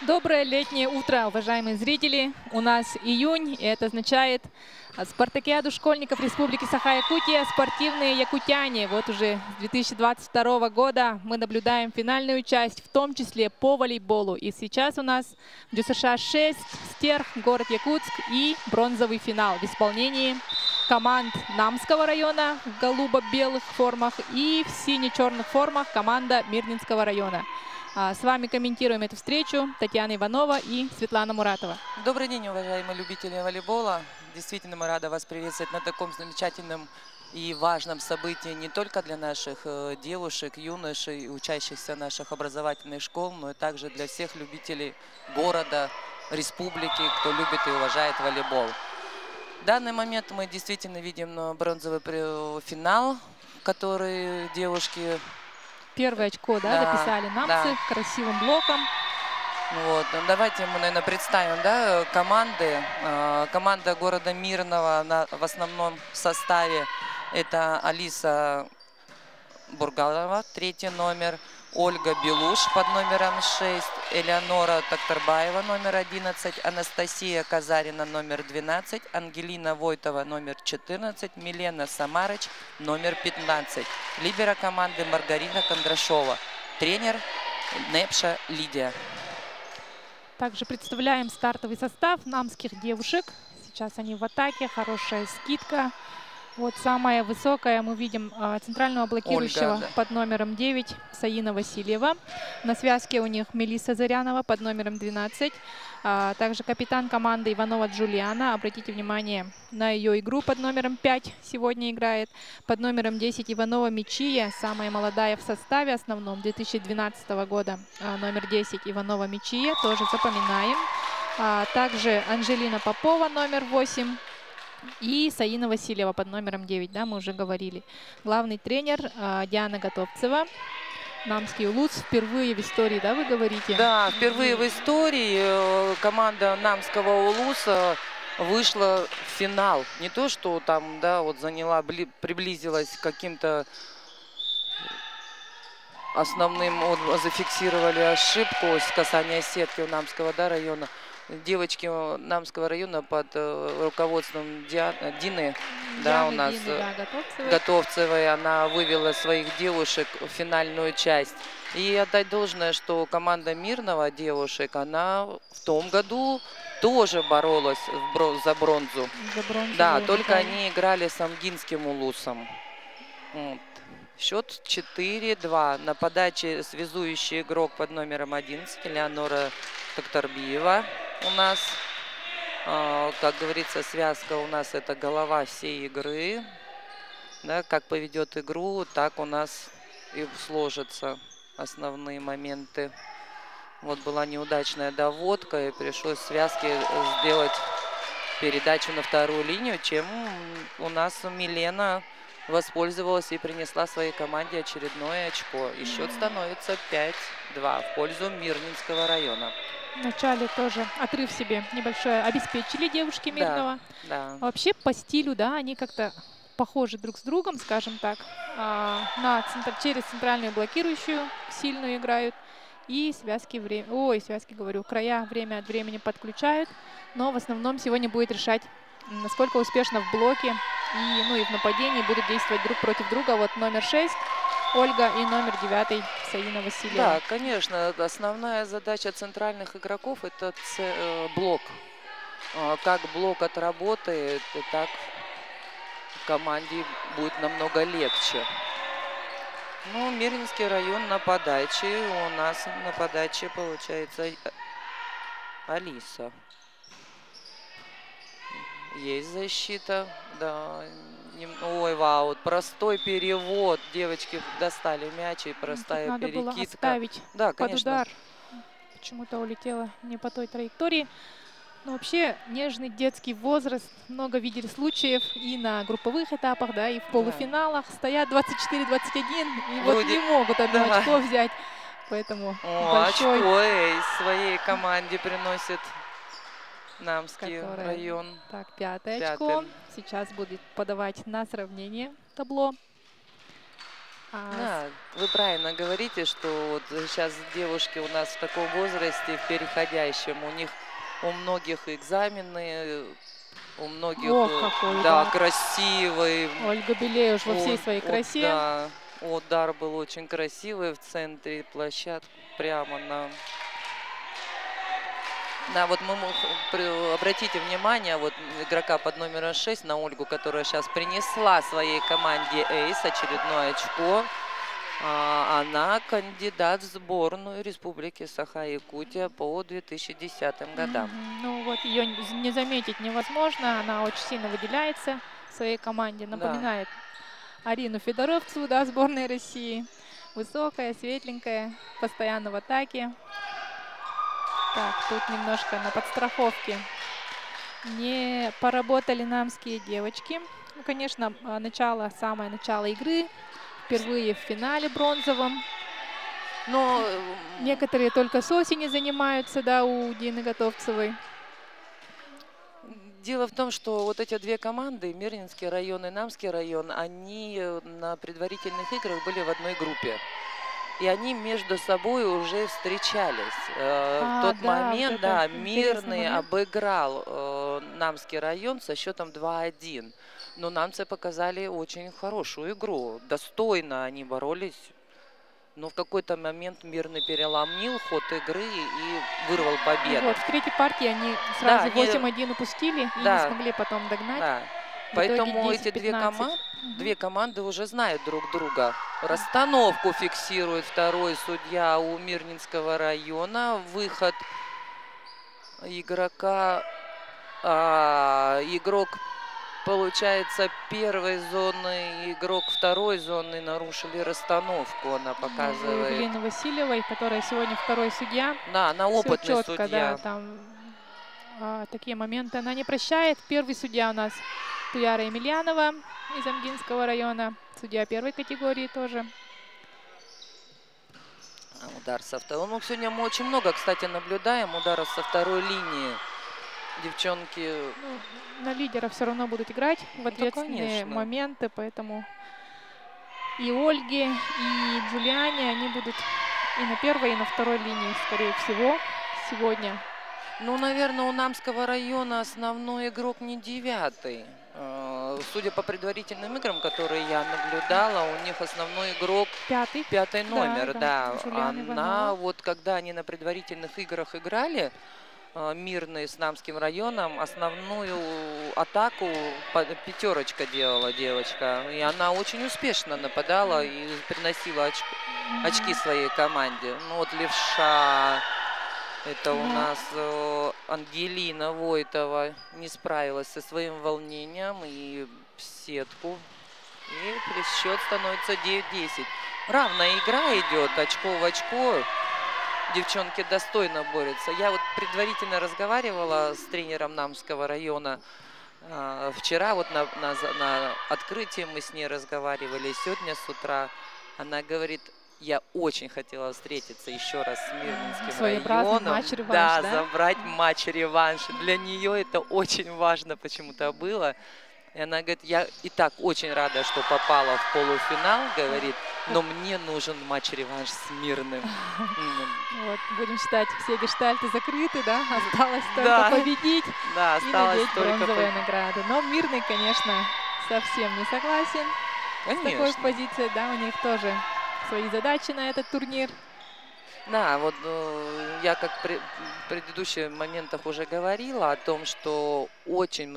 Доброе летнее утро, уважаемые зрители. У нас июнь, и это означает спартакиаду школьников Республики Саха-Якутия «Спортивные якутяне». Вот уже с 2022 года мы наблюдаем финальную часть, в том числе по волейболу. И сейчас у нас в ДЮСШ-6 Стерх, город Якутск, и бронзовый финал в исполнении команд Намского района в голубо-белых формах и в сине-черных формах команда Мирнинского района. С вами комментируем эту встречу Татьяна Иванова и Светлана Муратова. Добрый день, уважаемые любители волейбола. Действительно, мы рады вас приветствовать на таком замечательном и важном событии не только для наших девушек, юношей, учащихся наших образовательных школ, но и также для всех любителей города, республики, кто любит и уважает волейбол. В данный момент мы действительно видим бронзовый финал, который девушки... Первое очко, да, записали намцы красивым блоком. Вот. Давайте мы, наверное, представим, да, команды. Команда города Мирного в основном составе это Алиса Бургалова, 3-й номер, Ольга Белуш под номером 6, Элеонора Токтарбаева, номер 11, Анастасия Казарина, номер 12, Ангелина Войтова, номер 14, Милена Самарыч, номер 15. Либера команды Маргарина Кондрашова. Тренер Непша Лидия. Также представляем стартовый состав намских девушек. Сейчас они в атаке, хорошая скидка. Вот самая высокая, мы видим центрального блокирующего под номером 9 Саина Васильева. На связке у них Мелисса Зарянова под номером 12. Также капитан команды Иванова Джулиана. Обратите внимание на ее игру под номером 5. Сегодня играет. Под номером 10 Иванова Мичия, самая молодая в составе основном 2012 года. Номер 10 Иванова Мичия, тоже запоминаем. Также Анжелина Попова, номер 8. И Саина Васильева под номером 9, да, мы уже говорили. Главный тренер Диана Готовцева. Намский Улус впервые в истории, да, вы говорите? Да, впервые в истории команда Намского Улуса вышла в финал. Не то, что там, да, вот заняла, приблизилась к каким-то основным, вот, зафиксировали ошибку с касания сетки у Намского, да, района. Девочки Намского района под руководством Дины, да, у нас Готовцевой, она вывела своих девушек в финальную часть. И отдать должное, что команда Мирного девушек, она в том году тоже боролась за бронзу. Да, только они играли с Амгинским Улусом. Вот. Счет 4-2. На подаче связующий игрок под номером 11 Элеонора Токтарбиева. У нас, как говорится, связка у нас это голова всей игры. Да, как поведет игру, так у нас и сложатся основные моменты. Вот была неудачная доводка, и пришлось связке сделать передачу на вторую линию, чем у нас Милена воспользовалась и принесла своей команде очередное очко. И счет становится 5-2 в пользу Мирнинского района. В начале тоже отрыв себе небольшой обеспечили девушки Мирного. Да. Вообще по стилю, да, они как-то похожи друг с другом, скажем так. Через центральную блокирующую сильную играют. И связки, края время от времени подключают. Но в основном сегодня будет решать, насколько успешно в блоке и в нападении будут действовать друг против друга. Вот номер 6 Ольга и номер 9 Саина Васильева. Да, конечно, основная задача центральных игроков это блок. Как блок отработает, и так команде будет намного легче. Ну, Мирнинский район на подаче. У нас на подаче получается Алиса. Есть защита, да. Ой, вау, простой перевод. Девочки достали мяч и простая надо перекидка. Было оставить под удар. Почему-то улетела не по той траектории. Но вообще нежный детский возраст. Много видели случаев и на групповых этапах, да, и в полуфиналах. Стоят 24-21 и вот не могут одно очко взять. Поэтому большой... очко своей команде приносит Намский район. Так, 5-е очко. Сейчас будет подавать на сравнение табло. Да, вы правильно говорите, что вот сейчас девушки у нас в таком возрасте, в переходящем, у многих экзамены, у многих, да, красивый. Ольга Белеуш во всей своей красе. Да, удар был очень красивый в центре площадки, прямо на... Да, вот обратите внимание, вот игрока под номером 6 на Ольгу, которая сейчас принесла своей команде эйс, очередное очко. Она кандидат в сборную Республики Саха-Якутия по 2010 годам. Ну вот ее не заметить невозможно, она очень сильно выделяется в своей команде, напоминает Арину Федоровцеву, да, сборной России. Высокая, светленькая, постоянно в атаке. Так, тут немножко на подстраховке не поработали намские девочки. Ну, конечно, самое начало игры. Впервые в финале бронзовом. Но некоторые только с осени занимаются, да, у Дины Готовцевой. Дело в том, что вот эти две команды, Мирнинский район и Намский район, они на предварительных играх были в одной группе. И они между собой уже встречались. В тот момент, да, Мирный обыграл Намский район со счетом 2-1. Но намцы показали очень хорошую игру. Достойно они боролись. Но в какой-то момент Мирный переломил ход игры и вырвал победу. Вот, в третьей партии они сразу 8-1 упустили и не смогли потом догнать. Да. Поэтому эти две команды уже знают друг друга. Расстановку фиксирует второй судья у Мирнинского района. Выход игрока. Игрок, получается, первой зоны, игрок второй зоны нарушили расстановку. Она показывает. Елены Васильевой, которая сегодня второй судья. Да, она опытный судья. Да, там такие моменты она не прощает. Первый судья у нас Туяра Емельянова из Амгинского района. Судья первой категории тоже. Удар со второй. Ну, сегодня мы очень много, кстати, наблюдаем ударов со второй линии. Девчонки... Ну, на лидера все равно будут играть в ответственные моменты, поэтому и Ольге, и Джулиане, они будут и на первой, и на второй линии, скорее всего, сегодня. Ну, наверное, у Намского района основной игрок не 9-й. Судя по предварительным играм, которые я наблюдала, у них основной игрок 5-й номер. Да. Она, вот когда они на предварительных играх играли, Мирный с Намским районом, основную атаку пятерочка делала девочка. И она очень успешно нападала и приносила очки своей команде. Ну вот левша, это у нас Ангелина Войтова не справилась со своим волнением и в сетку. И счет становится 9-10. Равная игра идет, очко в очко. Девчонки достойно борются. Я вот предварительно разговаривала с тренером Намского района. Вчера вот на открытии мы с ней разговаривали. Сегодня с утра она говорит, я очень хотела встретиться еще раз с Мирнинским районом. Матч-реванш, да, забрать матч-реванш. Для нее это очень важно почему-то было. И она говорит, я и так очень рада, что попала в полуфинал, говорит, но мне нужен матч-реванш с Мирным. Вот, будем считать, все гештальты закрыты, да? Осталось только победить и надеть бронзовые награды. Но Мирный, конечно, совсем не согласен с такой позицией. Да, у них тоже свои задачи на этот турнир. Да, вот я как в предыдущих моментах уже говорила о том, что очень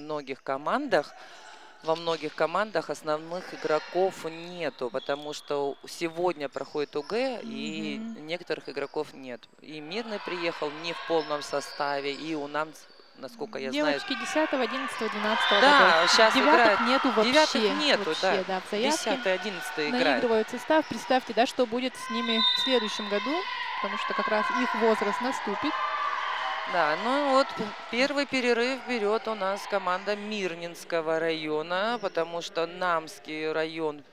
во многих командах основных игроков нету, потому что сегодня проходит ОГЭ, и некоторых игроков нет. И Мирный приехал не в полном составе, и у нас, насколько я знаю... Девочки 10, 11, 12 Да, сейчас играют. Нету вообще. Девятых нету, вообще, да. В заявке 10, 11 играют. Наигрывают состав. Представьте, да, что будет с ними в следующем году, потому что как раз их возраст наступит. Да, ну вот первый перерыв берет у нас команда Мирнинского района, потому что Намский район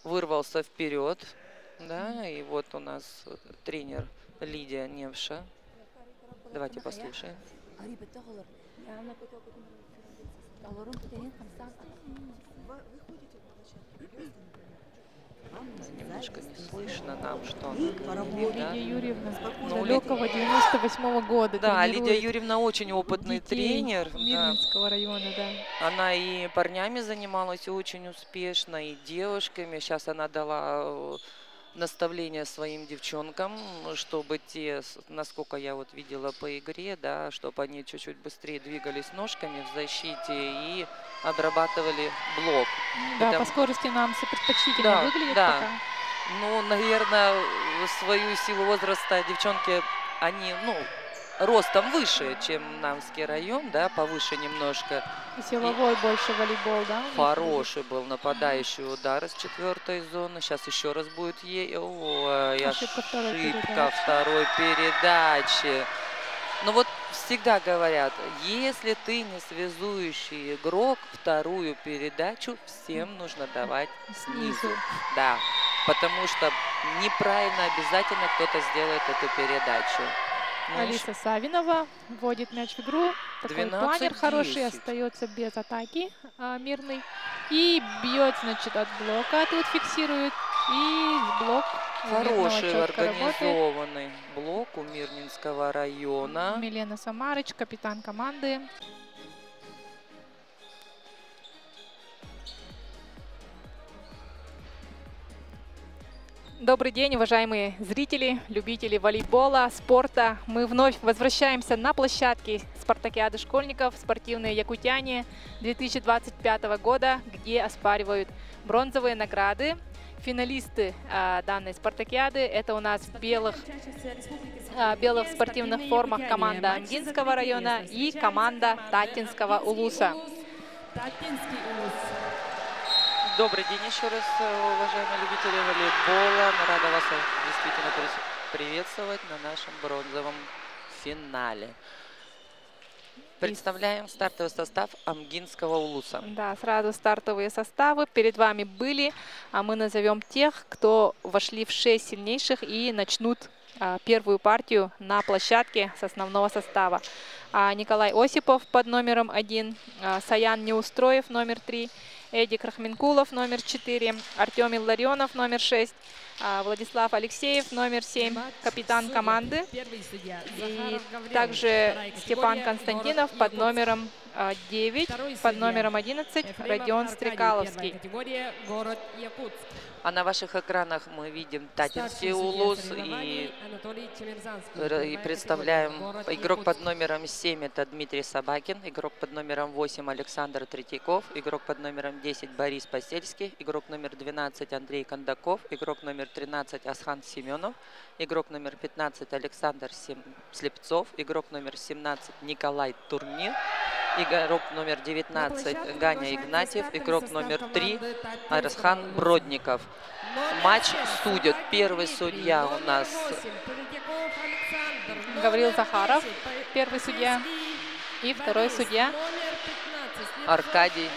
вырвался вперед. Да, и вот у нас тренер Лидия Невша. Давайте послушаем. немножко не слышно нам, что она говорит, да? Лидия Юрьевна, Ну, далекого 98-го года да, Лидия тренирует Юрьевна очень опытный детей тренер. Да. Мирнинского района, да. Она и парнями занималась очень успешно, и девушками. Сейчас она дала наставления своим девчонкам, чтобы те, насколько я вот видела по игре, да, чтобы они чуть-чуть быстрее двигались ножками в защите и отрабатывали блок. Да, Это... по скорости нам предпочтительно выглядит да. пока. Ну, наверное, в свою силу возраста девчонки, они, ну, ростом выше, чем Намский район, да, повыше немножко. И силовой больше волейбол, да? Хороший был нападающий удар из 4-й зоны. Сейчас еще раз будет ошибка второй передачи. Ну вот всегда говорят, если ты не связующий игрок, вторую передачу всем нужно давать снизу. Да, потому что неправильно обязательно кто-то сделает эту передачу. Алиса Савинова вводит мяч в игру. Такой планер хороший, остается без атаки Мирный. И бьет, значит, от блока. Тут фиксирует. И блок. Хороший организованный блок у Мирнинского района. Милена Самарыч, капитан команды. Добрый день, уважаемые зрители, любители волейбола, спорта. Мы вновь возвращаемся на площадке спартакиады школьников «Спортивные якутяне» 2025 года, где оспаривают бронзовые награды. Финалисты данной спартакиады – это у нас в белых спортивных формах команда Амгинского района и команда Татинского улуса. Добрый день еще раз, уважаемые любители волейбола. Мы рады вас действительно приветствовать на нашем бронзовом финале. Представляем стартовый состав Амгинского улуса. Да, сразу стартовые составы перед вами были, а мы назовем тех, кто вошли в 6 сильнейших и начнут первую партию на площадке с основного состава. Николай Осипов под номером 1, Саян Неустроев номер 3, Эдик Рахменкулов номер 4, Артем Илларионов номер 6, Владислав Алексеев номер 7, капитан команды. И также Степан Константинов под номером 9, под номером 11 Родион Стрекаловский. А на ваших экранах мы видим Татинский улус и представляем игрок под номером 7 это Дмитрий Собакин, игрок под номером 8 Александр Третьяков, игрок под номером 10 Борис Посельский, игрок номер 12 Андрей Кондаков, игрок номер 13 Асхан Семенов, игрок номер 15 Александр Слепцов, игрок номер 17 Николай Турнир, игрок номер 19 Ганя Игнатьев, игрок номер 3 Арсхан Бродников. Матч судит. Первый судья у нас Гаврил Захаров, первый судья. И второй судья Аркадий.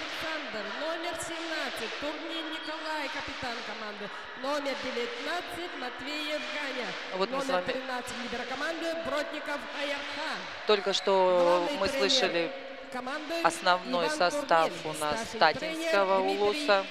Номер 17 Турнир Николай, капитан команды. Номер 19 Матвеев Ганя. Вот мы с вами 13 лидера команды Бродников Аярхан. Только что мы слышали основной состав у нас Татинского улуса.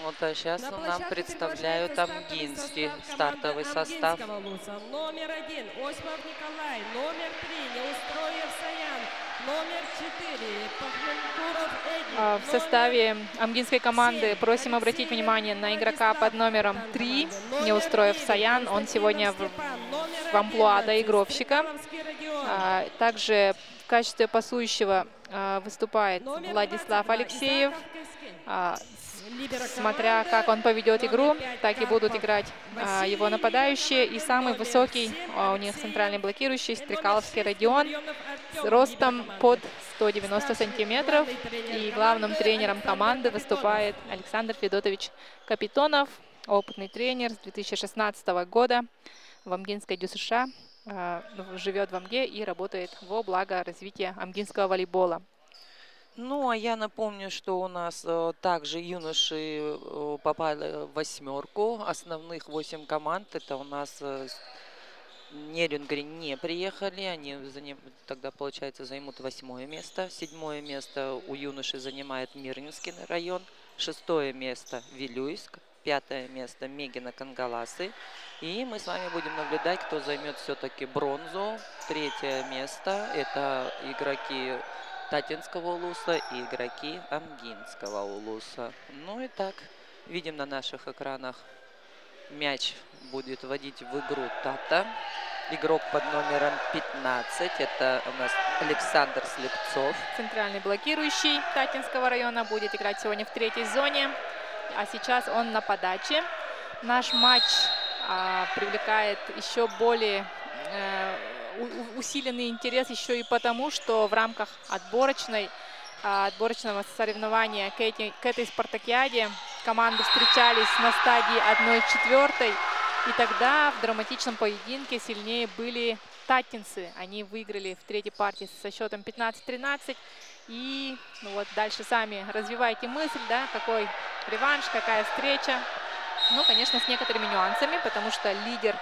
Вот, а сейчас нам представляют Амгинский стартовый состав. Номер 1 Осипов Николай, номер 3 Неустроев Саян, номер 4 Пахментуров Эдик. В составе амгинской команды просим обратить внимание на игрока под номером 3 Неустроев Саян. Он сегодня в амплуа доигровщика. Также в качестве пасующего выступает Владислав Алексеев. Смотря как он поведет игру, так и будут играть его нападающие. И самый высокий у них центральный блокирующий Стрекаловский Родион с ростом под 190 сантиметров. И главным тренером команды выступает Александр Федотович Капитонов, опытный тренер с 2016 года в Амгинской ДЮСШ, живет в Амге и работает во благо развития амгинского волейбола. Ну, а я напомню, что у нас также юноши попали в 8-ку. Основных 8 команд. Это у нас Нерюнгри не приехали. Они тогда, получается, займут 8-е место. 7-е место у юношей занимает Мирнинский район. 6-е место Вилюйск. 5-е место Мегина Кангаласы. И мы с вами будем наблюдать, кто займет все-таки бронзу. 3-е место – это игроки Татинского улуса и игроки Амгинского улуса. Ну и так, видим на наших экранах, мяч будет вводить в игру Тата. Игрок под номером 15, это у нас Александр Слепцов. Центральный блокирующий Татинского района будет играть сегодня в 3-й зоне. А сейчас он на подаче. Наш матч привлекает еще более усиленный интерес еще и потому, что в рамках отборочного соревнования к этой спартакиаде команды встречались на стадии 1/4. И тогда в драматичном поединке сильнее были татинцы. Они выиграли в 3-й партии со счетом 15-13. И ну вот дальше сами развивайте мысль, да, какой реванш, какая встреча. Ну, конечно, с некоторыми нюансами, потому что лидер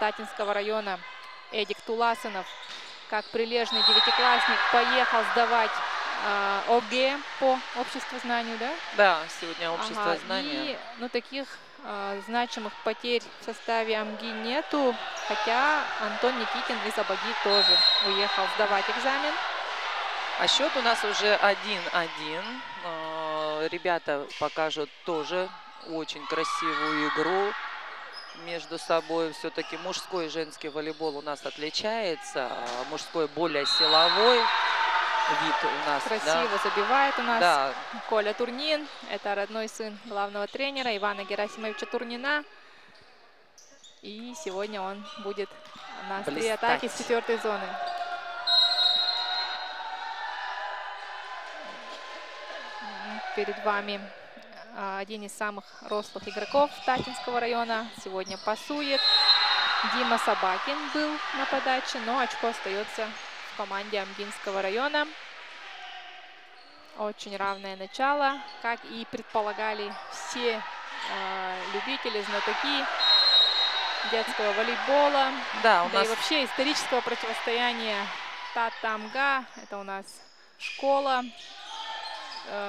Татинского района Эдик Туласынов, как прилежный девятиклассник, поехал сдавать ОГЭ по обществу знанию, да? Да, сегодня общество знания. И, ну, таких значимых потерь в составе АМГИ нету, хотя Антон Никитин из Абаги тоже уехал сдавать экзамен. А счет у нас уже 1-1. Ребята покажут тоже очень красивую игру между собой. Все-таки мужской и женский волейбол у нас отличается. Мужской более силовой вид у нас. Красиво, да, забивает у нас, да, Коля Турнин. Это родной сын главного тренера Ивана Герасимовича Турнина. И сегодня он будет на острие атаки с 4-й зоны. Перед вами один из самых рослых игроков Татинского района. Сегодня пасует. Дима Собакин был на подаче, но очко остается в команде Амгинского района. Очень равное начало, как и предполагали все любители, знатоки детского волейбола. Да, у нас и вообще исторического противостояния Тата-Амга. Это у нас школа.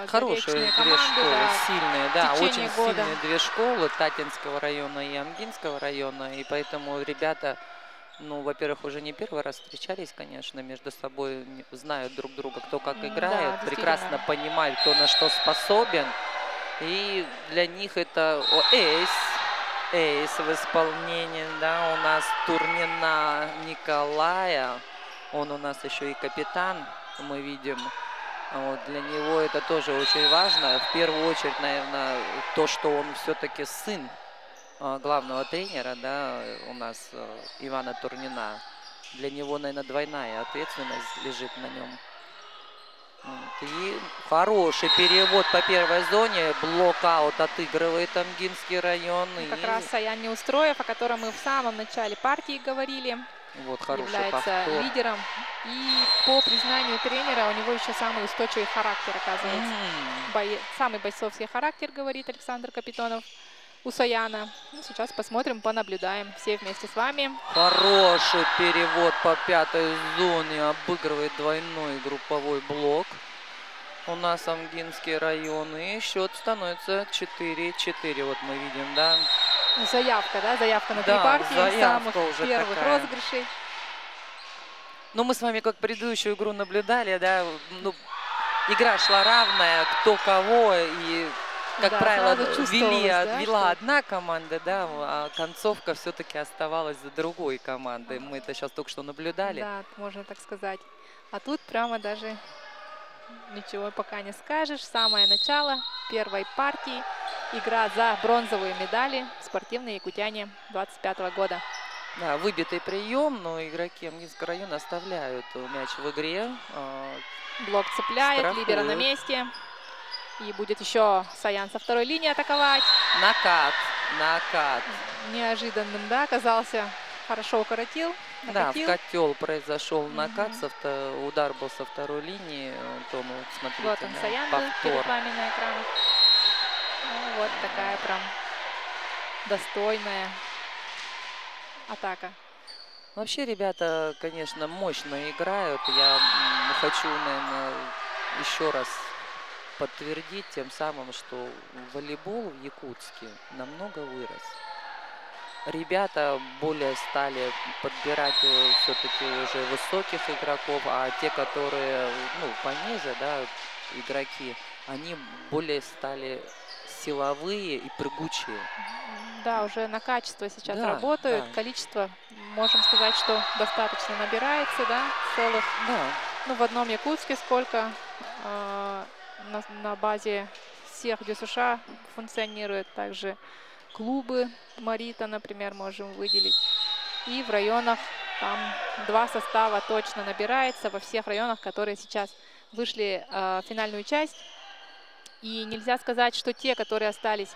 Хорошие две школы, да, сильные, да, очень года. сильные две школы Татинского района и Амгинского района. И поэтому ребята, ну, во-первых, уже не первый раз встречались, конечно, между собой, знают друг друга, кто как играет, да, прекрасно понимают, кто на что способен. И для них это эйс в исполнении, да, у нас Турнина Николая, он у нас еще и капитан, мы видим. Вот, для него это тоже очень важно. В первую очередь, наверное, то, что он все-таки сын главного тренера, да, у нас Ивана Турнина. Для него, наверное, двойная ответственность лежит на нем. Вот. И хороший перевод по первой зоне. Блокаут отыгрывает Амгинский район. Как раз Саян Неустроев, о котором мы в самом начале партии говорили. Вот, является лидером. И по признанию тренера у него еще самый устойчивый характер, оказывается. Самый бойцовский характер, говорит Александр Капитонов у Саяна. Ну, сейчас посмотрим, понаблюдаем все вместе с вами. Хороший перевод по 5-й зоне. Обыгрывает двойной групповой блок. У нас Амгинский район. И счет становится 4-4. Вот мы видим, да. Заявка, да? Заявка на 3 партии. Самых уже первых такая. Розыгрышей. Ну, мы с вами как предыдущую игру наблюдали, да. Ну, игра шла равная, кто кого. И, как правило, вела одна команда, да, а концовка все-таки оставалась за другой командой. Мы это сейчас только что наблюдали. Да, можно так сказать. А тут прямо даже ничего пока не скажешь. Самое начало первой партии. Игра за бронзовые медали спортивные якутяне 25-го года. Да, выбитый прием, но игроки Амгинского района оставляют мяч в игре. Блок цепляет, штрафуют. либеро на месте. И будет еще Саян со второй линии атаковать. Накат. Неожиданным, да, оказался. Хорошо укоротил. Накатил. Да, в котел произошел накат. Удар был со второй линии. Вот смотрите, вот он, да, Саян повтор. перед вами на экранах. Ну, вот такая прям достойная атака. Вообще ребята, конечно, мощно играют. Я хочу, наверное, еще раз подтвердить тем самым, что волейбол в Якутске намного вырос. Ребята более стали подбирать все-таки уже высоких игроков, а те, которые, ну, пониже, да, игроки, они более стали силовые и прыгучие. Да, уже на качество сейчас Да, работают. да. Количество, можем сказать, что достаточно набирается, да, целых. Да. Ну, в одном Якутске сколько на базе всех ДЮСШ функционирует. Также клубы Марита, например, можем выделить. И в районах там 2 состава точно набирается во всех районах, которые сейчас вышли в финальную часть. И нельзя сказать, что те, которые остались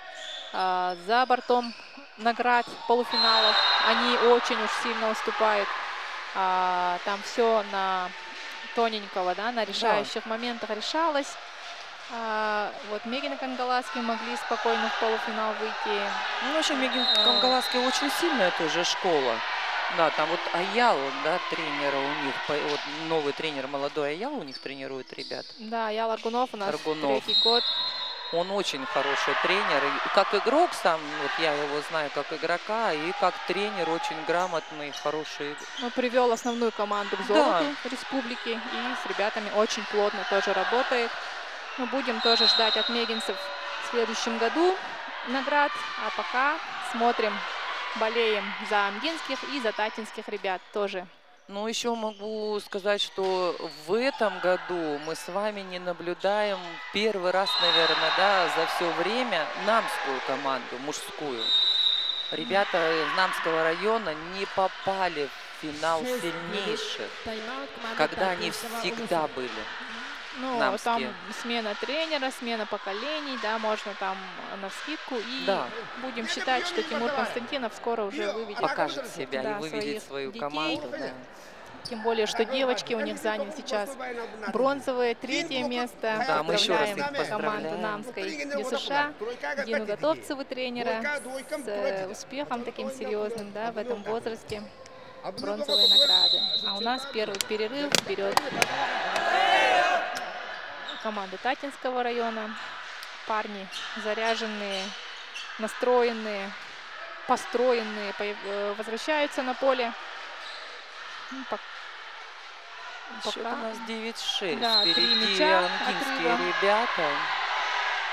за бортом наград полуфиналов, они очень уж сильно уступают. Там все на тоненького, да, на решающих моментах решалось. Вот Мегин и Кангаласки могли спокойно в полуфинал выйти. Ну, вообще, Мегин Кангаласки очень сильная тоже школа. Да, там вот Аял, да, тренера у них, вот новый тренер, молодой Аял у них тренирует ребят. Да, Аял Аргунов у нас Аргунов. 3-й год. Он очень хороший тренер. И как игрок сам, вот я его знаю как игрока, и как тренер очень грамотный, хороший. Ну, привел основную команду к золоту республики и с ребятами очень плотно тоже работает. Мы будем тоже ждать от мегинцев в следующем году наград. А пока смотрим, болеем за амгинских и за татинских ребят тоже. Ну, еще могу сказать, что в этом году мы с вами не наблюдаем первый раз, наверное, да, за все время намскую команду, мужскую. Ребята из Намского района не попали в финал сильнейших, когда они всегда были. Ну, намские. Там смена тренера, смена поколений, да, можно там навскидку. И будем считать, что Тимур Константинов скоро уже выведет. Покажет себя, да, и выведет свою детей. команду. Да. Тем более, что девочки у них заняли сейчас бронзовое 3-е место. Да, мы еще раз их команду поздравляем. Намской ДЮСШ, Дину Готовцеву тренера с успехом таким серьезным, да, в этом возрасте. Бронзовые награды. А у нас первый перерыв вперед команды Татинского района. Парни заряженные, настроенные, построенные, возвращаются на поле. Счет у нас 9-6. Да, впереди ангинские ребята.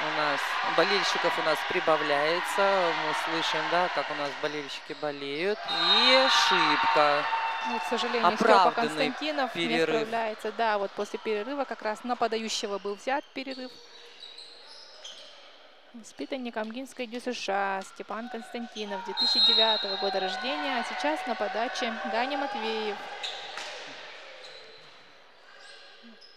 У нас болельщиков у нас прибавляется. Мы слышим, да, как у нас болельщики болеют. И ошибка. Ну, к сожалению, Степа Константинов не справляется. Да, вот после перерыва как раз на подающего был взят перерыв. Воспитанник Амгинской ДЮСШ Степан Константинов, 2009 года рождения. А сейчас на подаче Ганя Матвеев.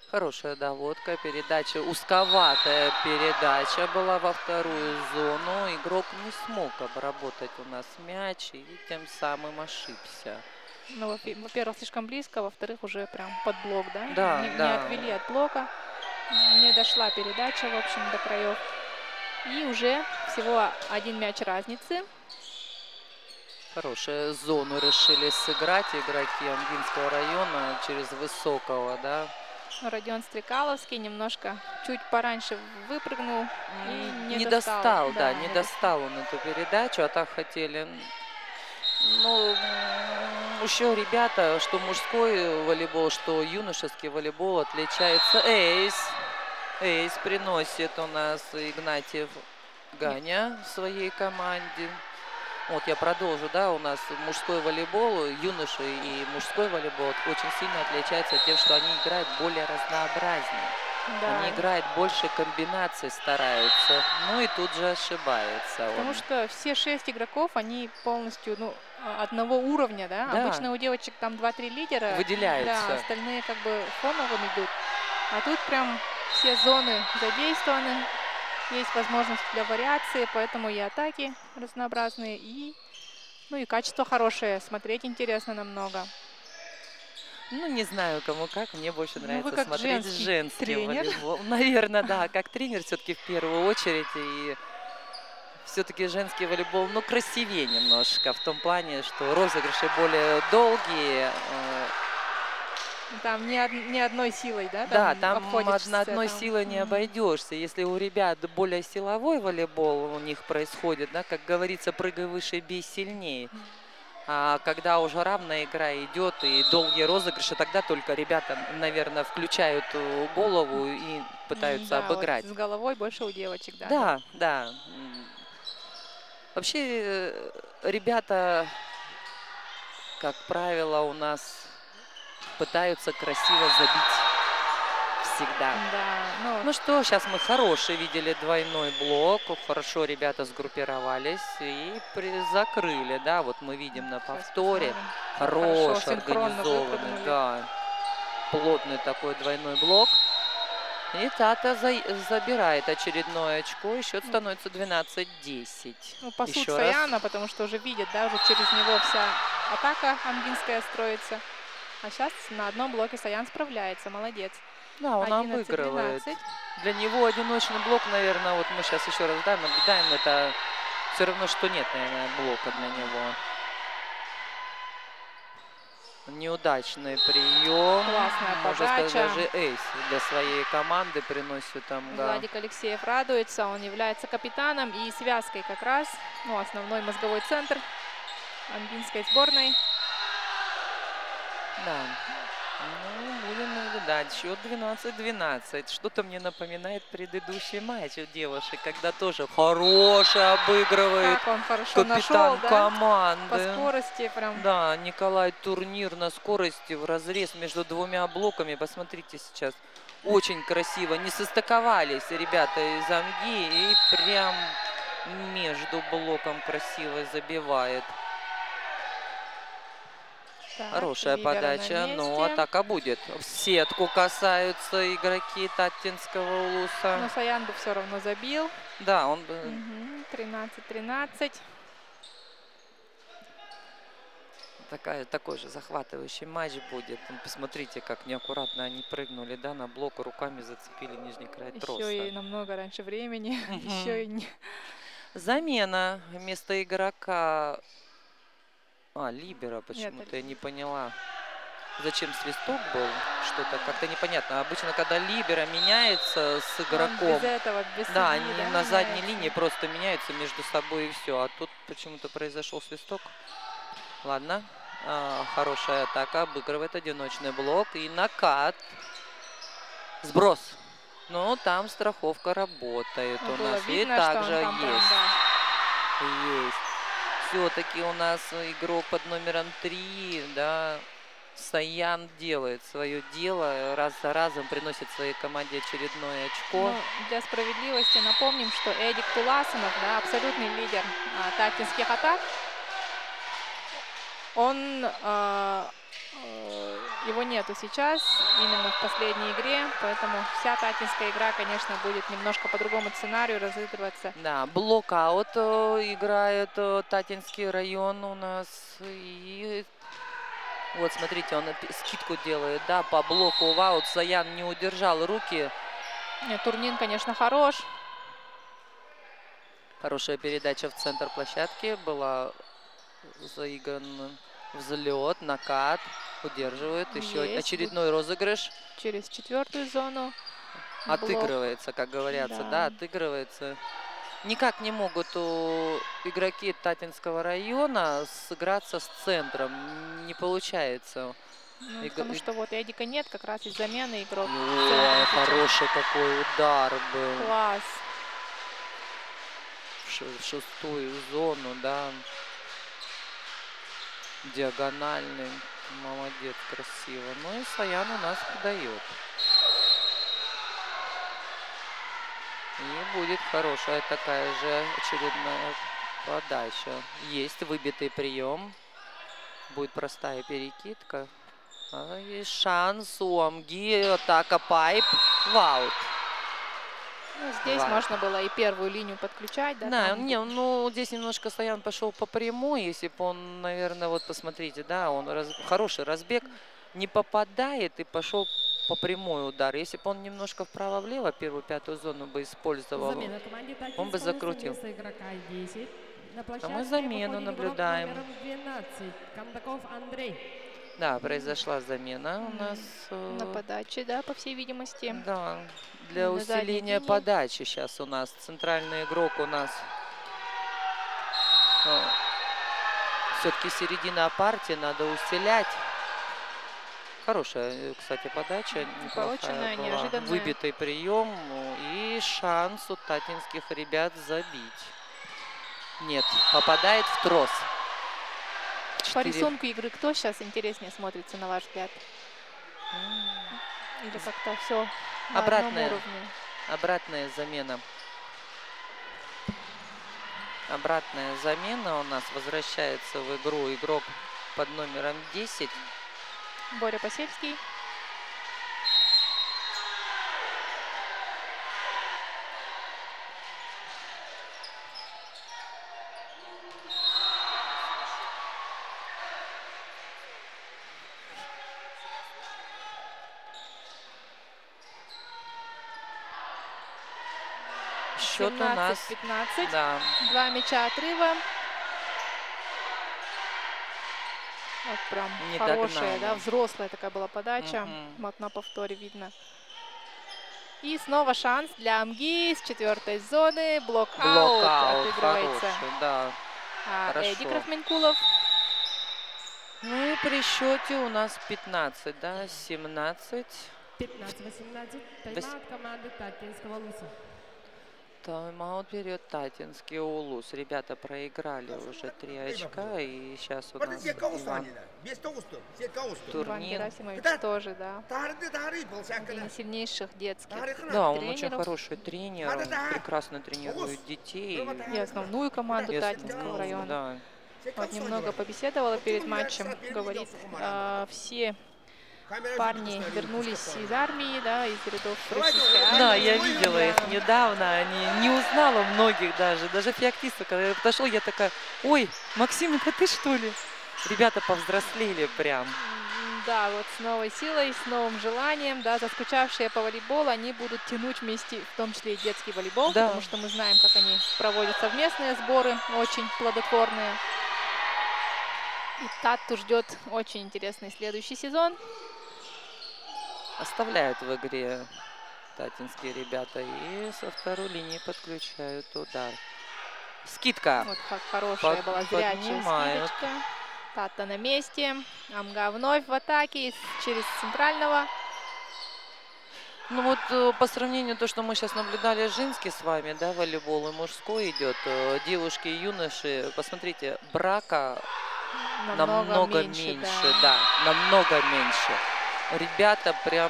Хорошая доводка, передача, узковатая передача была во вторую зону. Игрок не смог обработать у нас мяч и тем самым ошибся. Ну, во-первых, слишком близко, во-вторых, уже прям под блок, да? Да, не отвели от блока, не дошла передача, в общем, до краев. И уже всего 1 мяч разницы. Хорошую зону решили сыграть игроки Амгинского района через Высокого, да. Родион Стрекаловский немножко чуть пораньше выпрыгнул и не достал. Да, не достал он эту передачу, а так хотели. Ну, еще ребята, что мужской волейбол, что юношеский волейбол отличается. Эйс приносит у нас Игнатьев Ганя в своей команде. Вот я продолжу, да, у нас мужской волейбол, юноши и мужской волейбол очень сильно отличаются тем, что они играют более разнообразнее. Да. Они играют больше комбинаций, стараются, ну и тут же ошибается. Потому что все 6 игроков, они полностью, ну, одного уровня, да? Обычно у девочек там 2-3 лидера. Выделяются. Да, остальные как бы фоновым идут. А тут прям все зоны задействованы. Есть возможность для вариации, поэтому и атаки разнообразные, и, ну, и качество хорошее. Смотреть интересно намного. Ну, не знаю, кому как. Мне больше нравится как смотреть женский волейбол. Наверное, да. Как тренер все-таки в первую очередь. И все-таки женский волейбол, ну, красивее немножко. В том плане, что розыгрыши более долгие. Там ни одной силой, да? Да, там обходишься, одной там. силой не обойдешься. Если у ребят более силовой волейбол у них происходит, да, как говорится, прыгай выше, бей сильнее. А когда уже равная игра идет и долгие розыгрыши, тогда только ребята, наверное, включают голову и пытаются Да, обыграть. Вот с головой больше у девочек, да. Да, да. Вообще ребята, как правило, у нас пытаются красиво забить всегда. Да, Ну что, сейчас мы хороший видели двойной блок. Хорошо ребята сгруппировались и закрыли. Да, вот мы видим на повторе. Хороший, организованный, да, плотный такой двойной блок. И Тата забирает очередное очко, и счет становится 12-10. Ну, пасут Саяна, потому что уже видят, да, уже через него вся атака ангинская строится. А сейчас на одном блоке Саян справляется, молодец. Да, он обыгрывает. Для него одиночный блок, наверное, вот мы сейчас еще раз, да, наблюдаем, это все равно, что нет, наверное, блока для него. Неудачный прием. Классная Можно подача. сказать, даже эйс для своей команды приносит там. Владик Алексеев радуется, он является капитаном и связкой как раз. Ну, основной мозговой центр ангинской сборной. Да. Ну, будем наблюдать. Счет 12-12. Что-то мне напоминает предыдущий матч у девушек, когда тоже хороший обыгрывает как он хорошо капитан нашел, да? команды. По скорости прям. Да, Николай Турнир на скорости в разрез между двумя блоками. Посмотрите сейчас. Очень красиво. Не состыковались ребята из Амги и прям между блоком красиво забивает. Так, хорошая подача, но атака будет. В сетку касаются игроки Татинского улуса. Но Саян бы все равно забил. Да, он бы... 13-13. Такой же захватывающий матч будет. Посмотрите, как неаккуратно они прыгнули, да, на блок, руками зацепили нижний край троса. Еще и намного раньше времени. Еще и не... Замена вместо игрока... либера почему-то, я не поняла. Зачем свисток был? Что-то как-то непонятно. Обычно, когда либера меняется с игроком, без этого, без да, судьи, они на задней линии просто меняются между собой и все. А тут почему-то произошел свисток. Ладно. Хорошая атака. Обыгрывает одиночный блок. И накат. Сброс. Ну, там страховка работает у нас. Видно, и также есть. Да. Есть. Все-таки у нас игрок под номером 3, да, Саян делает свое дело, раз за разом приносит своей команде очередное очко. Ну, для справедливости напомним, что Эдик Туласынов, да, абсолютный лидер татинских атак. Он, его нету сейчас, именно в последней игре, поэтому вся татинская игра, конечно, будет немножко по другому сценарию разыгрываться. Да, блокаут играет Татинский район у нас. И вот, смотрите, он скидку делает, да, по блоку в аут. Саян не удержал руки. Нет, Турнин, конечно, хорош. Хорошая передача в центр площадки. Была заигран взлет, накат. Удерживает. Еще очередной розыгрыш. Через четвертую зону. Отыгрывается, как говорится, да, отыгрывается. Никак не могут игроки Татинского района сыграться с центром. Не получается. Ну, потому что вот Эдика нет, как раз из замены игрок. Ой, хороший какой удар был. Класс. В шестую зону, да. Диагональный. Молодец, красиво. Ну и Саян у нас подает. И будет хорошая такая же очередная подача. Есть выбитый прием. Будет простая перекидка. И шанс у Амги. Атака пайп. Ваут. Ну, здесь можно было и первую линию подключать. Да, ну здесь немножко Саян пошел по прямой. Если бы он, наверное, вот посмотрите, да, он хороший разбег. Не попадает и пошел по прямой удар. Если бы он немножко вправо-влево первую пятую зону бы использовал, он бы закрутил. А мы замену наблюдаем. 12, Кондаков Андрей. Да, произошла замена у нас. На подаче, да, по всей видимости. Да, для на задней усиления линии. подачи сейчас у нас центральный игрок у нас. Все-таки середина партии, надо усилять. Хорошая, кстати, подача, неплохая была. неожиданная. Выбитый прием и шанс у татинских ребят забить. Нет, попадает в трос. По рисунку игры кто сейчас интереснее смотрится, на ваш взгляд? Или как-то все на одном уровне? Обратная замена. Обратная замена у нас возвращается в игру игрок под номером 10. Боря Посельский. Счет у нас 17-15. Да. 2 мяча отрыва. Вот прям Не хорошая, догнали. да, взрослая такая была подача. Вот на повторе видно. И снова шанс для АМГИ с 4-й зоны. Блок-аут отыгрывается. Хороший, да. Эдик Рахменкулов. Ну и при счете у нас 15, да, 17. 15-18. Тайм-аут команды Татинского Улуса. Тайм-аут берет Татинский Улус. Ребята проиграли уже 3 очка. И сейчас у нас Иван Турнир. Герасимович тоже, да. Один из сильнейших детских Да, он тренеров. очень хороший тренер. Он прекрасно тренирует детей. И основную команду Татинского района. Да. Вот немного побеседовала перед матчем. Говорит, все парни вернулись из армии, да, из рядов российской армии. Да, я видела их недавно, они не узнала многих даже. Даже Феоктистов, когда я подошла, я такая: ой, Максим, это ты что ли? Ребята повзрослели прям. Да, вот с новой силой, с новым желанием, да, заскучавшие по волейболу, они будут тянуть вместе, в том числе и детский волейбол, да. Потому что мы знаем, как они проводят совместные сборы, очень плодотворные. И Татту ждет очень интересный следующий сезон. Оставляют в игре татинские ребята и со второй линии подключают удар. Скидка. Вот как хорошая была зрячая скидочка. Татта на месте. АМГА вновь в атаке через центрального. Ну вот по сравнению то, что мы сейчас наблюдали женский с вами, да, волейбол и мужской идет, девушки и юноши, посмотрите, брака намного меньше, да, намного меньше. Ребята прям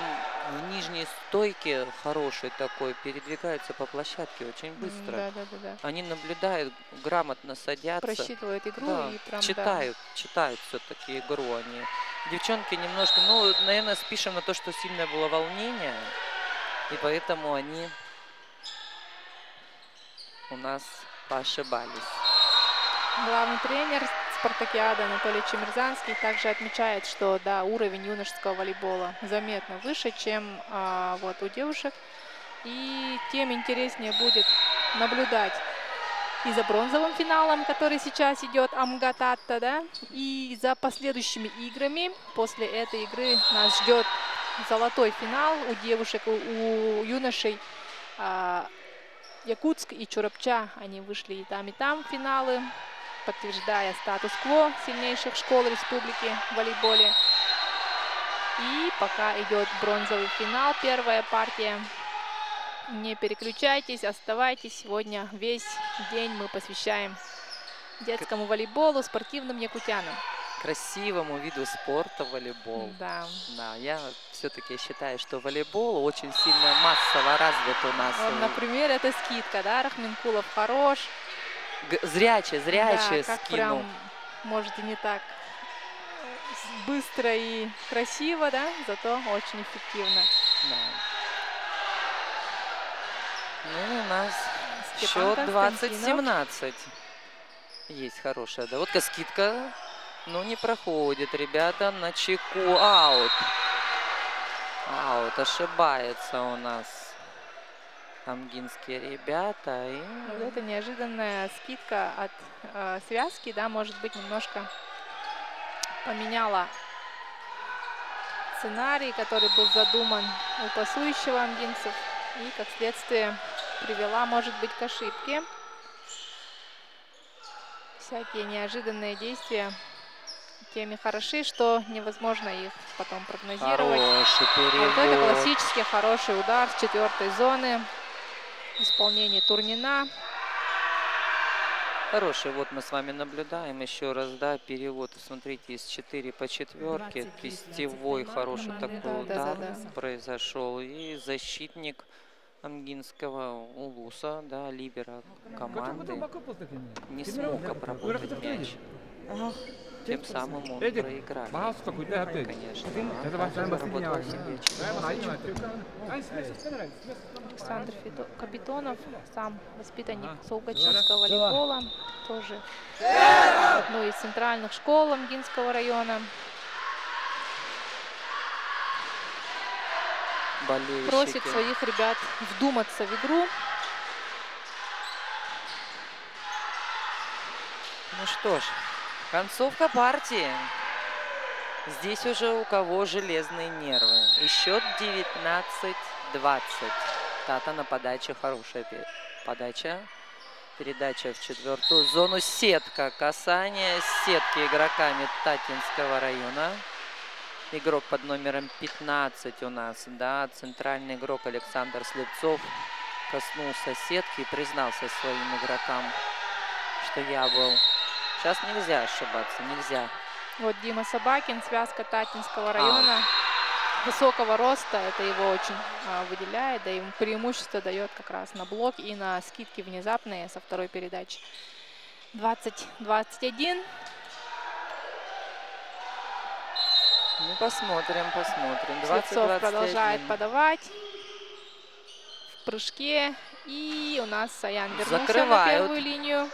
в нижней стойке хороший такой, передвигаются по площадке очень быстро. Да. Они наблюдают, грамотно садятся. Просчитывают игру, да, и прям, читают все-таки игру они. Девчонки немножко, ну, наверное, спишем на то, что сильное было волнение, и поэтому они у нас поошибались. Главный тренер Спартакиады Анатолий Чемерзанский также отмечает, что да, уровень юношеского волейбола заметно выше, чем вот у девушек. И тем интереснее будет наблюдать и за бронзовым финалом, который сейчас идет АМГА Татта, да, и за последующими играми. После этой игры нас ждет золотой финал у девушек, у юношей. Якутск и Чурапча, они вышли и там в финалы, подтверждая статус-кво сильнейших школ республики в волейболе. И пока идет бронзовый финал, первая партия. Не переключайтесь, оставайтесь. Сегодня весь день мы посвящаем детскому волейболу, спортивным якутянам. Красивому виду спорта волейбол. Да. Да, я все-таки считаю, что волейбол очень сильно массово развит у нас. Вот, например, это скидка, да, Рахменкулов хорош. Зрячий да, как скинул. Прям, может, и не так быстро и красиво, да, зато очень эффективно. Да. Ну, у нас Степан счет 20-17. Есть хорошая доводка. Скидка, но не проходит. Ребята на чеку. Аут. Аут. Ошибается у нас амгинские ребята. И... Вот это неожиданная скидка от связки, да, может быть, немножко поменяла сценарий, который был задуман у пасующего амгинцев, и, как следствие, привела, может быть, к ошибке. Всякие неожиданные действия теми хороши, что невозможно их потом прогнозировать. Хороший перевод. Вот это классический хороший удар с 4-й зоны в исполнении Турнина. Хороший, вот мы с вами наблюдаем еще раз, да, перевод. Смотрите, из 4 по 4, кистевой хороший такой удар произошел. И защитник амгинского улуса, да, либера команды, не смог обработать мяч. Тем самым он проиграл. Конечно. Александр Капитонов, сам воспитанник Солгачевского волейбола, тоже одной из центральных школ Амгинского района. Болельщики Просит своих ребят вдуматься в игру. Ну что ж, концовка партии. Здесь уже у кого железные нервы. И счет 19-20. Тата на подаче. Хорошая подача. Передача в 4-ю зону. Сетка. Касание сетки игроками Татинского района. Игрок под номером 15 у нас. Да, центральный игрок Александр Слепцов коснулся сетки и признался своим игрокам, что я был. Сейчас нельзя ошибаться, нельзя. Вот Дима Собакин, связка Татинского района. Высокого роста, это его очень выделяет, да, ему преимущество дает как раз на блок и на скидки внезапные со второй передачи. 20-21. Ну, посмотрим. Слепцов продолжает подавать в прыжке. И у нас Саян вернулся на первую линию.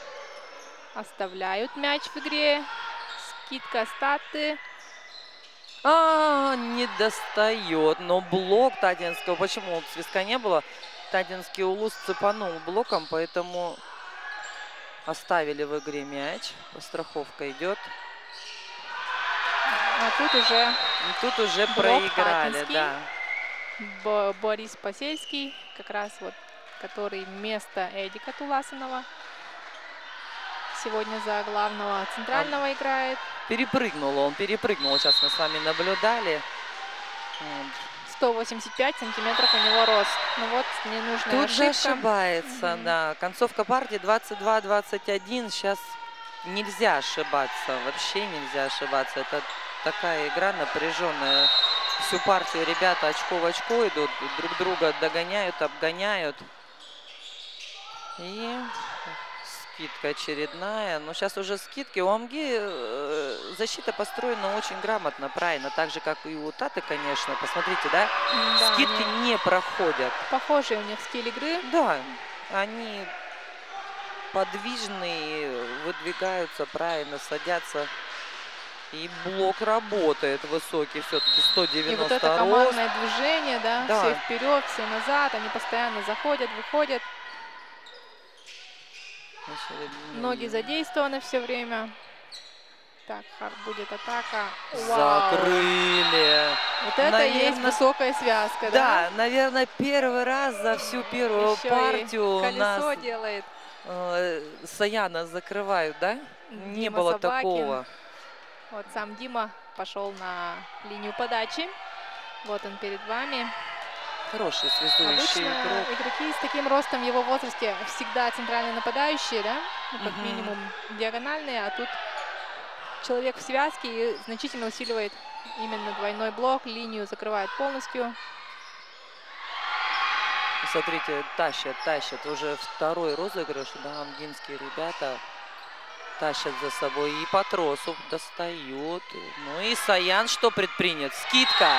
Оставляют мяч в игре. Скидка статы. Не достает. Но блок Татинского. Почему свистка не было? Татинский улус цепанул блоком, поэтому оставили в игре мяч. Страховка идет. А тут уже проиграли, да. Борис Посельский, как раз вот, который вместо Эдика Туласынова сегодня за главного центрального играет. Он перепрыгнул. Сейчас мы с вами наблюдали. 185 сантиметров у него рост. Ну вот, ненужная тут ошибка. Же ошибается, да. Концовка партии 22-21. Сейчас нельзя ошибаться. Вообще нельзя ошибаться. Это такая игра напряженная. Всю партию ребята очко в очко идут. Друг друга догоняют, обгоняют. И скидка очередная. Но сейчас уже скидки. У Амги защита построена очень грамотно, правильно. Так же, как и у Таты, конечно. Посмотрите, да? Да, скидки не проходят. Похожий у них стиль игры. Да, они подвижные, выдвигаются правильно, садятся. И блок работает высокий, все-таки 190 И вот это рост. командное движение, да? Да. Все вперед, все назад. Они постоянно заходят, выходят. Ноги задействованы все время. Так, будет атака. Вау. Закрыли. Вот это и есть высокая связка, да? Да, наверное, первый раз за всю первую еще партию колесо нас делает. Саяна закрывают, да? Не Дима было Собакин. такого. Вот сам Дима пошел на линию подачи. Вот он перед вами. Хороший связующий игрок. Игроки с таким ростом в его возрасте всегда центральные нападающие, да? Ну, как минимум диагональные, а тут человек в связке и значительно усиливает именно двойной блок, линию закрывает полностью. Смотрите, тащат. Уже второй розыгрыш, да, амгинские ребята тащат за собой и по тросу достают. Ну и Саян что предпринят? Скидка.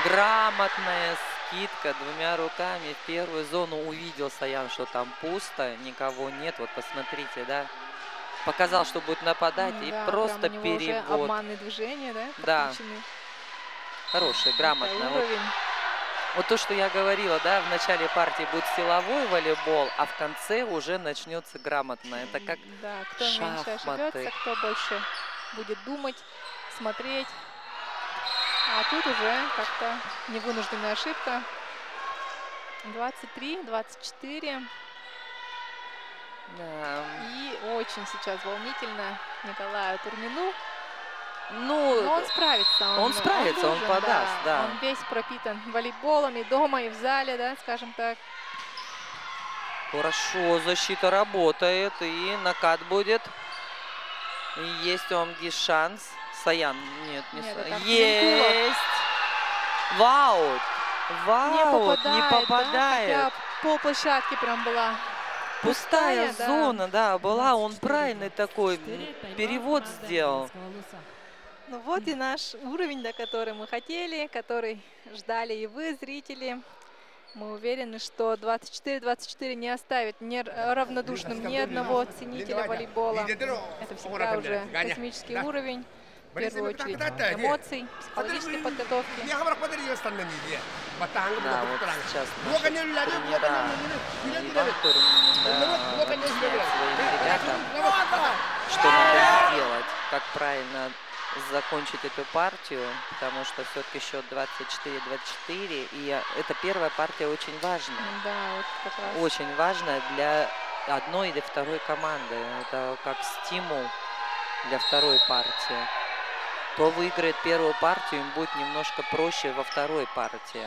Грамотная скидка двумя руками. В первую зону увидел Саян, что там пусто, никого нет. Вот посмотрите, да. Показал, что будет нападать, Да, и просто перевод. перевод. Уже обманные движения, да? Да. Хороший, грамотно. Вот то, что я говорила, да, в начале партии будет силовой волейбол, а в конце уже начнется грамотно. Это как да, кто меньше ошибется, кто больше будет думать, смотреть. А тут уже как-то невынужденная ошибка. 23-24. Да. И очень сейчас волнительно Николаю Турнину. Ну, Но он справится. он справится, он подаст, да. Он весь пропитан волейболом и дома, и в зале, да, скажем так. Хорошо, защита работает, и накат будет. И есть у Амги шанс. Саян, нет, не Саян. Есть! Вау! Вау! Не попадает. Да? Хотя полплощадки прям была пустая зона, да, была. Он 24, правильный такой перевод команда сделал. Минского Луса. Ну вот и наш уровень, до который мы хотели, который ждали и вы, зрители. Мы уверены, что 24-24 не оставит равнодушным ни одного ценителя волейбола. Это всегда уже космический уровень. В первую очередь эмоций, психологической подготовки. Да, вот сейчас наши тренера Иван Турнин объясняет своим ребятам, что надо сделать, как правильно закончить эту партию, потому что все-таки счет 24-24, и эта первая партия очень важная. Да, вот как раз. Очень важная для одной или второй команды. Это как стимул для второй партии. Кто выиграет первую партию, им будет немножко проще во второй партии.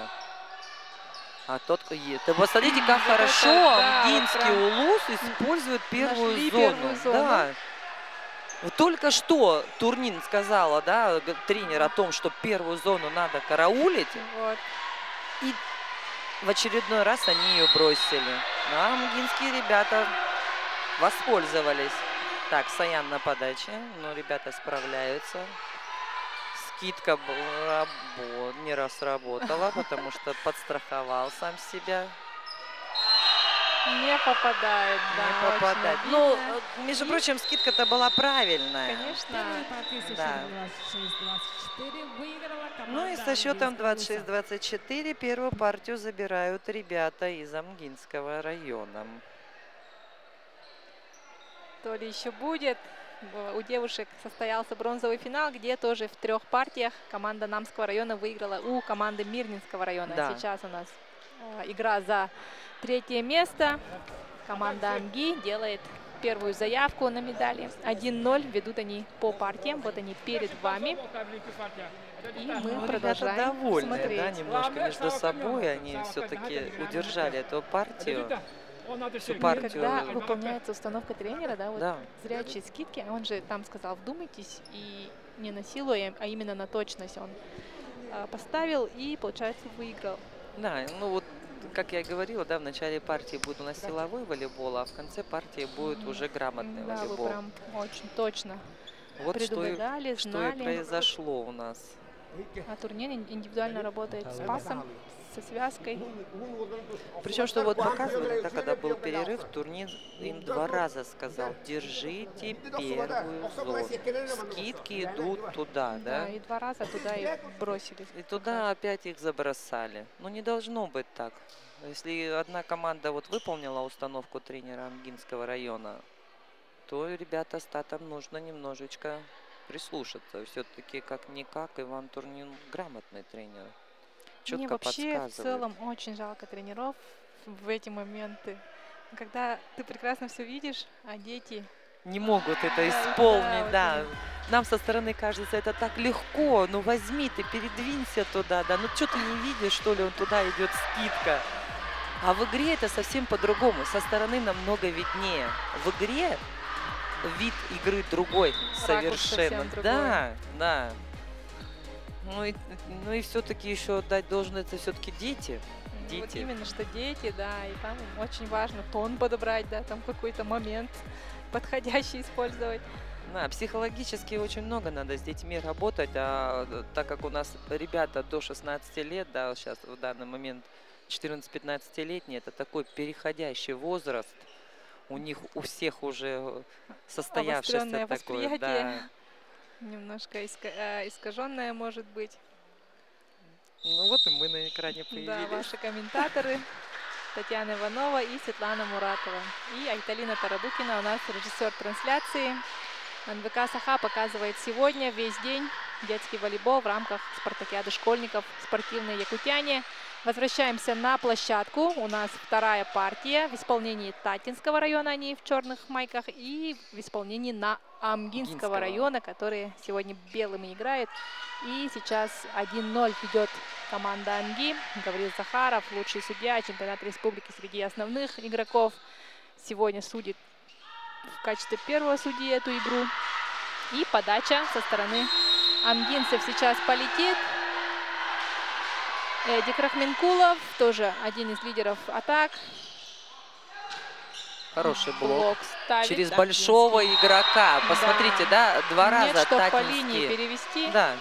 А тот, да, посмотрите, как хорошо Амгинский Улус использует первую зону. Да. Вот только что Турнин сказала, да, тренер, о том, что первую зону надо караулить. Вот. И в очередной раз они ее бросили. А амгинские ребята воспользовались. Так, Саян на подаче, но ребята справляются. Скидка не сработала, потому что подстраховал сам себя. Не попадает, да. Не попадает. Ну, между прочим, скидка-то была правильная. Конечно. Первая партия со Да. счетом 26-24 выиграла команда Ну и со счетом Минского Луса. 26-24 первую партию забирают ребята из Амгинского района. То ли еще будет. У девушек состоялся бронзовый финал, где тоже в 3 партиях команда Намского района выиграла у команды Мирнинского района. Да. Сейчас у нас игра за 3-е место. Команда Амги делает первую заявку на медали. 1-0 ведут они по партиям. Вот они перед вами. И мы Ну, продолжаем ребята довольны, смотреть. да, немножко между собой. Они все-таки удержали эту партию. Всю партию. Когда выполняется установка тренера, да, вот Да. зрячие скидки, он же там сказал, вдумайтесь, и не насилуем, а именно на точность он поставил и, получается, выиграл. Да, ну вот, как я и говорила, да, в начале партии будет у нас силовой волейбол, а в конце партии будет уже грамотный Да, волейбол. вы прям очень точно Вот предугадали, что и знали. произошло у нас. А Турнин индивидуально работает с пасом, со связкой. Причем, что вот показывали, да, когда был перерыв, Турнин им 2 раза сказал: держите первую зону. Скидки идут туда, да? И 2 раза туда и бросили. И туда опять их забросали. Ну, не должно быть так. Если одна команда вот выполнила установку тренера Амгинского района, то ребята статам нужно немножечко прислушаться. Все-таки как-никак Иван Турнин грамотный тренер. Четко Мне вообще в подсказывает. целом очень жалко тренеров в эти моменты. Когда ты прекрасно все видишь, а дети... Не могут это Да, исполнить, вот да. именно. Нам со стороны кажется, это так легко. Ну возьми ты, передвинься туда, да. Ну что ты не видишь, что ли, он туда идет скидка. А в игре это совсем по-другому. Со стороны намного виднее. В игре вид игры другой совершенно. совсем другой. Да, да. Ну и все-таки еще отдать должны это все-таки дети. Вот Дети. именно, что дети, да, и там им очень важно тон подобрать, да, там какой-то момент подходящий использовать. Да, психологически очень много надо с детьми работать, а так как у нас ребята до 16 лет, да, сейчас в данный момент 14-15-летние, это такой переходящий возраст, у них у всех уже состоявшееся Обостренное такое, восприятие. да. Немножко искаженное может быть. Ну вот и мы на экране Да, появились. ваши комментаторы Татьяна Иванова и Светлана Муратова. И Айталина Тарабукина у нас режиссер трансляции. НВК Саха показывает сегодня весь день детский волейбол в рамках спартакиады школьников «Спортивные якутяне». Возвращаемся на площадку. У нас вторая партия в исполнении Татинского района, они в черных майках, и в исполнении на Амгинского района, которые сегодня белыми играют. И сейчас 1-0 ведет команда Амги. Гаврил Захаров, лучший судья чемпионата республики среди основных игроков. Сегодня судит в качестве первого судьи эту игру. И подача со стороны амгинцев сейчас полетит. Эдик Рахменкулов, тоже один из лидеров атак. Хороший блок. Ставит, через да, большого игрока. Посмотрите, да, два Нет, раза что по татинские. линии перевести. Да,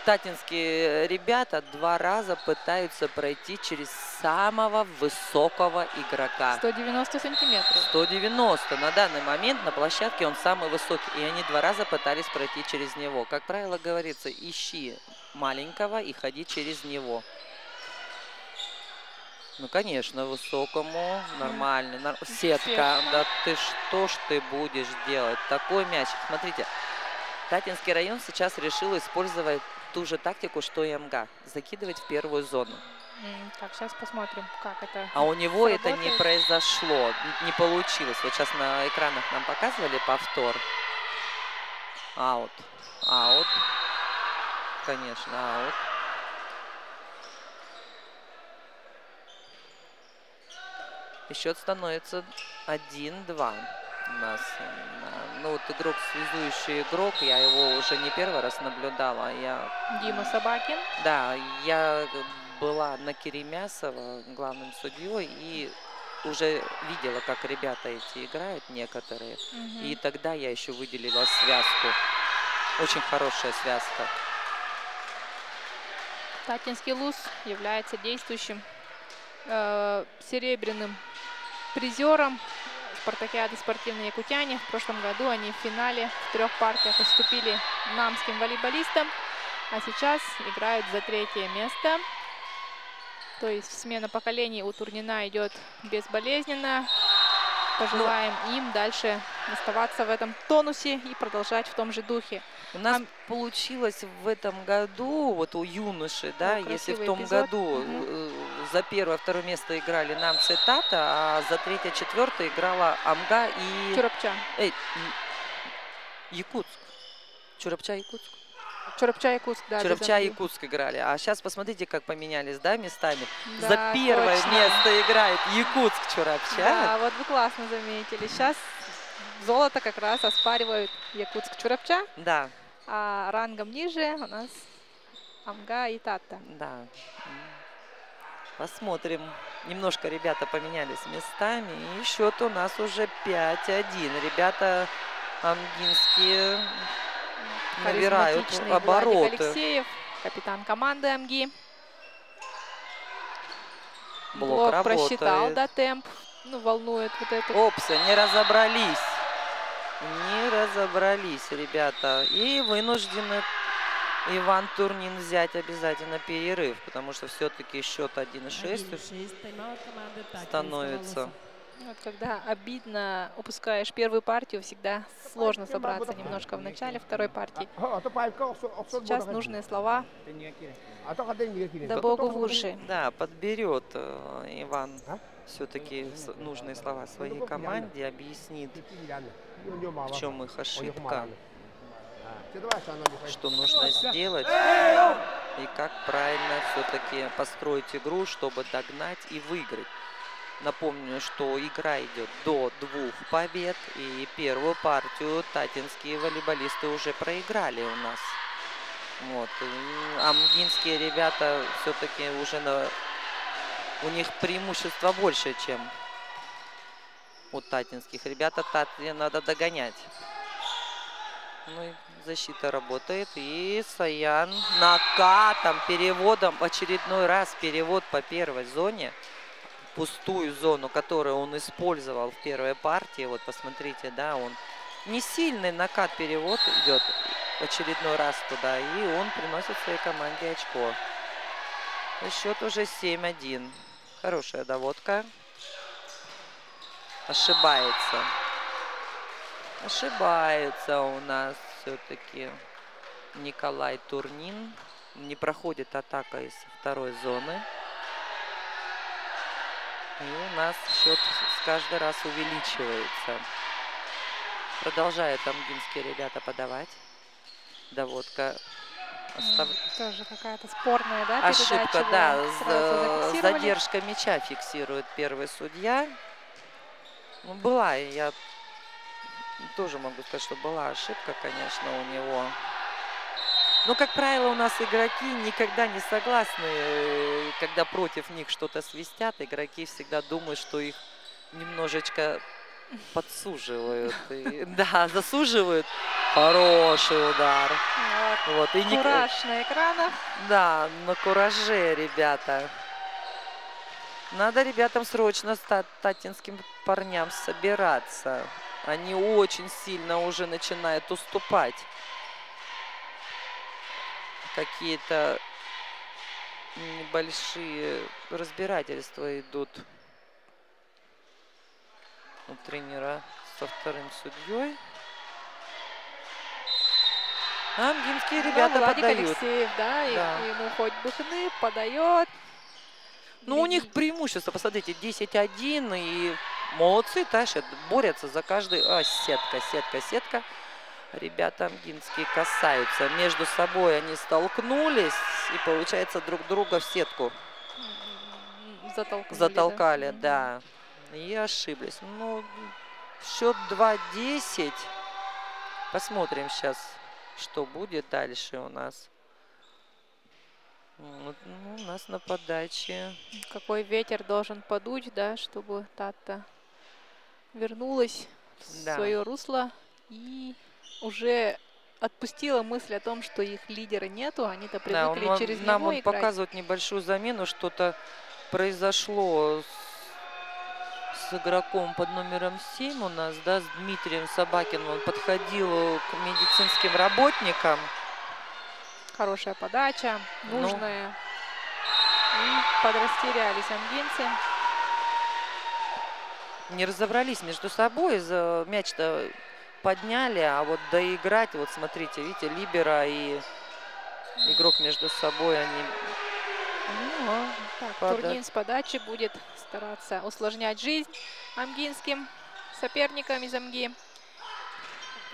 татинские ребята 2 раза пытаются пройти через самого высокого игрока. 190 сантиметров. 190. На данный момент на площадке он самый высокий. И они 2 раза пытались пройти через него. Как правило говорится, ищи маленького и ходи через него. Ну, конечно, высокому, нормальный. Сетка. Да ты что ж ты будешь делать? Такой мяч. Смотрите, Татинский район сейчас решил использовать ту же тактику, что и МГА. Закидывать в первую зону. Так, сейчас посмотрим, как это А у него сработает. это не произошло, не получилось. Вот сейчас на экранах нам показывали повтор. Аут. Аут. Конечно, аут. И счет становится 1-2 у нас. Ну вот игрок, связующий игрок, я его уже не первый раз наблюдала. Дима Собакин. Да, я была на Керемясово главным судьей и уже видела, как ребята эти играют, некоторые. И тогда я еще выделила связку. Очень хорошая связка. Татинский ЛУЗ является действующим серебряным призером спартакиады «Спортивные якутяне». В прошлом году они в финале в 3 партиях уступили намским волейболистам, а сейчас играют за 3-е место. То есть смена поколений у Турнина идет безболезненно. Пожелаем им дальше оставаться в этом тонусе и продолжать в том же духе. У нас получилось в этом году, вот у юношей, да, если в том эпизод. году за 1-2 место играли намцы Тата, а за 3-4 играла Амга и... Чурапча. Якутск. Чурапча, Якутск. Чурапча, Якутск, да. Чурапча и Якутск играли. А сейчас посмотрите, как поменялись, да, местами. Да, за 1-е точно. место играет Якутск Чурапча. Да, вот вы классно заметили. Сейчас золото как раз оспаривают Якутск Чурапча, Да. а рангом ниже у нас Амга и Тата. Да. Посмотрим. Немножко ребята поменялись местами. И счет у нас уже 5-1. Ребята амгинские набирают Харизматичный обороты. Владик Алексеев, капитан команды Амги. Блок работает. Просчитал, да, темп. Ну, волнует вот это. Опса, не разобрались. Не разобрались, ребята. И вынуждены Иван Турнин взять обязательно перерыв, потому что все-таки счет 1-6 становится. Вот когда обидно упускаешь первую партию, всегда сложно собраться немножко в начале второй партии. Сейчас нужные слова. Да богу в уши. Да, подберет Иван все-таки нужные слова своей команде, объяснит, в чем их ошибка, что нужно сделать и как правильно все-таки построить игру, чтобы догнать и выиграть. Напомню, что игра идет до 2 побед, и первую партию татинские волейболисты уже проиграли у нас. Вот. И амгинские ребята все-таки уже у них преимущество больше, чем у татинских. Ребята Тате надо догонять. Ну и защита работает. И Саян накатом, переводом, в очередной раз перевод по первой зоне. Пустую зону, которую он использовал в первой партии. Вот посмотрите, да, он не сильный накат, перевод идет в очередной раз туда. И он приносит своей команде очко. И счет уже 7-1. Хорошая доводка. Ошибается. Ошибается у нас все-таки Николай Турнин. Не проходит атака из второй зоны. И у нас счет каждый раз увеличивается. Продолжают амгинские ребята подавать. Доводка. Тоже какая-то спорная, да, Ошибка, передача да. была. Задержка мяча фиксирует первый судья. Ну, была, я тоже могу сказать, что была ошибка, конечно, у него. Но, как правило, у нас игроки никогда не согласны, когда против них что-то свистят. Игроки всегда думают, что их немножечко подсуживают. Да, засуживают. Хороший удар. Вот. Кураж на экранах. Да, на кураже, ребята. Надо ребятам срочно, татинским парням, собираться. Они очень сильно уже начинают уступать. Какие-то небольшие разбирательства идут у тренера со вторым судьей. А амгинские ребята Владик подают. Алексеев, да, ему хоть бы хны, подает. Ну, у них преимущество, посмотрите, 10-1, и молодцы, тащат, борются за каждый... сетка. Ребята амгинские касаются. Между собой они столкнулись, и, получается, друг друга в сетку затолкали, да. И ошиблись. Ну, счет 2-10. Посмотрим сейчас, что будет дальше у нас. Вот, ну, у нас на подаче. Какой ветер должен подуть, да, чтобы Тата вернулась в свое русло и уже отпустила мысль о том, что их лидера нету, они-то привыкли через него нам он играть. показывает небольшую замену, что-то произошло с игроком под номером 7 у нас, да, с Дмитрием Собакиным. Он подходил к медицинским работникам. Хорошая подача, нужная. И подрастерялись амгинцы. Не разобрались между собой, мяч-то подняли, а вот доиграть, вот смотрите, видите, либера и игрок между собой, они... Ну, так, Турнин с подачи будет стараться усложнять жизнь амгинским соперникам из Амги.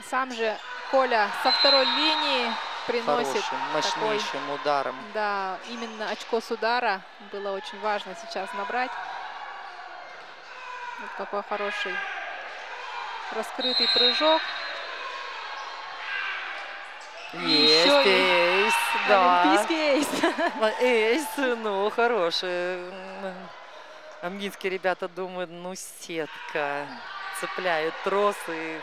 Сам же Коля со второй линии приносит мощнейшим ударом. Да, именно очко с удара было очень важно сейчас набрать. Вот какой хороший раскрытый прыжок. Есть, да. Олимпийский эйс. Эйс, ну, хороший. Амгинские ребята думают, ну, сетка. Цепляет трос. И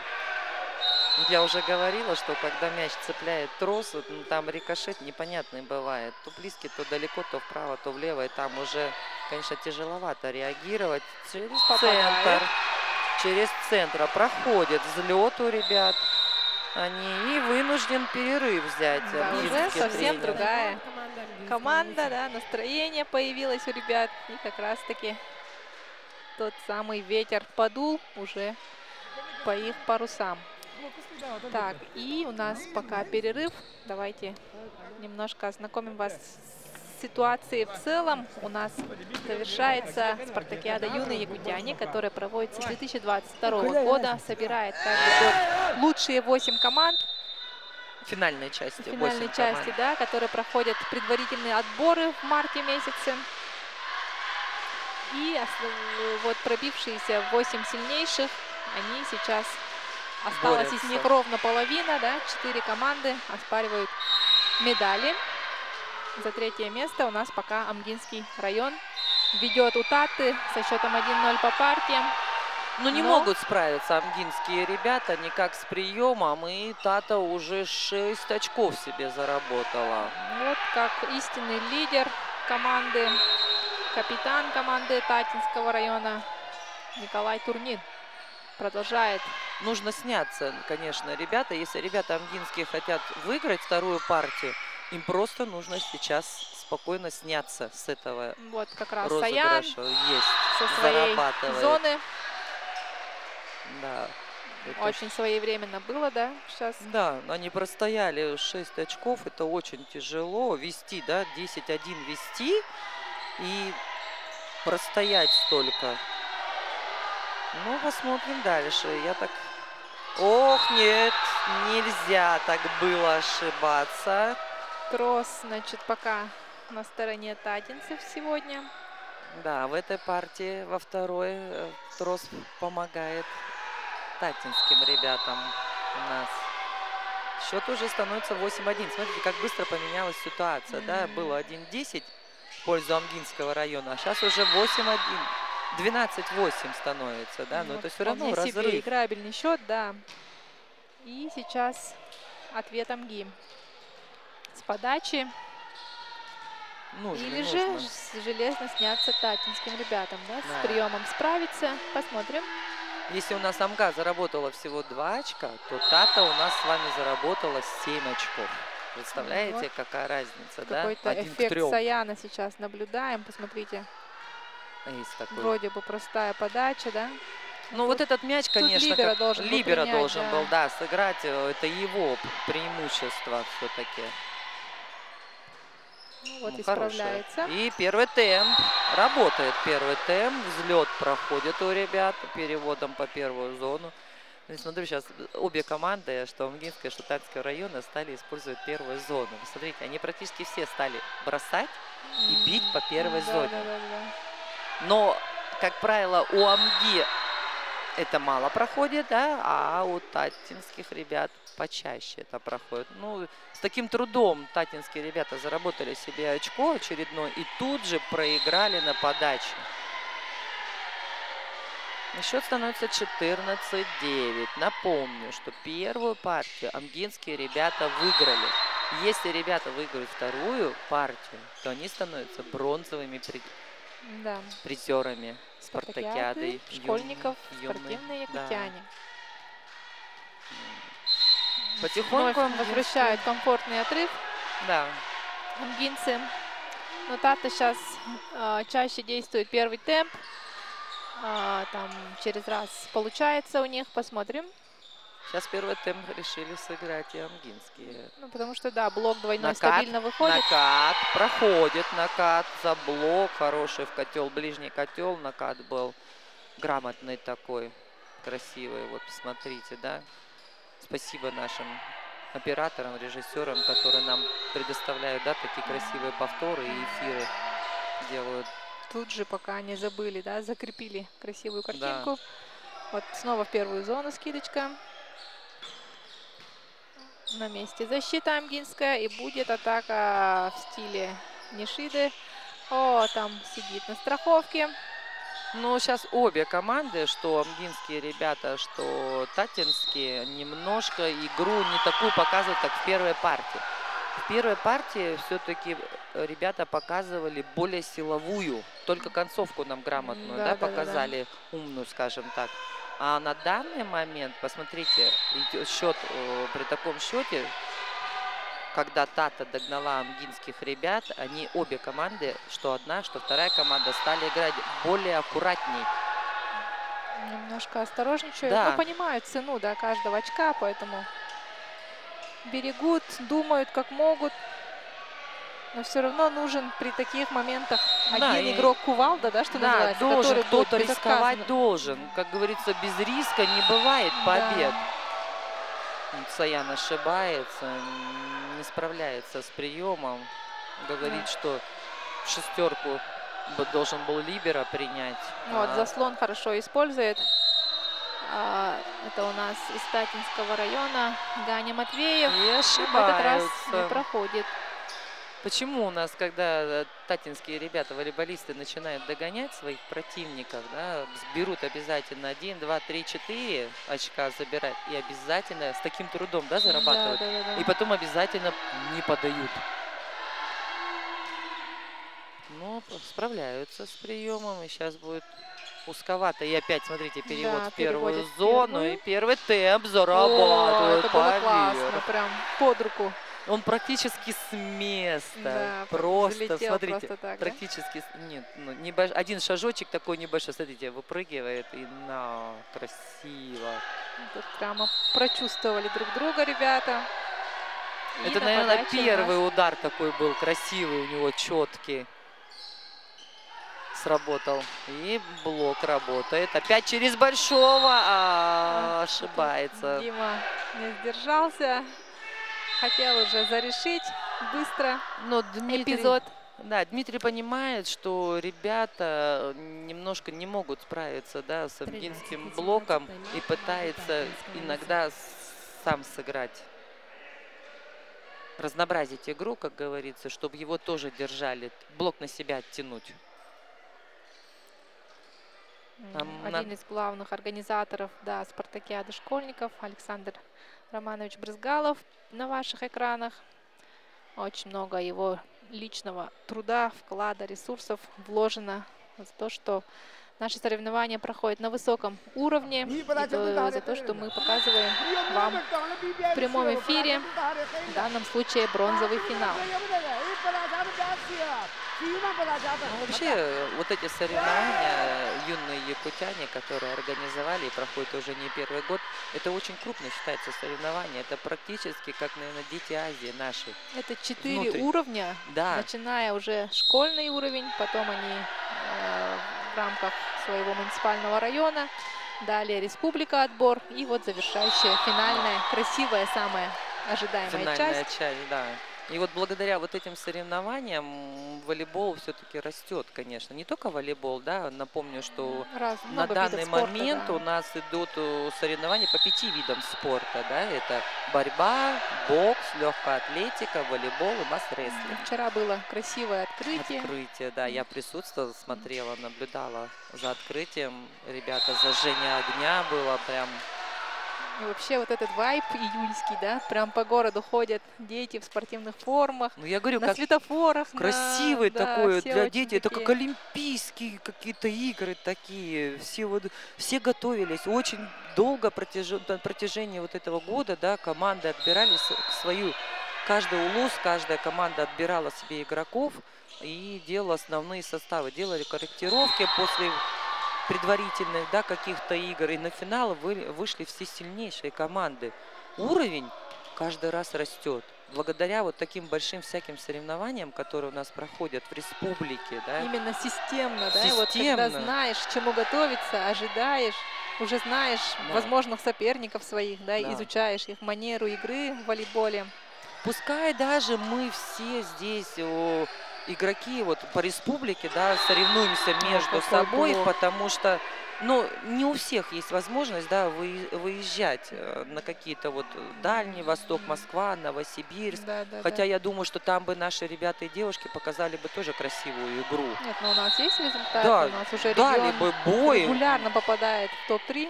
я уже говорила, что когда мяч цепляет трос, там рикошет непонятный бывает. То близкий, то далеко, то вправо, то влево. И там уже, конечно, тяжеловато реагировать. Через центр проходит взлет у ребят. Они и вынужден перерыв взять. Да, уже совсем другая команда, да, настроение появилось у ребят. И как раз-таки тот самый ветер подул уже по их парусам. Так, и у нас пока перерыв. Давайте немножко ознакомим вас с ситуацией в целом. У нас завершается спартакиада юные якутяне, которая проводится с 2022 года. Собирает каждый год лучшие 8 команд. Финальной части. Финальной части, да, которые проходят предварительные отборы в марте месяце. И вот пробившиеся 8 сильнейших, они сейчас... Осталось из них ровно половина, да, 4 команды оспаривают медали. За третье место у нас пока Амгинский район ведет у Таты со счетом 1-0 по партиям. Но не могут справиться амгинские ребята никак с приемом, и Тата уже 6 очков себе заработала. Вот как истинный лидер команды, капитан команды Татинского района Николай Турнин продолжает. Нужно сняться, конечно, ребята. Если ребята амгинские хотят выиграть вторую партию, им просто нужно сейчас спокойно сняться с этого. Вот как раз Саян со своей зоны. Да. Это Очень своевременно было, да, сейчас. да, они простояли 6 очков, это очень тяжело вести, да, 10-1 вести и простоять столько. Ну, посмотрим дальше. Я так... Ох, нет, нельзя так было ошибаться. Кросс, значит, пока на стороне татинцев сегодня. Да, в этой партии, во второй, трос помогает татинским ребятам у нас. Счет уже становится 8-1. Смотрите, как быстро поменялась ситуация. Да? Было 1-10 в пользу Амгинского района, а сейчас уже 8-1. 12-8 становится, да, но Вот это все равно вполне себе разрыв. играбельный счет, да. И сейчас ответ Амги. С подачи. Или же железно сняться татинским ребятам, да, Да. с приемом справиться. Посмотрим. Если у нас Амга заработала всего 2 очка, то Тата у нас с вами заработала 7 очков. Представляете, Вот. какая разница, да? Какой-то 1 к эффект 3. Саяна сейчас наблюдаем. Посмотрите, Есть такой. вроде бы простая подача, да? Ну вот этот мяч, конечно, либеро должен был принять, должен да. был, да, сыграть. Это его преимущество все-таки. Ну, вот Ну, исправляется. И первый темп. Работает первый темп. Взлет проходит у ребят переводом по первую зону. Ну, и смотрю, сейчас обе команды, что Амгинская, что Татинского района, стали использовать первую зону. Вы смотрите, они практически все стали бросать и бить по первой зоне. Да. Но, как правило, у Амги это мало проходит, да, а у татинских ребят почаще это проходит. Ну, с таким трудом татинские ребята заработали себе очко очередное и тут же проиграли на подаче. Счет становится 14-9. Напомню, что первую партию амгинские ребята выиграли. Если ребята выиграют вторую партию, то они становятся бронзовыми призерами спартакиады школьников, спортивные якутяне. Да. Потихоньку возвращают комфортный отрыв. Да. Амгинцы. Но Тата сейчас чаще действует первый темп. Там через раз получается у них. Посмотрим. Сейчас первый темп решили сыграть и амгинские. Ну, потому что, да, блок двойной стабильно выходит. Накат, проходит накат за блок. Хороший в котел, ближний котел. Накат был грамотный такой, красивый. Вот посмотрите, да. Спасибо нашим операторам, режиссерам, которые нам предоставляют, да, такие красивые повторы и эфиры делают. Тут же, пока не забыли, да, закрепили красивую картинку. Да. Вот снова в первую зону скидочка. На месте защита амгинская. И будет атака в стиле Нишиды. О, там сидит на страховке. Ну, сейчас обе команды, что амгинские ребята, что татинские, немножко игру не такую показывают, как в первой партии. В первой партии все-таки ребята показывали более силовую. Только концовку нам грамотную, да, показали, умную, скажем так. А на данный момент, посмотрите, счет при таком счете, когда Тата догнала амгинских ребят, они обе команды, что одна, что вторая команда, стали играть более аккуратней. Немножко осторожничают, да. Но понимают цену, да, каждого очка, поэтому берегут, думают, как могут. Но все равно нужен при таких моментах один игрок кувалда, да, что называется, должен кто-то рисковать, должен. Как говорится, без риска не бывает побед. Да. Саян ошибается, не справляется с приемом. Говорит, что шестерку должен был либеро принять. Вот, заслон хорошо использует. Это у нас из Татинского района Ганя Матвеев. И ошибается. В этот раз не проходит. Почему у нас, когда татинские ребята, волейболисты, начинают догонять своих противников, да, берут обязательно 1, 2, 3, 4 очка забирать и обязательно с таким трудом, да, зарабатывают. Да. И потом обязательно не подают. Но справляются с приемом. И сейчас будет узковато. И опять, смотрите, перевод в первую зону. И первый темп зарабатывают. Это было классно, прям под руку. Он практически с места. Да, Просто, залетел смотрите, просто так, да? практически... Нет, ну, один шажочек такой небольшой, смотрите, выпрыгивает и на, красиво. Тут прямо прочувствовали друг друга ребята. И Это, на наверное, подаче у первый нас удар такой был красивый у него, четкий. Сработал. И блок работает. Опять через большого. Ошибается. Дима не сдержался. Хотел уже зарешить быстро Но Дмитрий, эпизод. да, Дмитрий понимает, что ребята немножко не могут справиться, да, с Амгинским блоком и пытается иногда сам сыграть. Разнообразить игру, как говорится, чтобы его тоже держали. Блок на себя оттянуть. Один из главных организаторов, да, спартакиады школьников Александр Романович Брызгалов на ваших экранах. Очень много его личного труда, вклада, ресурсов вложено за то, что наши соревнования проходят на высоком уровне, и за то, что мы показываем вам в прямом эфире, в данном случае бронзовый финал. Ну, вообще, вот эти соревнования, юные якутяне, которые организовали и проходят уже не первый год, это очень крупно считается соревнование. Это практически, как, наверное, дети Азии наши. Это 4 Внутрь. уровня, Да. начиная уже школьный уровень, потом они в рамках своего муниципального района, далее республика отбор, и вот завершающая, финальная, красивая, самая ожидаемая Финальная часть. часть, да. И вот благодаря вот этим соревнованиям волейбол все-таки растет, конечно. Не только волейбол, да. Напомню, что на Много данный видов спорта, момент да. у нас идут соревнования по 5 видам спорта, да. Это борьба, бокс, легкая атлетика, волейбол и масс-рестлинг. Вчера было красивое открытие. Открытие, да. Я присутствовала, смотрела, наблюдала за открытием. Ребята, зажжение огня было прям... И вообще вот этот вайб июльский, да, прям по городу ходят дети в спортивных формах, Ну, я говорю, на как светофорах. красивый да, такой все для очень детей. Это такие. как олимпийские какие-то игры такие. Все, вот, все готовились. Очень долго на протяжении вот этого года, да, команды отбирали свою. Каждый улус, каждая команда отбирала себе игроков и делала основные составы. Делали корректировки после предварительных, да, каких-то игр. И на финал вышли все сильнейшие команды. Уровень каждый раз растет. Благодаря вот таким большим всяким соревнованиям, которые у нас проходят в республике. Да. Именно системно, да? И вот когда Системно. знаешь, к чему готовиться, ожидаешь, уже знаешь Да. возможных соперников своих, да, Да. изучаешь их манеру игры в волейболе. Пускай даже мы все здесь, игроки вот по республике, да, соревнуемся между какой собой, блок. потому что, ну, не у всех есть возможность, да, выезжать на какие-то вот Дальний Восток, Москва, Новосибирск. Да, да, Хотя да. я думаю, что там бы наши ребята и девушки показали бы тоже красивую игру. Нет, но у нас есть результат, Да, у нас уже дали регион бы бой. регулярно попадает в топ-3.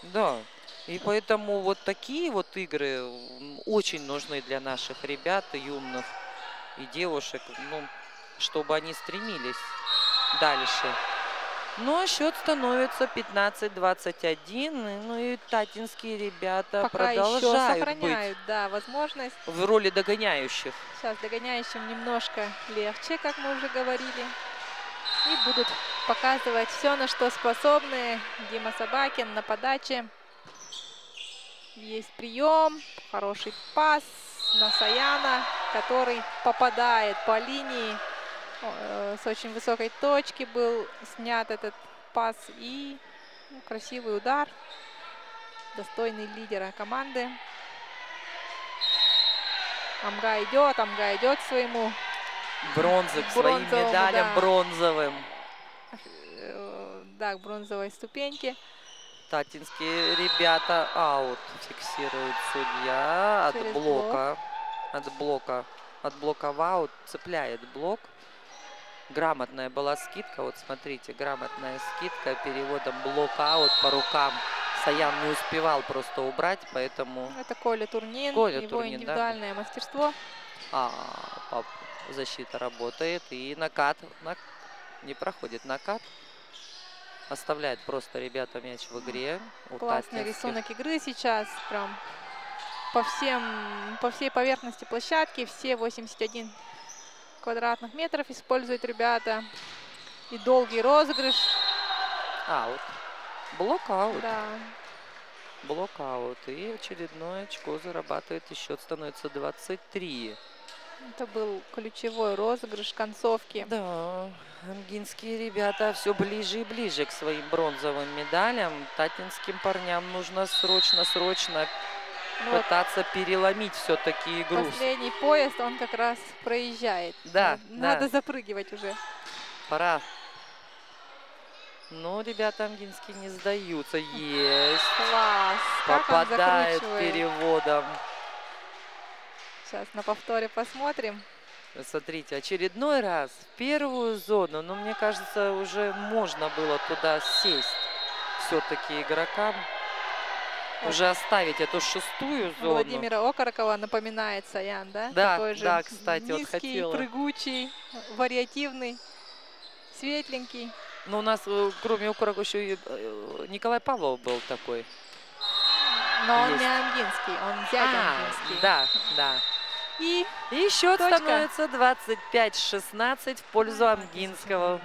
Да, и поэтому вот такие вот игры очень нужны для наших ребят, юных и девушек, ну, чтобы они стремились дальше. Ну, а счет становится 15-21, ну и татинские ребята Пока еще продолжают сохраняют, да, возможность. быть в роли догоняющих. Сейчас догоняющим немножко легче, как мы уже говорили. И будут показывать все, на что способны. Дима Собакин на подаче. Есть прием, хороший пас на Саяна, который попадает по линии. С очень высокой точки был снят этот пас. И красивый удар. Достойный лидера команды. Амга идет к своему Бронзы, к своим бронзовому, медалям да. бронзовым. Да, к бронзовой ступеньке. Татинские ребята аут фиксирует судья от Через блока. От блока в аут. Цепляет блок. Грамотная была скидка. Вот смотрите, грамотная скидка переводом блок-аут по рукам. Саян не успевал просто убрать, поэтому... Это Коля Турнин, Коля его Турнин, индивидуальное мастерство. Защита работает. И накат. Не проходит накат. Оставляет просто ребята мяч в игре. Классный рисунок игры сейчас. Прям по всей поверхности площадки. Все 81 квадратных метров используют ребята. И долгий розыгрыш. Аут. Блокаут. Да. Блокаут. И очередное очко зарабатывает. И счет становится 23. Это был ключевой розыгрыш концовки. Да, амгинские ребята все ближе и ближе к своим бронзовым медалям. Татинским парням нужно срочно пытаться переломить все-таки игру. Последний поезд, он как раз проезжает. Да, надо запрыгивать уже. Пора. Но ребята амгинские не сдаются. Есть. Класс. Попадает переводом. Сейчас на повторе посмотрим. Смотрите, очередной раз в первую зону. Но мне кажется, уже можно было туда сесть. Все-таки игрокам. Уже оставить эту шестую зону. Владимира Окорокова напоминает Саян, да? Да, такой же да, кстати, низкий, вот хотела. прыгучий, вариативный, светленький. Но у нас, кроме Окорокова, еще и Николай Павлов был такой. Но он не амгинский, он зять амгинский. Да, да. И счет точка. становится 25-16 в пользу амгинского.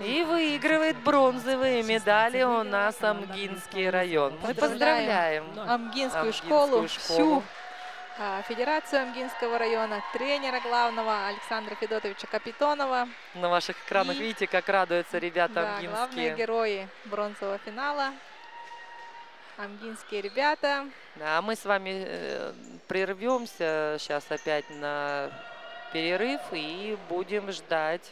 И выигрывает бронзовые медали у нас Амгинский район. Мы поздравляем Амгинскую школу, всю Федерацию Амгинского района, тренера главного Александра Федотовича Капитонова. На ваших экранах видите, как радуются ребята амгинские. Главные герои бронзового финала. Амгинские ребята. А мы с вами прервемся сейчас опять на перерыв и будем ждать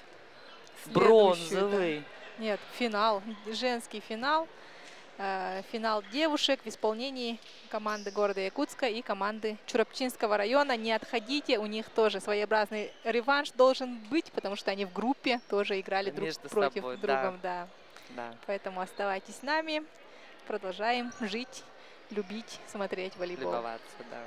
бронзовый. Да. Нет, финал, женский финал. Финал девушек в исполнении команды города Якутска и команды Чурапчинского района. Не отходите, у них тоже своеобразный реванш должен быть, потому что они в группе тоже играли друг против друга. Да. Поэтому оставайтесь с нами. Продолжаем жить, любить, смотреть волейбол. Любоваться, да.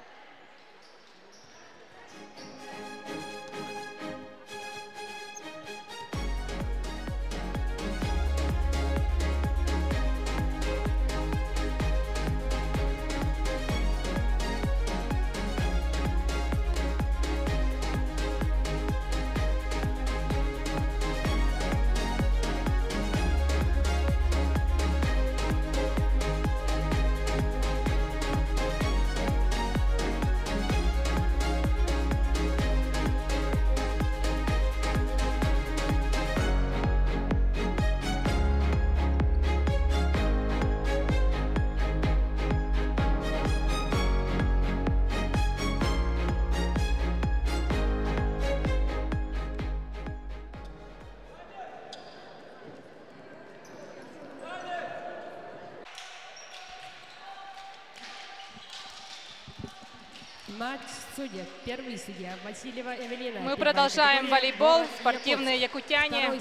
Матч судья. Первый судья Васильева Эмилина. Мы продолжаем волейбол. Спортивные якутяне.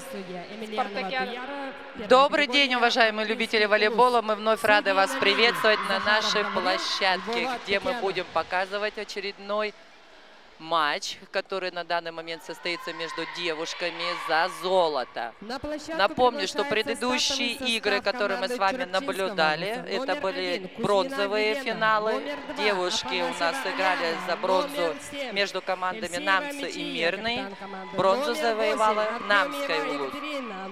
Добрый день, уважаемые любители волейбола. Мы вновь рады вас приветствовать на нашей площадке, где мы будем показывать очередной матч, который на данный момент состоится между девушками за золото. Напомню, что предыдущие игры, которые мы с вами наблюдали, это были бронзовые финалы. Девушки у нас играли за бронзу между командами Намцы и Мирный. Бронзу завоевала Намская Улус.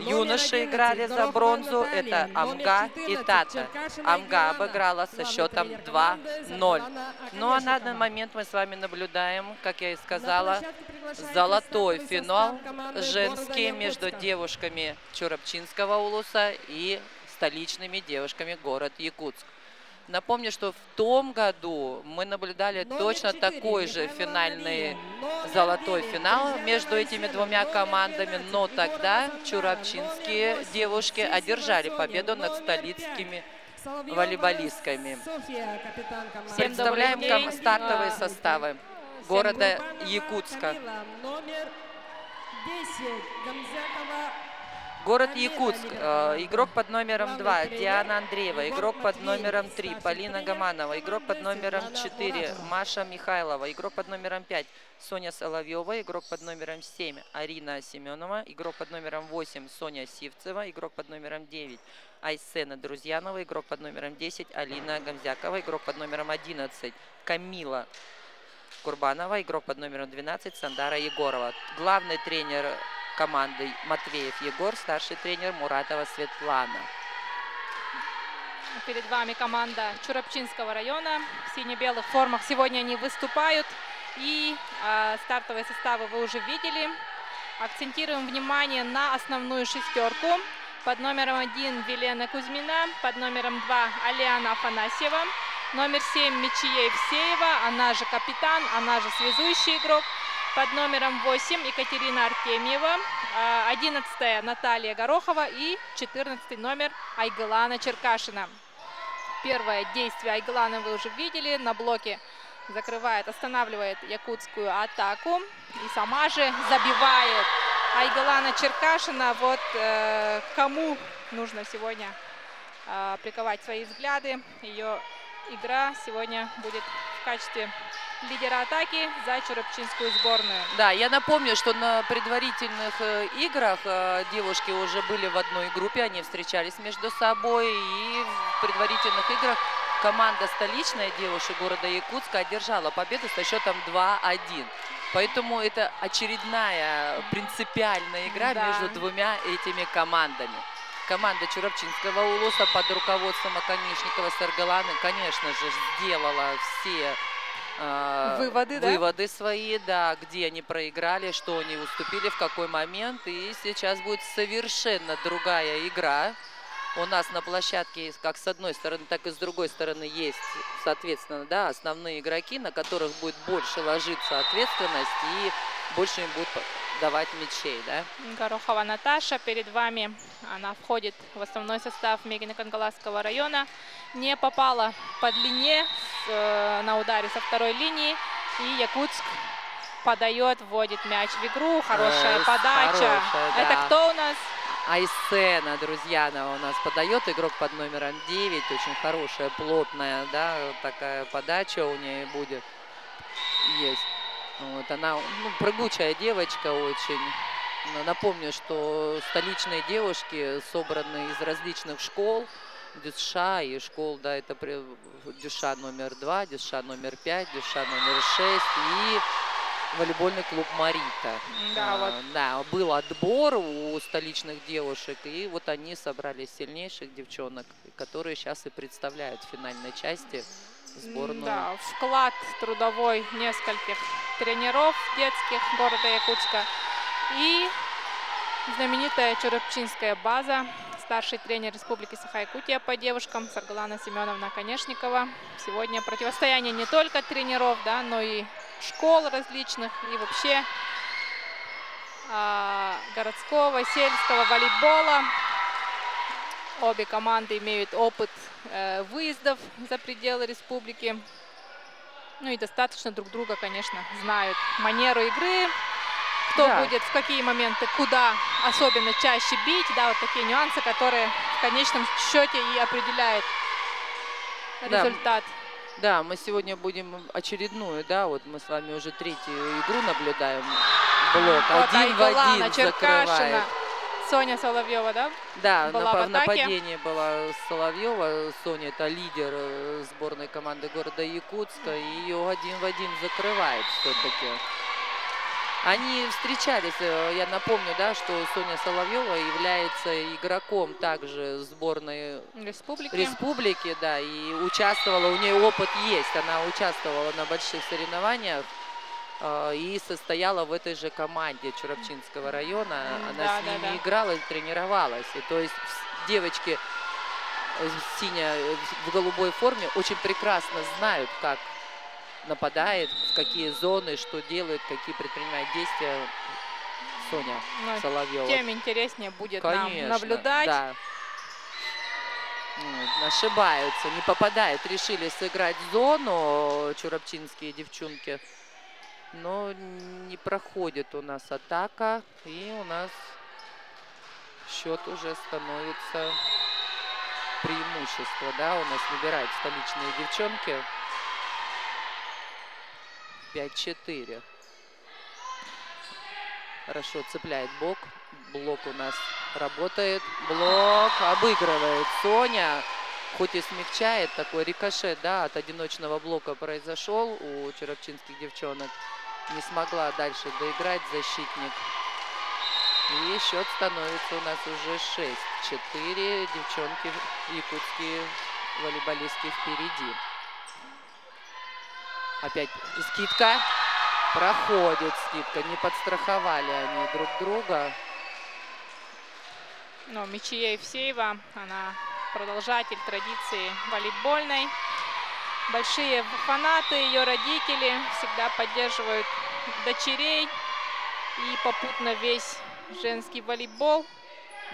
Юноши играли за бронзу, это Амга и Тата. Амга обыграла со счетом 2-0. Ну а на данный момент мы с вами наблюдаем, как я и сказала, золотой финал женский между девушками Чурапчинского улуса и столичными девушками город Якутск. Напомню, что в том году мы наблюдали точно такой же финальный золотой финал между этими двумя командами, но тогда чурапчинские девушки одержали победу над столицкими волейболистками. Представляем стартовые составы города Якутска. Город Якутск. Игрок под номером 2 Диана Андреева. Игрок под номером 3 Полина Гаманова. Игрок под номером 4 Маша Михайлова. Игрок под номером 5 Соня Соловьева. Игрок под номером 7 Арина Семенова. Игрок под номером 8 Соня Сивцева. Игрок под номером 9 Айсена Друзьянова, игрок под номером 10, Алина Гамзякова, игрок под номером 11, Камила Курбанова, игрок под номером 12, Сандара Егорова. Главный тренер команды Матвеев Егор, старший тренер Муратова Светлана. Перед вами команда Чурапчинского района. В сине-белых формах сегодня они выступают. И стартовые составы вы уже видели. Акцентируем внимание на основную шестерку. Под номером 1 Велена Кузьмина, под номером 2 Алиана Афанасьева, номер 7 Мечия Евсеева, она же капитан, она же связующий игрок. Под номером 8 Екатерина Артемьева, 11 Наталья Горохова и 14 номер Айгылана Черкашина. Первое действие Айгылана вы уже видели. На блоке закрывает, останавливает якутскую атаку. И сама же забивает Айгылана Черкашина. Вот кому нужно сегодня приковать свои взгляды. Ее игра сегодня будет в качестве лидера атаки за Чурапчинскую сборную. Да, я напомню, что на предварительных играх девушки уже были в одной группе, они встречались между собой, и в предварительных играх команда столичная девушек города Якутска одержала победу со счетом 2-1. Поэтому это очередная принципиальная игра между двумя этими командами. Команда Чурапчинского улуса под руководством Аконечникова Саргаланы, конечно же, сделала все выводы свои, да, где они проиграли, что они уступили, в какой момент. И сейчас будет совершенно другая игра. У нас на площадке как с одной стороны, так и с другой стороны есть, соответственно, да, основные игроки, на которых будет больше ложиться ответственность и больше им будут давать мячей, да. Горохова Наташа перед вами. Она входит в основной состав Мегино-Кангаласского района. Не попала по длине на ударе со второй линии. И Якутск подает, вводит мяч в игру. Хорошая подача. Это кто у нас? Айсена Друзьянова у нас подает, игрок под номером 9. Очень хорошая, плотная, да, такая подача у нее будет. Есть. Вот она, прыгучая девочка очень. Напомню, что столичные девушки собраны из различных школ. Дюша и школ, да, это Дюша номер 2, Дюша номер 5, Дюша номер 6 и волейбольный клуб Марита. Да, вот. Да, был отбор у столичных девушек, и вот они собрали сильнейших девчонок, которые сейчас и представляют в финальной части сборную. Да, вклад трудовой нескольких тренеров детских города Якутска. И знаменитая Чурапчинская база. Старший тренер Республики Саха-Якутия по девушкам Саргалана Семеновна Конешникова. Сегодня противостояние не только тренеров, да, но и школ различных и вообще городского, сельского волейбола. Обе команды имеют опыт выездов за пределы республики. Ну и достаточно друг друга, конечно, знают манеру игры. Кто будет в какие моменты, куда особенно чаще бить. Да, вот такие нюансы, которые в конечном счете и определяют результат. Да, мы сегодня будем очередную, да, вот мы с вами уже третью игру наблюдаем. Блок вот один в один Черкашина, Соня Соловьева, да? Да, в нападение была Соловьева. Соня — это лидер сборной команды города Якутска. И ее 1 в 1 закрывает все-таки. Они встречались, я напомню, да, что Соня Соловьева является игроком также сборной республики, да, и участвовала, у нее опыт есть, она участвовала на больших соревнованиях и состояла в этой же команде Чурапчинского района. Она с ними играла и тренировалась. И, то есть девочки в голубой форме очень прекрасно знают, как нападает, в какие зоны, что делает, какие предпринимает действия Соня Соловьева. Тем интереснее будет нам наблюдать. Да. Ошибаются, не попадают. Решили сыграть зону чурапчинские девчонки. Но не проходит у нас атака. И у нас счет уже становится преимущество. Да, у нас набирают столичные девчонки. 5-4. Хорошо цепляет бок Блок у нас работает. Блок обыгрывает Соня. Хоть и смягчает, такой рикошет, да, от одиночного блока произошел у чурапчинских девчонок. Не смогла дальше доиграть защитник. И счет становится у нас уже 6-4. Девчонки якутские волейболистки впереди. Опять скидка. Проходит скидка. Не подстраховали они друг друга. Но Мечия Евсеева, она продолжатель традиции волейбольной. Большие фанаты, ее родители всегда поддерживают дочерей и попутно весь женский волейбол.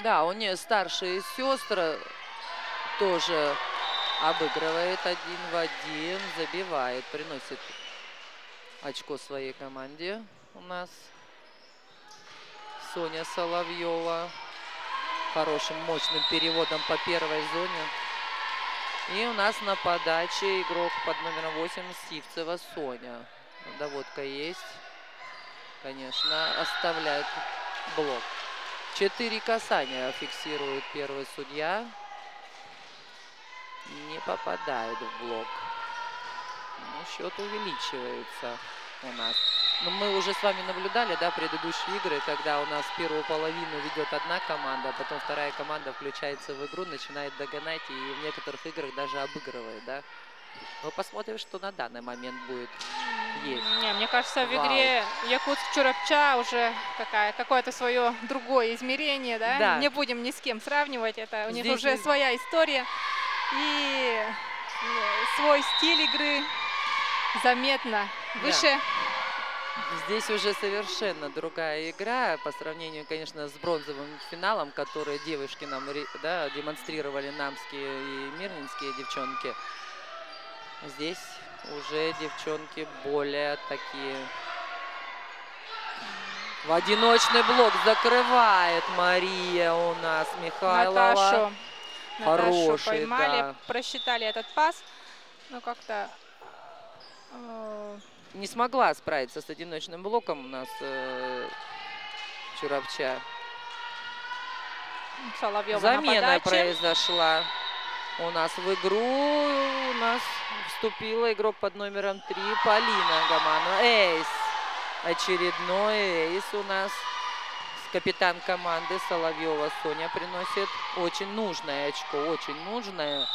Да, у нее старшие сестры тоже обыгрывает 1 в 1, забивает, приносит очко своей команде. У нас Соня Соловьева хорошим, мощным переводом по первой зоне. И у нас на подаче игрок под номером 8 Сивцева Соня. Доводка есть. Конечно, оставляет блок. 4 касания фиксирует первый судья. Не попадает в блок. Ну, счет увеличивается у нас. Но мы уже с вами наблюдали, да, предыдущие игры, когда у нас первую половину ведет одна команда, а потом вторая команда включается в игру, начинает догонять и в некоторых играх даже обыгрывает, да. Мы посмотрим, что на данный момент будет есть. Не, мне кажется, в игре Якутск-Чурапча уже какое-то свое другое измерение, да? Да. Не будем ни с кем сравнивать, это у них Здесь уже своя история и свой стиль игры заметно выше. Да. Здесь уже совершенно другая игра по сравнению, конечно, с бронзовым финалом, который девушки нам, да, демонстрировали, намские и мирнинские девчонки. Здесь уже девчонки более такие. В одиночный блок закрывает Мария у нас Михайлова. Наташу Хороший, поймали, да. просчитали этот пас, но как-то не смогла справиться с одиночным блоком у нас Чурапча. Соловьева замена произошла у нас в игру. У нас вступила игрок под номером 3 Полина Гаманова. Эйс. Очередной эйс у нас. Капитан команды Соловьева Соня приносит очень нужное очко. Очень нужное.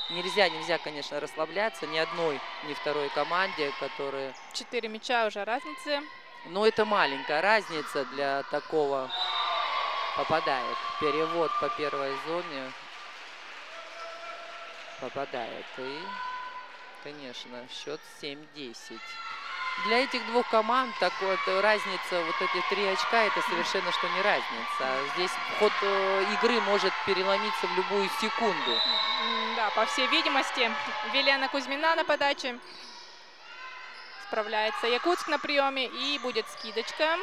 Нельзя, конечно, расслабляться ни одной, ни второй команде, которые... 4 мяча уже разницы. Но это маленькая разница для такого. Попадает. Перевод по первой зоне. Попадает. И, конечно, счет 7-10. Для этих двух команд так вот разница, вот эти 3 очка, это совершенно что не разница. Здесь ход игры может переломиться в любую секунду. Да, по всей видимости, Велена Кузьмина на подаче. Справляется Якутск на приеме и будет скидочка.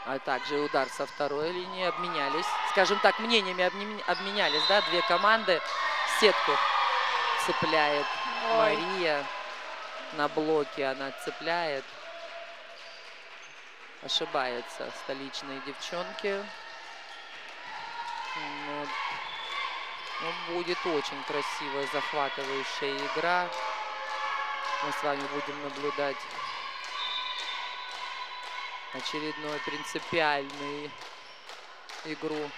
А также удар со второй линии. Обменялись, скажем так, мнениями обменялись, да, две команды. Сетку цепляет Мария. На блоке она цепляет. Ошибается столичные девчонки. Но будет очень красивая, захватывающая игра. Мы с вами будем наблюдать очередную принципиальную игру.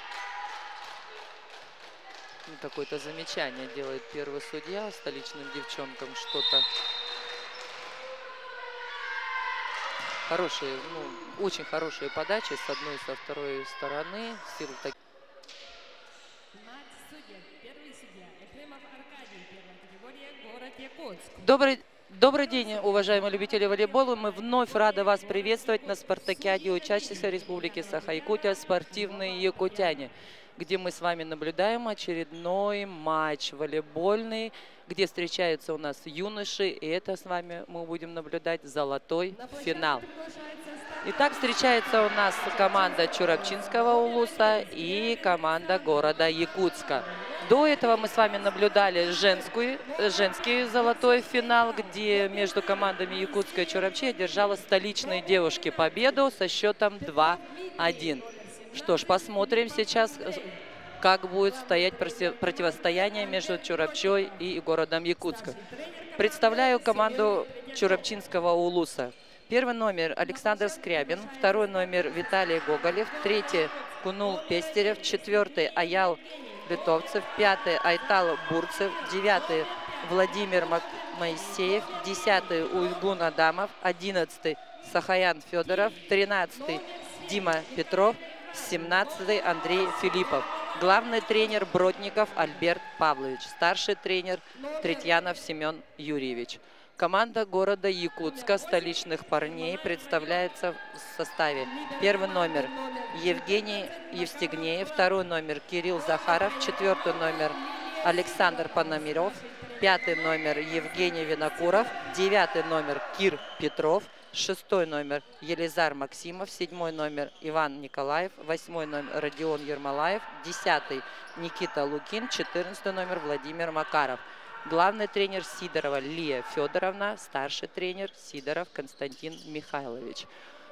Какое-то замечание делает первый судья столичным девчонкам. Что-то хорошие, очень хорошие подачи с одной и со второй стороны. Сил так... Добрый день, уважаемые любители волейбола. Мы вновь рады вас приветствовать на спартакиаде учащихся Республики Саха-Якутия «Спортивные якутяне», где мы с вами наблюдаем очередной матч волейбольный, где встречаются у нас юноши, и это с вами мы будем наблюдать золотой финал. Итак, встречается у нас команда Чурапчинского улуса и команда города Якутска. До этого мы с вами наблюдали женский золотой финал, где между командами Якутска и Чурапчи одержала столичные девушки победу со счетом 2-1. Что ж, посмотрим сейчас, как будет стоять противостояние между Чурапчой и городом Якутска. Представляю команду Чурапчинского улуса. Первый номер Александр Скрябин, второй номер Виталий Гоголев, третий Кунул Пестерев, четвертый Аял Литовцев, пятый Айтал Бурцев, девятый Владимир Моисеев, десятый Уйгун Адамов, одиннадцатый Сахаян Федоров, 13-й Дима Петров, 17-й Андрей Филиппов. Главный тренер Бродников Альберт Павлович. Старший тренер Третьянов Семен Юрьевич. Команда города Якутска столичных парней представляется в составе. Первый номер Евгений Евстигнеев, второй номер Кирилл Захаров, четвертый номер Александр Пономарев, пятый номер Евгений Винокуров, девятый номер Кир Петров, шестой номер Елизар Максимов, седьмой номер Иван Николаев, восьмой номер Родион Ермолаев, десятый Никита Лукин, 14 номер Владимир Макаров. Главный тренер Сидорова Лия Федоровна, старший тренер Сидоров Константин Михайлович.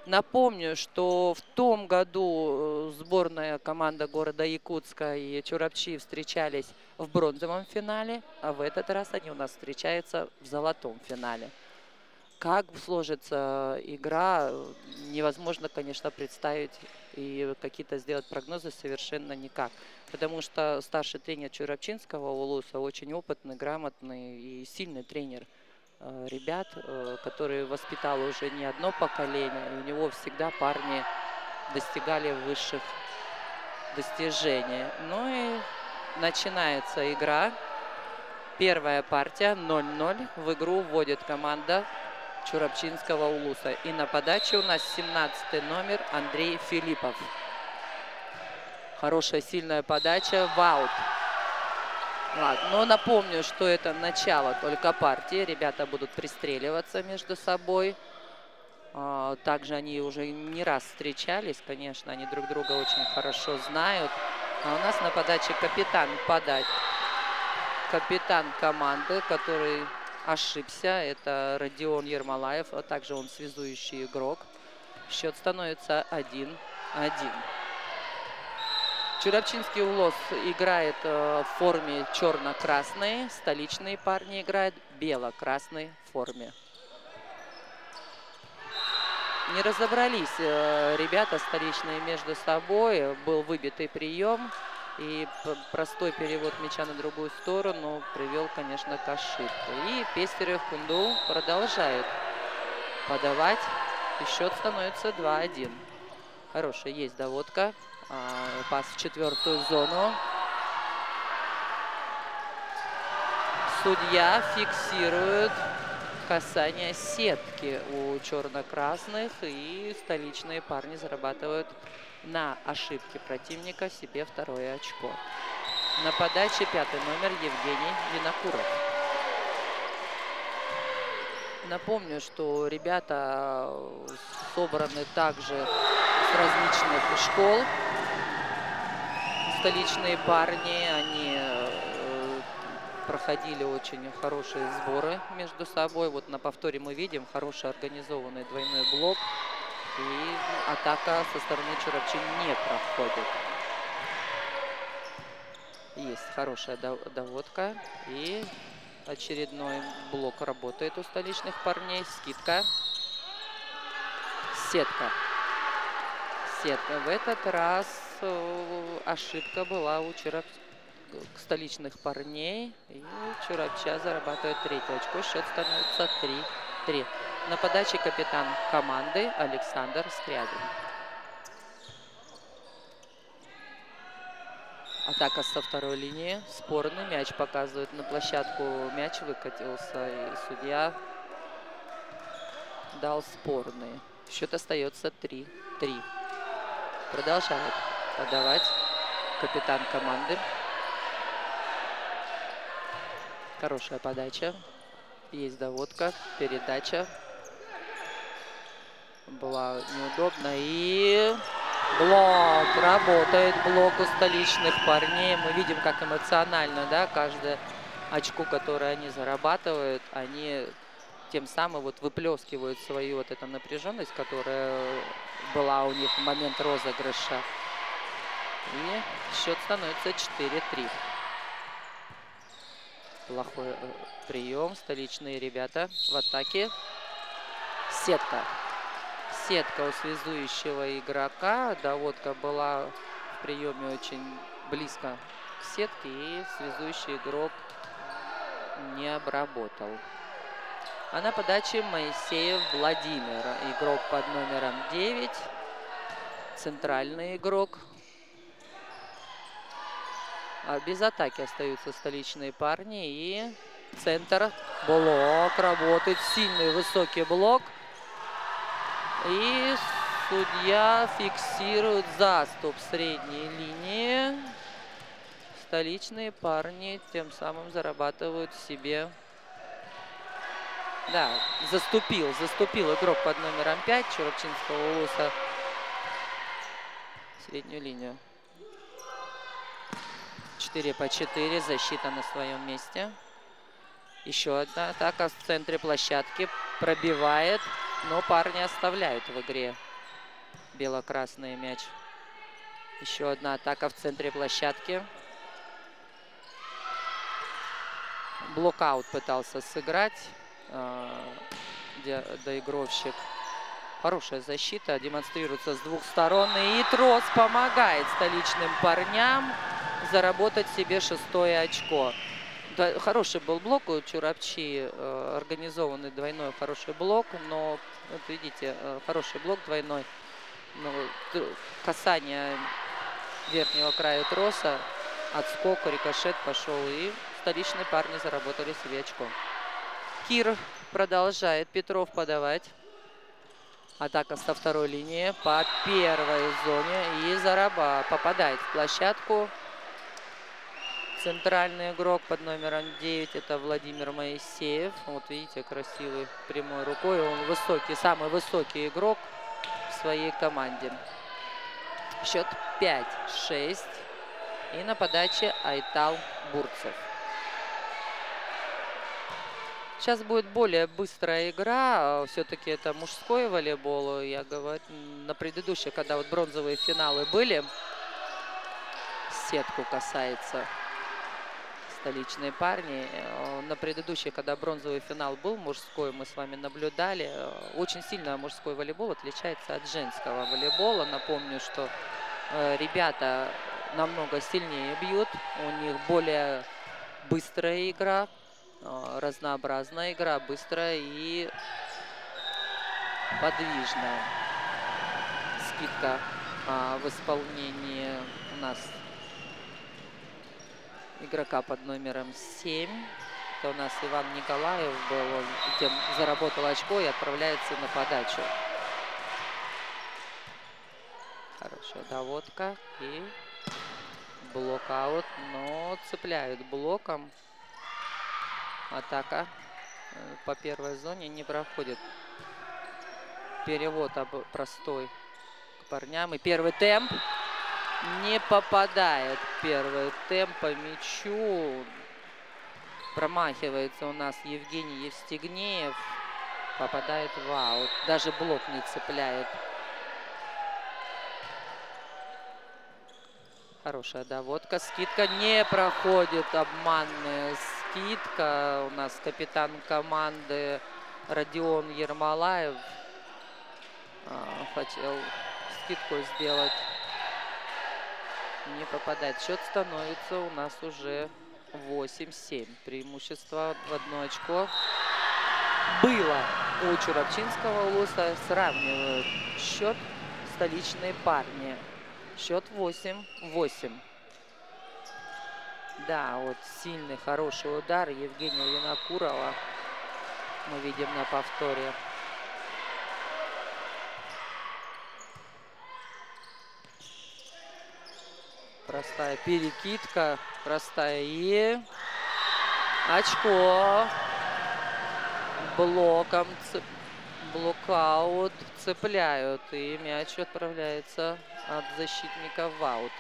Напомню, что в том году сборная команда города Якутска и Чурапчи встречались в бронзовом финале, а в этот раз они у нас встречаются в золотом финале. Как сложится игра, невозможно, конечно, представить и какие-то сделать прогнозы совершенно никак. Потому что старший тренер Чурапчинского улуса очень опытный, грамотный и сильный тренер ребят, который воспитал уже не одно поколение. И у него всегда парни достигали высших достижений. Ну и начинается игра. Первая партия 0-0. В игру вводит команда Чурапчинского улуса. И на подаче у нас 17-й номер Андрей Филиппов. Хорошая, сильная подача в аут. Ладно, но напомню, что это начало только партии. Ребята будут пристреливаться между собой. Также они уже не раз встречались, конечно, они друг друга очень хорошо знают. А у нас на подаче капитан команды, который ошибся. Это Родион Ермолаев, а также он связующий игрок. Счет становится 1-1. Чурапчинский улус играет в форме черно-красной. Столичные парни играют в бело-красной форме. Не разобрались ребята столичные между собой. Был выбитый прием. И простой перевод мяча на другую сторону привел, конечно, к ошибке. И Пестерев Кундул продолжает подавать. И счет становится 2-1. Хорошая есть доводка. Пас в четвертую зону. Судья фиксирует касание сетки у черно-красных. И столичные парни зарабатывают на ошибке противника себе второе очко. На подаче пятый номер Евгений Винокуров. Напомню, что ребята собраны также с различных школ. Столичные парни, они проходили очень хорошие сборы между собой. Вот на повторе мы видим хороший организованный двойной блок. И атака со стороны Чурапчи не проходит. Есть хорошая доводка. И очередной блок работает у столичных парней. Скидка. Сетка. Сетка. В этот раз ошибка была у столичных парней. И Чурапча зарабатывает третье очко. Счет становится 3-3. На подаче капитан команды Александр Скрябин. Атака со второй линии. Спорный мяч показывает на площадку. Мяч выкатился, и судья дал спорный. Счет остается 3-3. Продолжает подавать капитан команды. Хорошая подача. Есть доводка, передача. Была неудобно. И блок. Работает блок у столичных парней. Мы видим, как эмоционально, да, каждое очко, которое они зарабатывают, они тем самым вот выплескивают свою вот эту напряженность, которая была у них в момент розыгрыша. И счет становится 4-3. Плохой прием. Столичные ребята в атаке. Сетка. Сетка у связующего игрока. Доводка была в приеме очень близко к сетке. И связующий игрок не обработал. А на подаче Моисеев Владимир. Игрок под номером 9. Центральный игрок. А без атаки остаются столичные парни. И центр. Блок работает. Сильный высокий блок. И судья фиксирует заступ средней линии. Столичные парни тем самым зарабатывают себе. Да, заступил игрок под номером 5 Чурапчинского улуса. Среднюю линию. 4-4. Защита на своем месте. Еще одна атака в центре площадки. Пробивает, но парни оставляют в игре бело-красный мяч. Еще одна атака в центре площадки. Блокаут пытался сыграть доигровщик. Хорошая защита демонстрируется с двух сторон. И трос помогает столичным парням заработать себе 6-е очко. Да, хороший был блок у Чурапчи, организованный двойной хороший блок. Но, вот видите, хороший блок двойной. Но касание верхнего края троса, отскок, рикошет пошел. И столичные парни заработали себе очко. Кир продолжает. Петров подавать. Атака со второй линии по первой зоне. И попадает в площадку. Центральный игрок под номером 9 это Владимир Моисеев. Вот видите, красивый прямой рукой. Он высокий, самый высокий игрок в своей команде. Счет 5-6. И на подаче Айтал Бурцев. Сейчас будет более быстрая игра. Все-таки это мужской волейбол. Я говорю, на предыдущих, когда вот бронзовые финалы были, сетку касается столичные парни. На предыдущих, когда бронзовый финал был мужской, мы с вами наблюдали. Очень сильно мужской волейбол отличается от женского волейбола. Напомню, что ребята намного сильнее бьют. У них более быстрая игра. Разнообразная игра, быстрая и подвижная. Скидка в исполнении у нас игрока под номером 7. Это у нас Иван Николаев был. Он тем заработал очко и отправляется на подачу. Хорошая доводка и блокаут, но цепляют блоком. Атака по первой зоне не проходит. Перевод простой к парням. И первый темп. Не попадает первый темп по мячу. Промахивается у нас Евгений Евстигнеев. Попадает в аут. Даже блок не цепляет. Хорошая доводка. Скидка не проходит. Обманная скидка. У нас капитан команды Родион Ермолаев хотел скидку сделать. Не попадает. Счет становится у нас уже 8-7. Преимущество в 1 очко было у Чурапчинского улуса. Сравнивают счет столичные парни. Счет 8-8. Да, вот сильный, хороший удар Евгения Винокурова мы видим на повторе. Простая перекидка, простая и очко. Блоком, блокаут цепляют. И мяч отправляется от защитника в аут.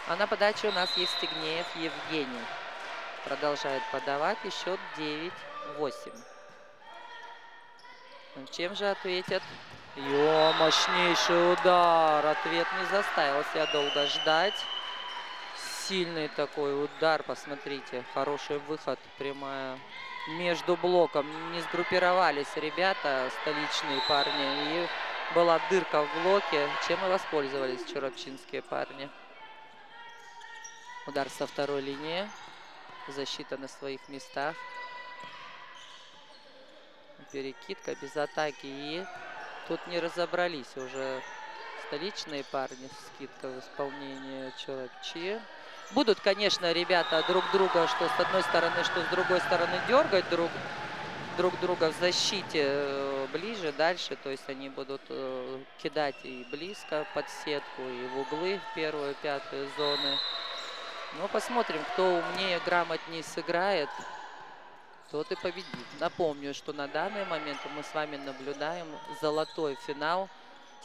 А на подаче у нас Евстигнеев Евгений. Продолжает подавать. И счет 9-8. Чем же ответят Мощнейший удар. Ответ не заставил себя долго ждать. Сильный такой удар, посмотрите. Хороший выход, прямая. Между блоком не сгруппировались ребята, столичные парни. И была дырка в блоке, чем и воспользовались чурапчинские парни. Удар со второй линии. Защита на своих местах. Перекидка без атаки. И тут не разобрались уже столичные парни. Скидка в исполнении Чурапчи. Будут, конечно, ребята друг друга, что с одной стороны, что с другой стороны, дергать друг друга в защите ближе, дальше. То есть они будут кидать и близко под сетку, и в углы в первую, пятую зоны. Но посмотрим, кто умнее, грамотнее сыграет, тот и победит. Напомню, что на данный момент мы с вами наблюдаем золотой финал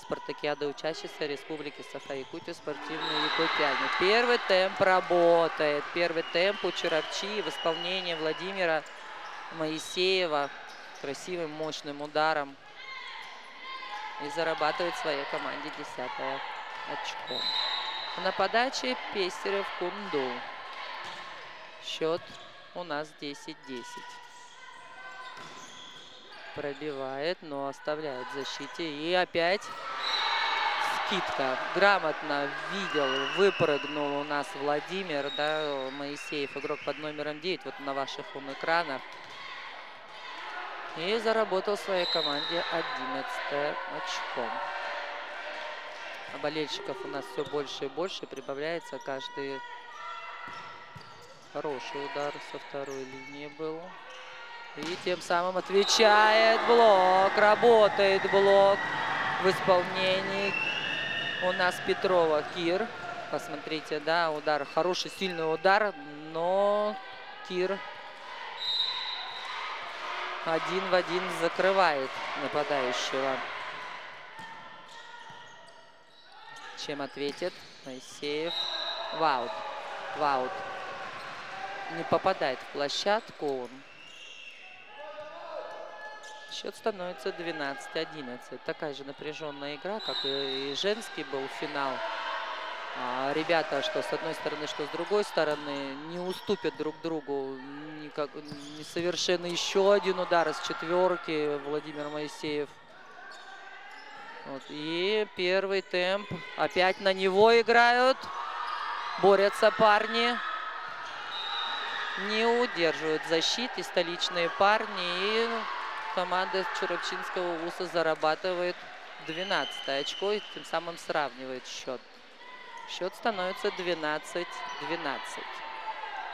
спартакиады учащихся Республики Саха-Якутия, спортивные якутяне. Первый темп работает. Первый темп у Чурапчи в исполнении Владимира Моисеева. Красивым, мощным ударом. И зарабатывает своей команде 10-е очко. На подаче Пестерев Кунду. Счет у нас 10-10. Пробивает, но оставляет в защите. И опять скидка. Грамотно видел, выпрыгнул у нас Владимир, да, Моисеев, игрок под номером 9, вот на ваших экранах. И заработал своей команде 11-е очко. А болельщиков у нас все больше и больше, прибавляется каждый. Хороший удар со второй линии был. И тем самым отвечает блок, работает блок в исполнении у нас Петрова Кир. Посмотрите, да, удар, хороший, сильный удар, но Кир один в один закрывает нападающего. Чем ответит Моисеев? Ваут. Ваут. Не попадает в площадку он. Счет становится 12-11. Такая же напряженная игра, как и женский был финал. Ребята, что с одной стороны, что с другой стороны, не уступят друг другу. Несовершенно еще один удар из четверки. Владимир Моисеев. Вот. И первый темп. Опять на него играют. Борются парни. Не удерживают в защите столичные парни. И команда Чурапчинского УСа зарабатывает 12-е очко и тем самым сравнивает счет. Счет становится 12-12.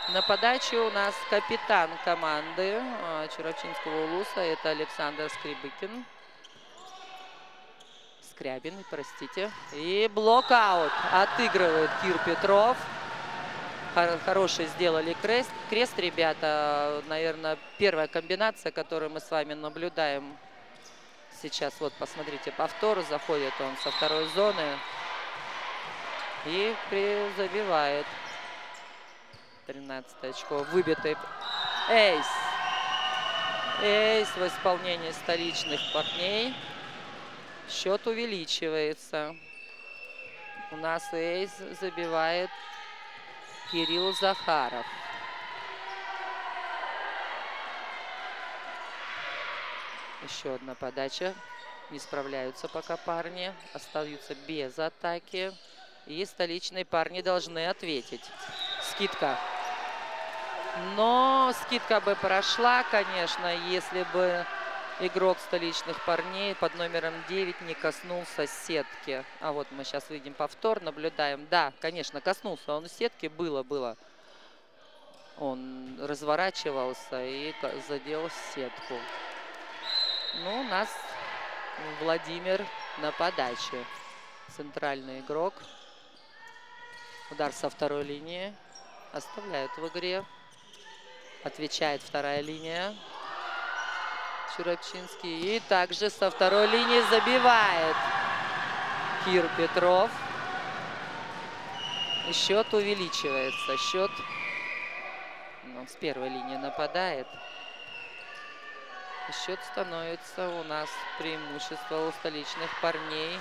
На подаче у нас капитан команды Чурапчинского УЛУСа. Это Александр Скрябин, простите. И блокаут. Отыгрывает Кир Петров. Хороший сделали крест, ребята. Наверное, первая комбинация, которую мы с вами наблюдаем сейчас. Вот, посмотрите, повтор. Заходит он со второй зоны. И забивает. 13 очко. Выбитый эйс. Эйс в исполнении столичных парней. Счет увеличивается. У нас эйс забивает Кирилл Захаров. Еще одна подача. Не справляются пока парни. Остаются без атаки. И столичные парни должны ответить. Скидка. Но скидка бы прошла, конечно, если бы игрок столичных парней под номером 9 не коснулся сетки. А вот мы сейчас видим повтор, наблюдаем. Да, конечно, коснулся он сетки, было. Он разворачивался и задел сетку. Ну, у нас Владимир на подаче. Центральный игрок. Удар со второй линии. Оставляют в игре. Отвечает вторая линия. Чурапчинский. И также со второй линии забивает Кир Петров. И счет увеличивается. Счет с первой линии нападает. Счет становится у нас преимущество у столичных парней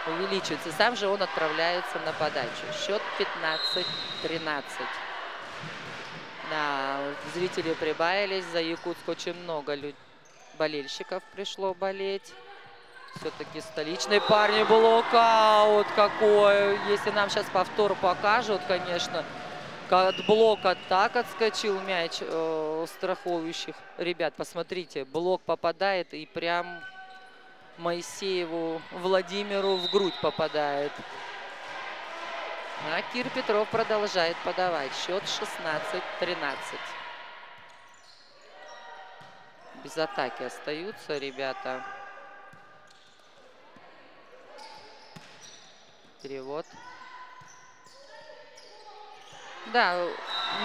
увеличивается. Сам же он отправляется на подачу. Счет 15-13. Да, зрители прибавились. За Якутск очень много болельщиков пришло болеть. Все-таки столичные парни. Блокаут какой. Если нам сейчас повтор покажут, конечно, от блока так отскочил мяч страхующих ребят. Посмотрите, блок попадает и прям Моисееву Владимиру в грудь попадает. А Кир Петров продолжает подавать. Счет 16-13. Без атаки остаются ребята. Перевод. Да,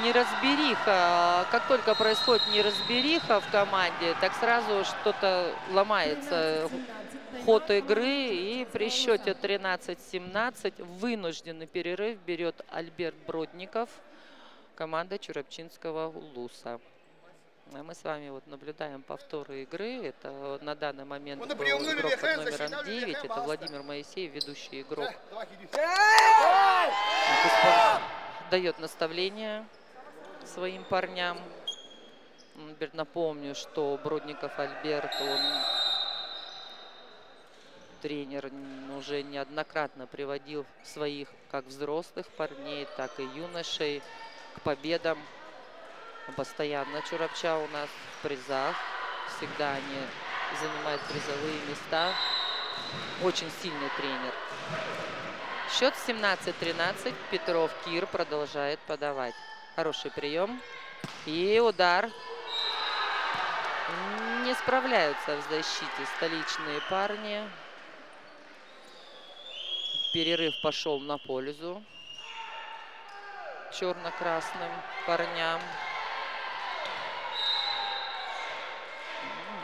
неразбериха. Как только происходит неразбериха в команде, так сразу что-то ломается. Ход игры, и при счете 13-17 вынужденный перерыв берет Альберт Бродников, команда Чурапчинского УЛУСа. А мы с вами вот наблюдаем повторы игры. Это на данный момент игрок под номером 9. Это Владимир Моисеев, ведущий игрок. Дает наставление своим парням. Напомню, что Бродников Альберт, он тренер, уже неоднократно приводил своих как взрослых парней, так и юношей к победам. Постоянно Чурапча у нас в призах. Всегда они занимают призовые места. Очень сильный тренер. Счет 17-13. Петров Кир продолжает подавать. Хороший прием. И удар. Не справляются в защите столичные парни. Перерыв пошел на пользу черно-красным парням.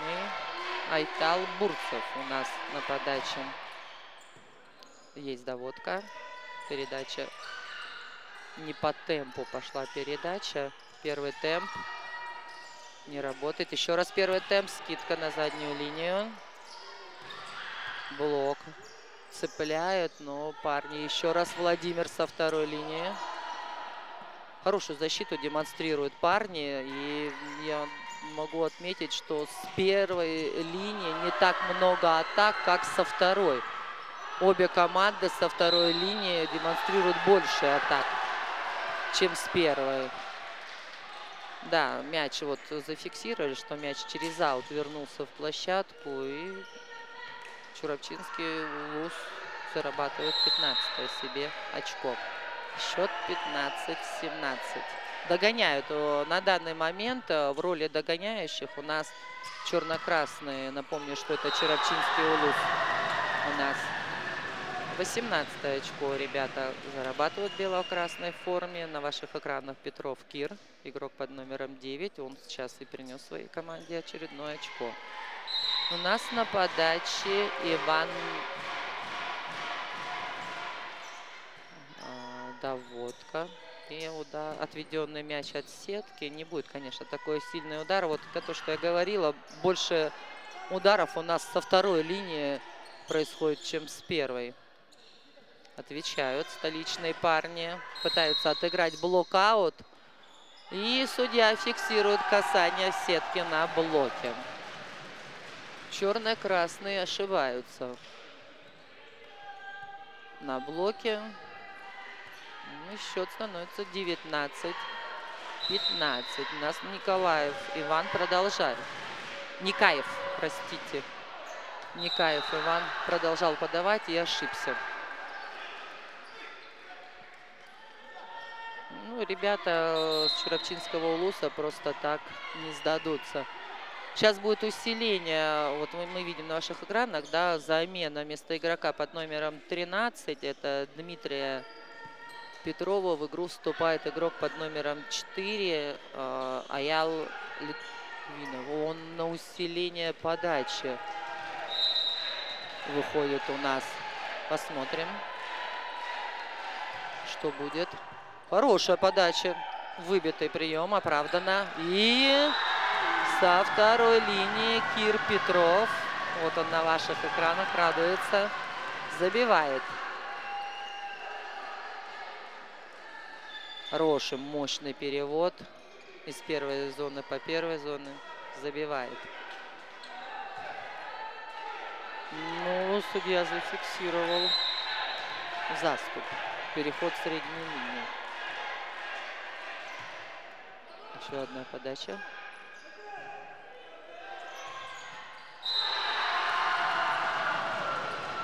И Айтал Бурцев у нас на подаче. Есть доводка. Передача не по темпу пошла передача. Первый темп не работает. Еще раз первый темп. Скидка на заднюю линию. Блок. Цепляют, но парни. Еще раз Владимир со второй линии. Хорошую защиту демонстрируют парни. И я могу отметить, что с первой линии не так много атак, как со второй. Обе команды со второй линии демонстрируют больше атак, чем с первой. Да, мяч вот зафиксировали, что мяч через аут вернулся в площадку. И Чурапчинский УЛУС зарабатывает 15-е себе очко. Счет 15-17. Догоняют на данный момент. В роли догоняющих у нас черно-красные. Напомню, что это Чурапчинский УЛУС у нас. 18-е очко ребята зарабатывают в бело-красной форме. На ваших экранах Петров Кир, игрок под номером 9. Он сейчас и принес своей команде очередное очко. У нас на подаче Иван доводка. И удар, отведенный мяч от сетки. Не будет, конечно, такой сильный удар. Вот то, что я говорила, больше ударов у нас со второй линии происходит, чем с первой. Отвечают столичные парни. Пытаются отыграть блокаут. И судья фиксирует касание сетки на блоке. Черно-красные ошибаются на блоке. И счет становится 19-15. У нас Николаев Иван продолжает. Никаев, простите. Никаев Иван продолжал подавать и ошибся. Ну, ребята с Чурапчинского УЛУСа просто так не сдадутся. Сейчас будет усиление. Вот мы видим на ваших экранах, да, замена вместо игрока под номером 13. Это Дмитрия Петрова. В игру вступает игрок под номером 4. Аял Литвинов. Он на усиление подачи выходит у нас. Посмотрим, что будет. Хорошая подача. Выбитый прием. Оправдано. И Со второй линии Кир Петров. Вот он на ваших экранах радуется. Забивает. Рошим мощный перевод. Из первой зоны по первой зоне. Забивает. Ну, судья зафиксировал заступ. Переход в среднюю линию. Еще одна подача.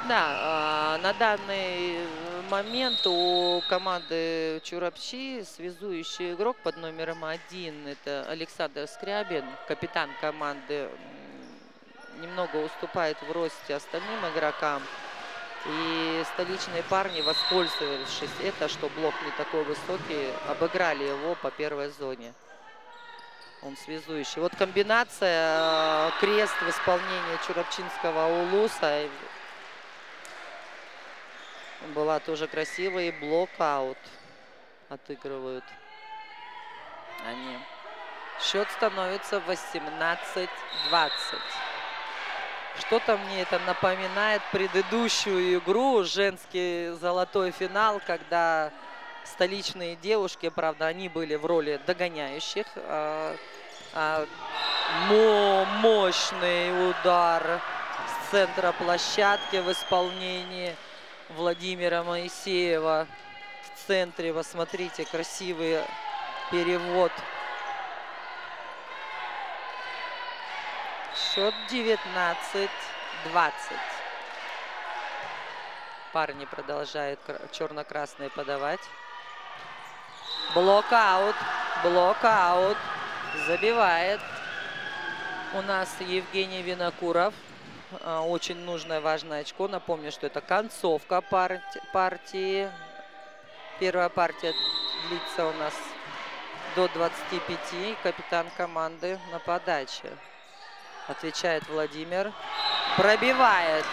Да, на данный момент у команды Чурапчи связующий игрок под номером 1 это Александр Скрябин, капитан команды, немного уступает в росте остальным игрокам. И столичные парни, воспользовавшись это, что блок не такой высокий, обыграли его по первой зоне. Он связующий. Вот комбинация крест в исполнении чурапчинского улуса была тоже красивая. И блок-аут отыгрывают они. Счет становится 18-20. Что-то мне это напоминает предыдущую игру, женский золотой финал, когда столичные девушки, правда, они были в роли догоняющих. Мощный удар с центра площадки в исполнении Владимира Моисеева. В центре, вы смотрите, красивый перевод. Счет 19-20. Парни продолжают черно-красные подавать. Блок-аут. Блок-аут. Забивает у нас Евгений Винокуров. Очень нужное, важное очко. Напомню, что это концовка партии. Первая партия длится у нас до 25. Капитан команды на подаче. Отвечает Владимир. Пробивает.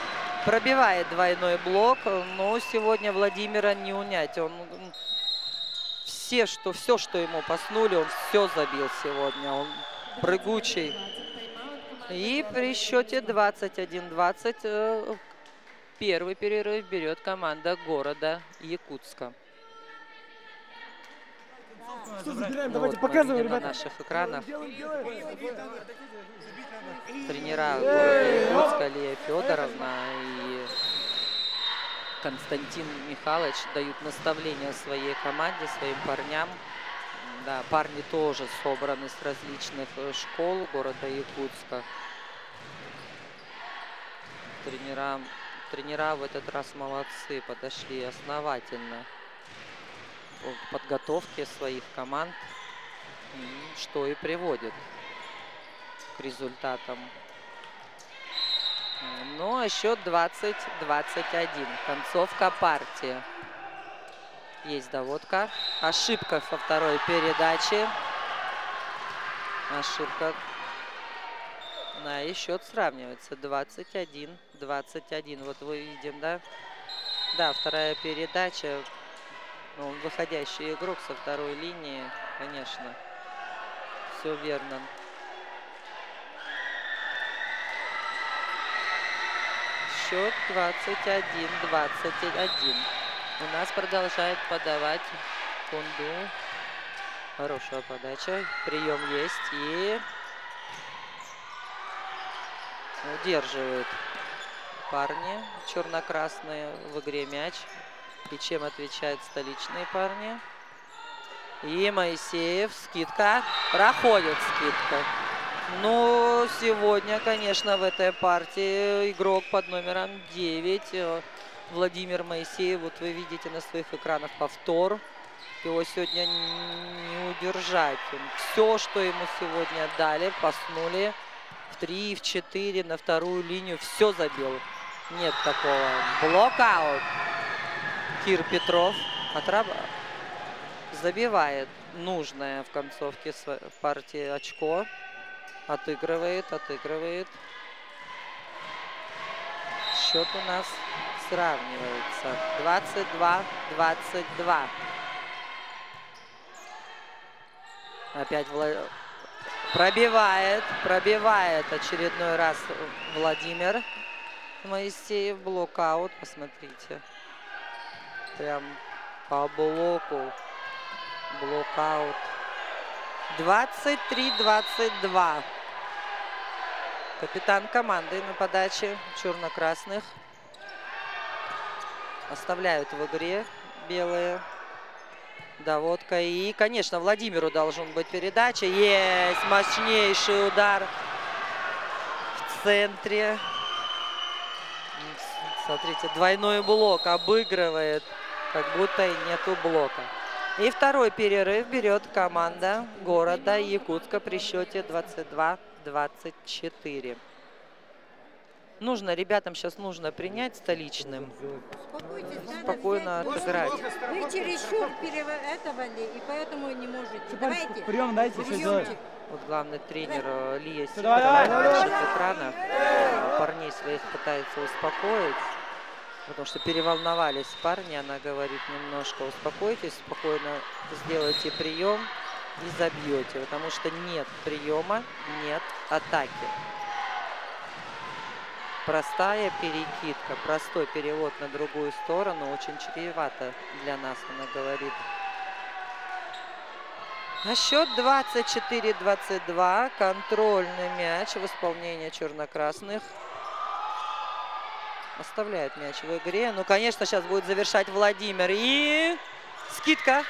Пробивает двойной блок. Но сегодня Владимира не унять. Он все, что ему паснули, он все забил сегодня. Он прыгучий. И при счете 21-20 первый перерыв берет команда города Якутска. Давайте показываем, на наших экранах тренера города Якутска Лия Федоровна и Константин Михайлович дают наставления своей команде, своим парням. Да, парни тоже собраны с различных школ города Якутска. Тренера в этот раз молодцы, подошли основательно к подготовке своих команд, что и приводит к результатам. Ну, а счет 20-21. Концовка партии. Есть доводка. Ошибка во второй передаче. Ошибка. Да, и счет сравнивается. 21-21. Вот вы видим, да? Да, вторая передача. Ну, выходящий игрок со второй линии, конечно. Все верно. Счет 21-21. У нас продолжает подавать Кунду. Хорошая подача. Прием есть. И удерживают парни черно-красные в игре мяч. И чем отвечают столичные парни. И Моисеев. Скидка. Проходит скидка. Ну, сегодня, конечно, в этой партии игрок под номером 9. Владимир Моисеев. Вот вы видите на своих экранах повтор. Его сегодня не удержать. Все, что ему сегодня дали, паснули в 3, в 4, на вторую линию. Все забил. Нет такого. Блокаут. Кир Петров забивает нужное в концовке партии очко. Отыгрывает. Счет у нас сравнивается. 22-22. Опять Пробивает очередной раз Владимир Моисеев. Блокаут, посмотрите. Прям по блоку. Блокаут. 23-22. Капитан команды на подаче черно-красных. Оставляют в игре белые. Доводка. И, конечно, Владимиру должен быть передача. Есть мощнейший удар в центре. Смотрите, двойной блок обыгрывает, как будто и нету блока. И второй перерыв берет команда города Якутска при счете 22-24. Ребятам сейчас нужно принять столичным. Спокойно отыграть. Вы чересчур переэтовали, и поэтому не можете. Давайте. Прием дайте, что делать. Вот главный тренер Лия Сидорова на наших экранах парней своих пытается успокоить. Потому что переволновались парни, она говорит немножко: успокойтесь, спокойно сделайте прием и забьете. Потому что нет приема, нет атаки. Простая перекидка, простой перевод на другую сторону очень чревато для нас, она говорит. На счет 24-22. Контрольный мяч в исполнении черно-красных. Оставляет мяч в игре. Ну, конечно, сейчас будет завершать Владимир. И скидка.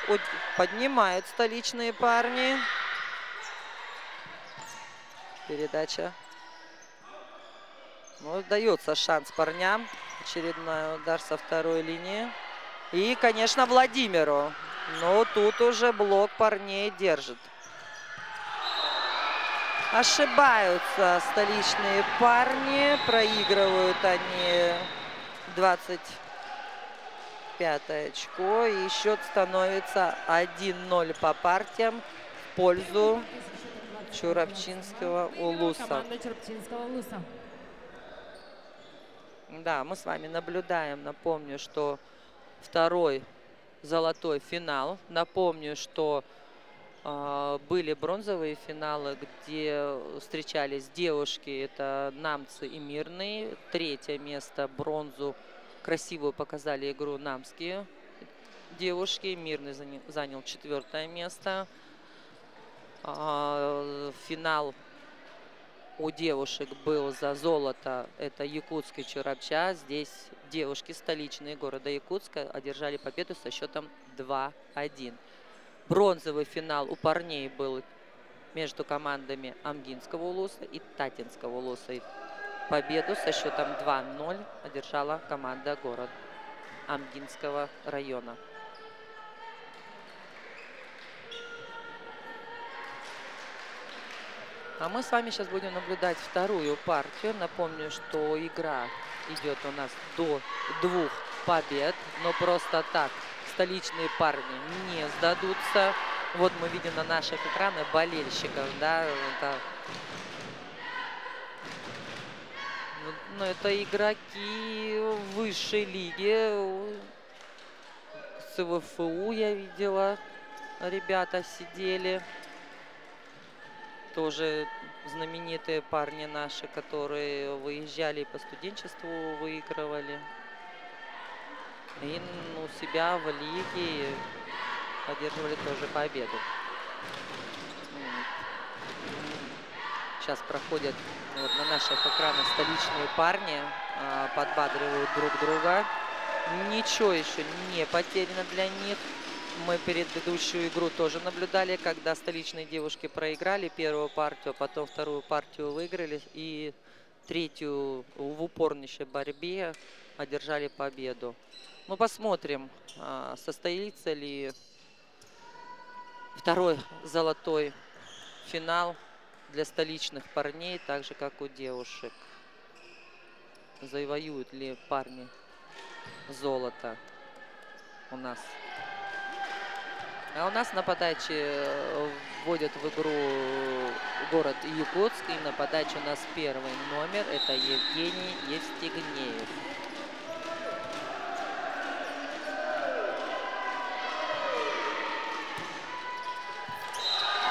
Поднимают столичные парни. Передача. Ну, дается шанс парням. Очередной удар со второй линии. И, конечно, Владимиру. Но тут уже блок парней держит. Ошибаются столичные парни. Проигрывают они 25-е очко. И счет становится 1-0 по партиям в пользу Чурапчинского Улуса. Да, мы с вами наблюдаем. Напомню, что второй золотой финал. Напомню, что были бронзовые финалы, где встречались девушки. Это намцы и мирные. Третье место, бронзу. Красивую показали игру намские девушки. Мирный занял 4-е место. Финал у девушек был за золото. Это Якутск и Чурапча. Здесь девушки столичные города Якутска одержали победу со счетом 2-1. Бронзовый финал у парней был между командами Амгинского Улуса и Татинского Улуса. И победу со счетом 2-0 одержала команда города Амгинского района. А мы с вами сейчас будем наблюдать вторую партию. Напомню, что игра идет у нас до 2 побед. Но просто так столичные парни не сдадутся. Вот мы видим на наших экранах болельщиков. Да, но это игроки высшей лиги. С ВФУ я видела, ребята сидели. Тоже знаменитые парни наши, которые выезжали и по студенчеству выигрывали. И у себя в лиге одерживали тоже победу. Сейчас проходят вот на наших экранах столичные парни, подбадривают друг друга. Ничего еще не потеряно для них. Мы предыдущую игру тоже наблюдали, когда столичные девушки проиграли первую партию, а потом вторую партию выиграли. И третью в упорнейшей борьбе одержали победу. Ну, посмотрим, состоится ли второй золотой финал для столичных парней, так же, как у девушек. Завоюют ли парни золото у нас. А у нас на подаче вводят в игру город Якутск. И на подаче у нас первый номер. Это Евгений Евстигнеев.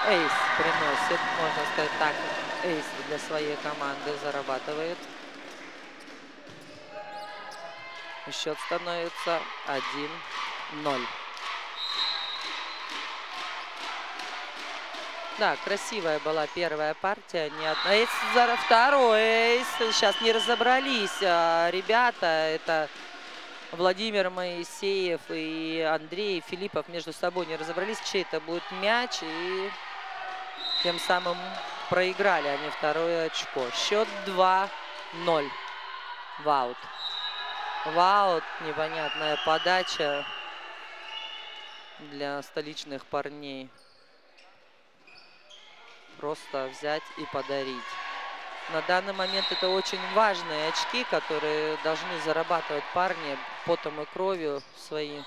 Эйс приносит, можно сказать так, эйс для своей команды зарабатывает. Счет становится 1-0. Да, красивая была первая партия. Не одна. Эйс, второй эйс. Сейчас не разобрались ребята. Это Владимир Моисеев и Андрей Филиппов между собой не разобрались, чей это будет мяч. И тем самым проиграли они второе очко. Счет 2-0. Ваут. Ваут. Непонятная подача для столичных парней. Просто взять и подарить. На данный момент это очень важные очки, которые должны зарабатывать парни потом и кровью свои.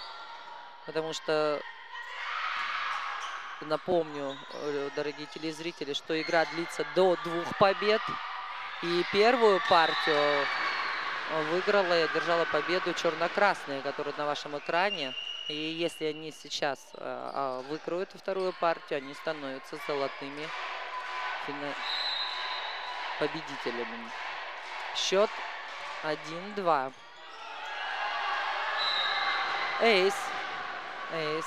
Потому что, напомню, дорогие телезрители, что игра длится до 2 побед. И первую партию выиграла и одержала победу черно-красные, которые на вашем экране. И если они сейчас выиграют вторую партию, они становятся золотыми победителями. Счет 1-2. Эйс. Эйс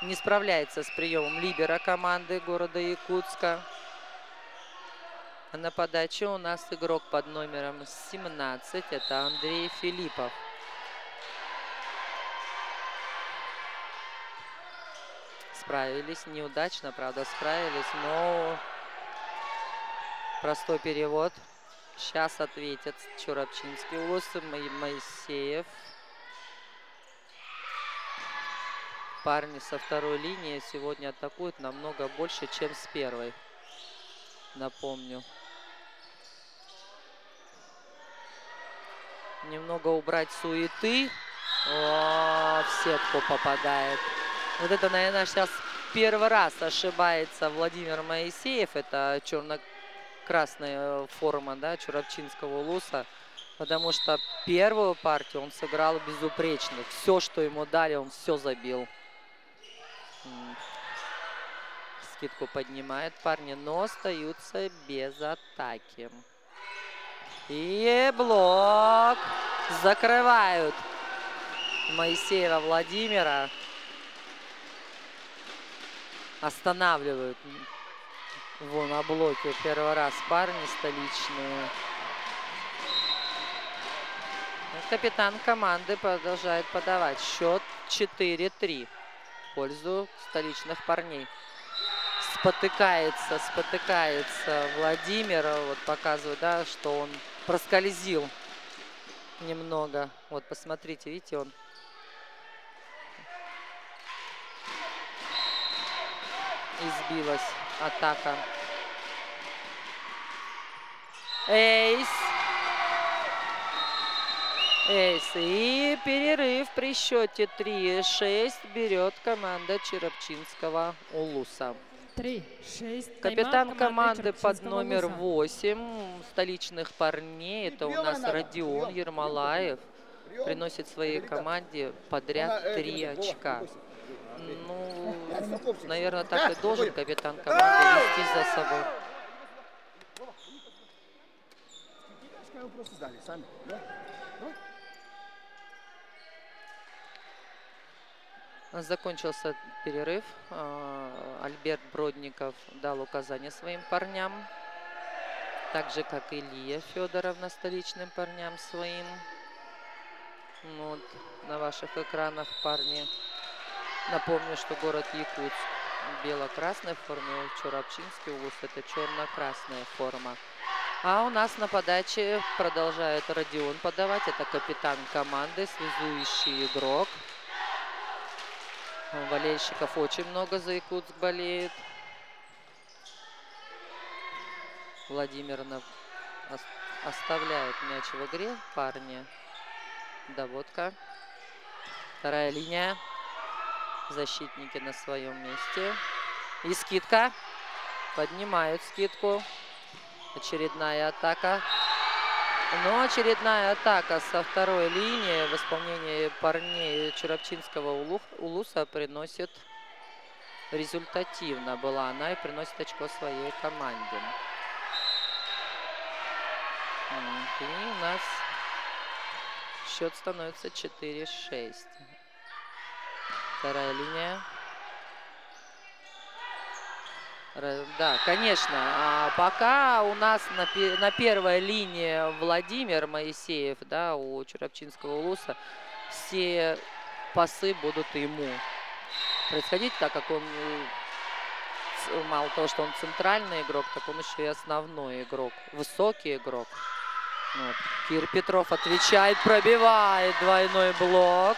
не справляется с приемом либера команды города Якутска. А на подаче у нас игрок под номером 17. Это Андрей Филиппов. Справились. Неудачно, правда, справились, но простой перевод. Сейчас ответят Чурапчинский улус и Моисеев. Парни со второй линии сегодня атакуют намного больше, чем с первой. Напомню. Немного убрать суеты. О, в сетку попадает. Вот это, наверное, сейчас первый раз ошибается Владимир Моисеев. Это черно-красная форма, да, Чурапчинского улуса. Потому что первую партию он сыграл безупречно. Все, что ему дали, он все забил. Скидку поднимает парни, но остаются без атаки. И блок. Закрывают Моисеева Владимира. Останавливают его на блоке первый раз парни столичные. Капитан команды продолжает подавать. Счет 4-3 в пользу столичных парней. Спотыкается Владимир. Вот показывает, да, что он проскользил немного. Вот посмотрите, видите, он избилась атака. Эйс. Эйс. И перерыв при счете 3-6 берет команда Чурапчинского улуса. 3-6. Капитан команды под номер 8 столичных парней. Это у нас Родион Ермолаев. Приносит своей команде подряд 3 очка. Ну, наверное, так и должен капитан команды вести за собой. Закончился перерыв. Альберт Бродников дал указания своим парням. Так же, как и Лия Федоровна столичным парням своим. Вот, на ваших экранах парни. Напомню, что город Якутск в бело-красной форме, Чурапчинский улус — это черно-красная форма. А у нас на подаче продолжает Родион подавать. Это капитан команды, связующий игрок. Болельщиков очень много за Якутск болеет. Владимир оставляет мяч в игре. Парни. Доводка. Вторая линия. Защитники на своем месте. И скидка. Поднимают скидку. Очередная атака. Но очередная атака со второй линии в исполнении парней Чурапчинского улуса приносит результативна была она и приносит очко своей команде. И у нас счет становится 4-6. Вторая линия. Да, конечно. Пока у нас на первой линии Владимир Моисеев, да, у Чурапчинского улуса, все пасы будут ему происходить, так как он, мало того, что он центральный игрок, так он еще и основной игрок, высокий игрок. Вот. Кир Петров отвечает, пробивает двойной блок.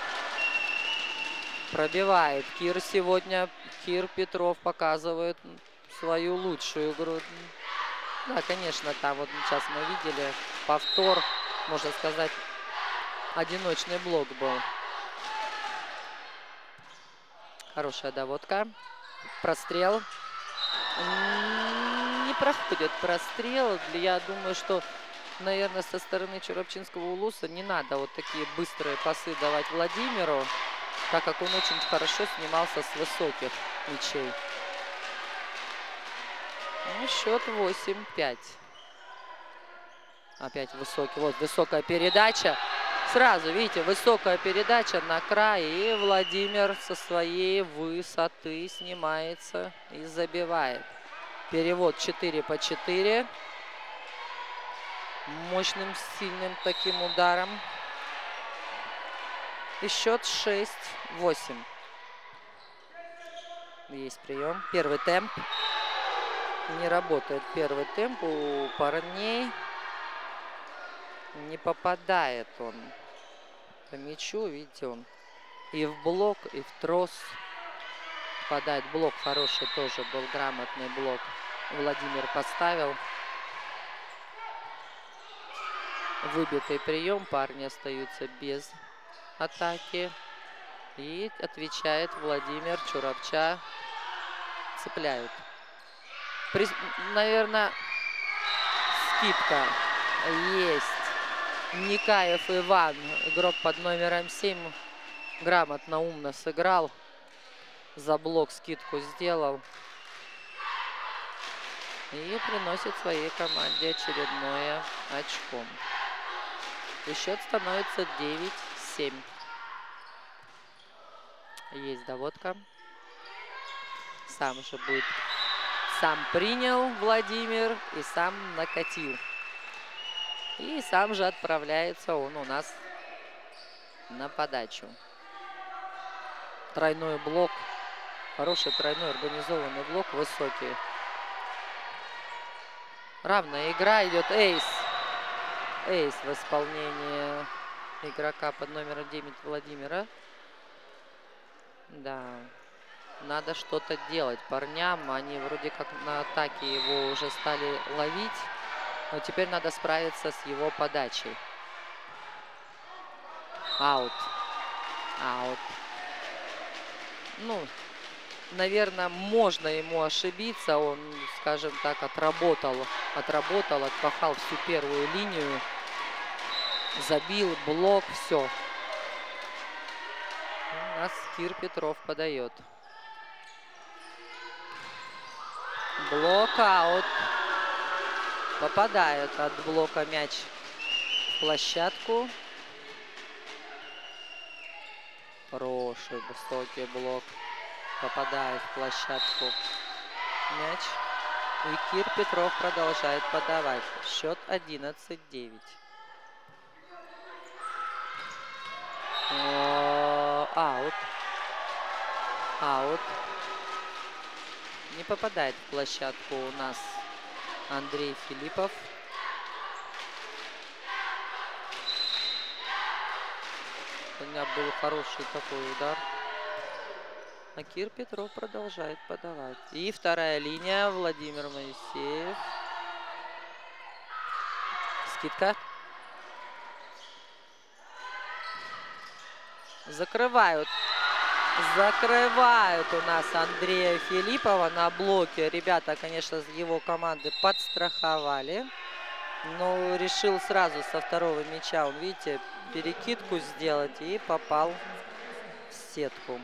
Пробивает Кир сегодня. Кир Петров показывает свою лучшую игру. Да, конечно, там вот сейчас мы видели повтор, можно сказать, одиночный блок был. Хорошая доводка. Прострел. Не проходит прострел. Я думаю, что, наверное, со стороны Чурапчинского улуса не надо вот такие быстрые пасы давать Владимиру, так как он очень хорошо снимался с высоких мячей. Ну, счет 8-5. Опять высокий. Вот высокая передача. Сразу, видите, высокая передача на край. И Владимир со своей высоты снимается и забивает. Перевод 4-4. Мощным, сильным таким ударом. И счет 6-8. Есть прием. Первый темп. Не работает первый темп у парней. Не попадает он по мячу. Видите, он и в блок, и в трос попадает. Блок хороший тоже был, грамотный блок. Владимир поставил. Выбитый прием. Парни остаются без атаки. И отвечает Владимир. Чурапча цепляют. Наверное, скидка есть. Никаев Иван, игрок под номером 7, грамотно, умно сыграл. За блок скидку сделал. И приносит своей команде очередное очко. И счет становится 9-7. Есть доводка. Сам же будет... Сам принял Владимир и сам накатил. И сам же отправляется он у нас на подачу. Тройной блок. Хороший тройной организованный блок. Высокий. Равная игра. Идет эйс. Эйс в исполнении игрока под номером 9 Владимира. Да. Надо что-то делать парням. Они вроде как на атаке его уже стали ловить. Но теперь надо справиться с его подачей. Аут. Аут. Ну, наверное, можно ему ошибиться. Он, скажем так, отработал, отпахал всю первую линию. Забил блок, все. У нас Кир Петров подает. Блок-аут. Попадает от блока мяч в площадку. Хороший высокий блок. Попадает в площадку мяч. И Кир Петров продолжает подавать. Счет 11-9. Аут. Аут. Не попадает в площадку у нас Андрей Филиппов. У меня был хороший такой удар. А Кир Петров продолжает подавать. И вторая линия. Владимир Моисеев. Скидка. Закрывают. Закрывают у нас Андрея Филиппова на блоке. Ребята, конечно, его команды подстраховали. Но решил сразу со второго мяча, он, видите, перекидку сделать и попал в сетку.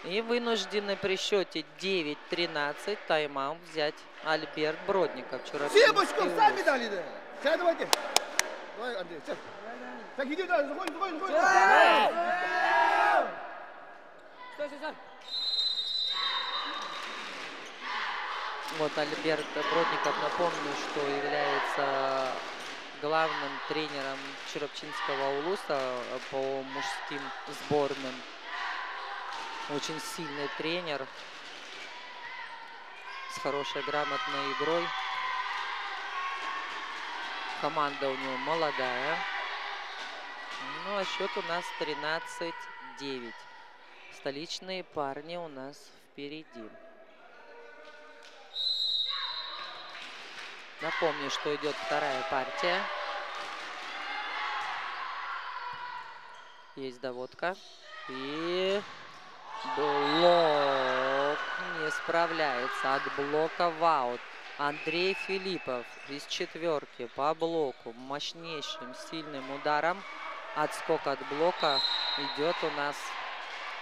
И вынуждены при счете 9-13 тайм-аут взять Альберт Бродников. Себочков, сами дали, да. Сейчас давайте. Давай, Андрей, сейчас. Так, иди, да, заходи. Стой. Вот Альберт Бродников, напомню, что является главным тренером Чурапчинского улуса по мужским сборным. Очень сильный тренер с хорошей, грамотной игрой. Команда у него молодая. Ну а счет у нас 13-9. Столичные парни у нас впереди. Напомню, что идет вторая партия. Есть доводка. И блок не справляется. От блока в аут. Андрей Филиппов из четверки по блоку. Мощнейшим, сильным ударом. Отскок от блока идет у нас.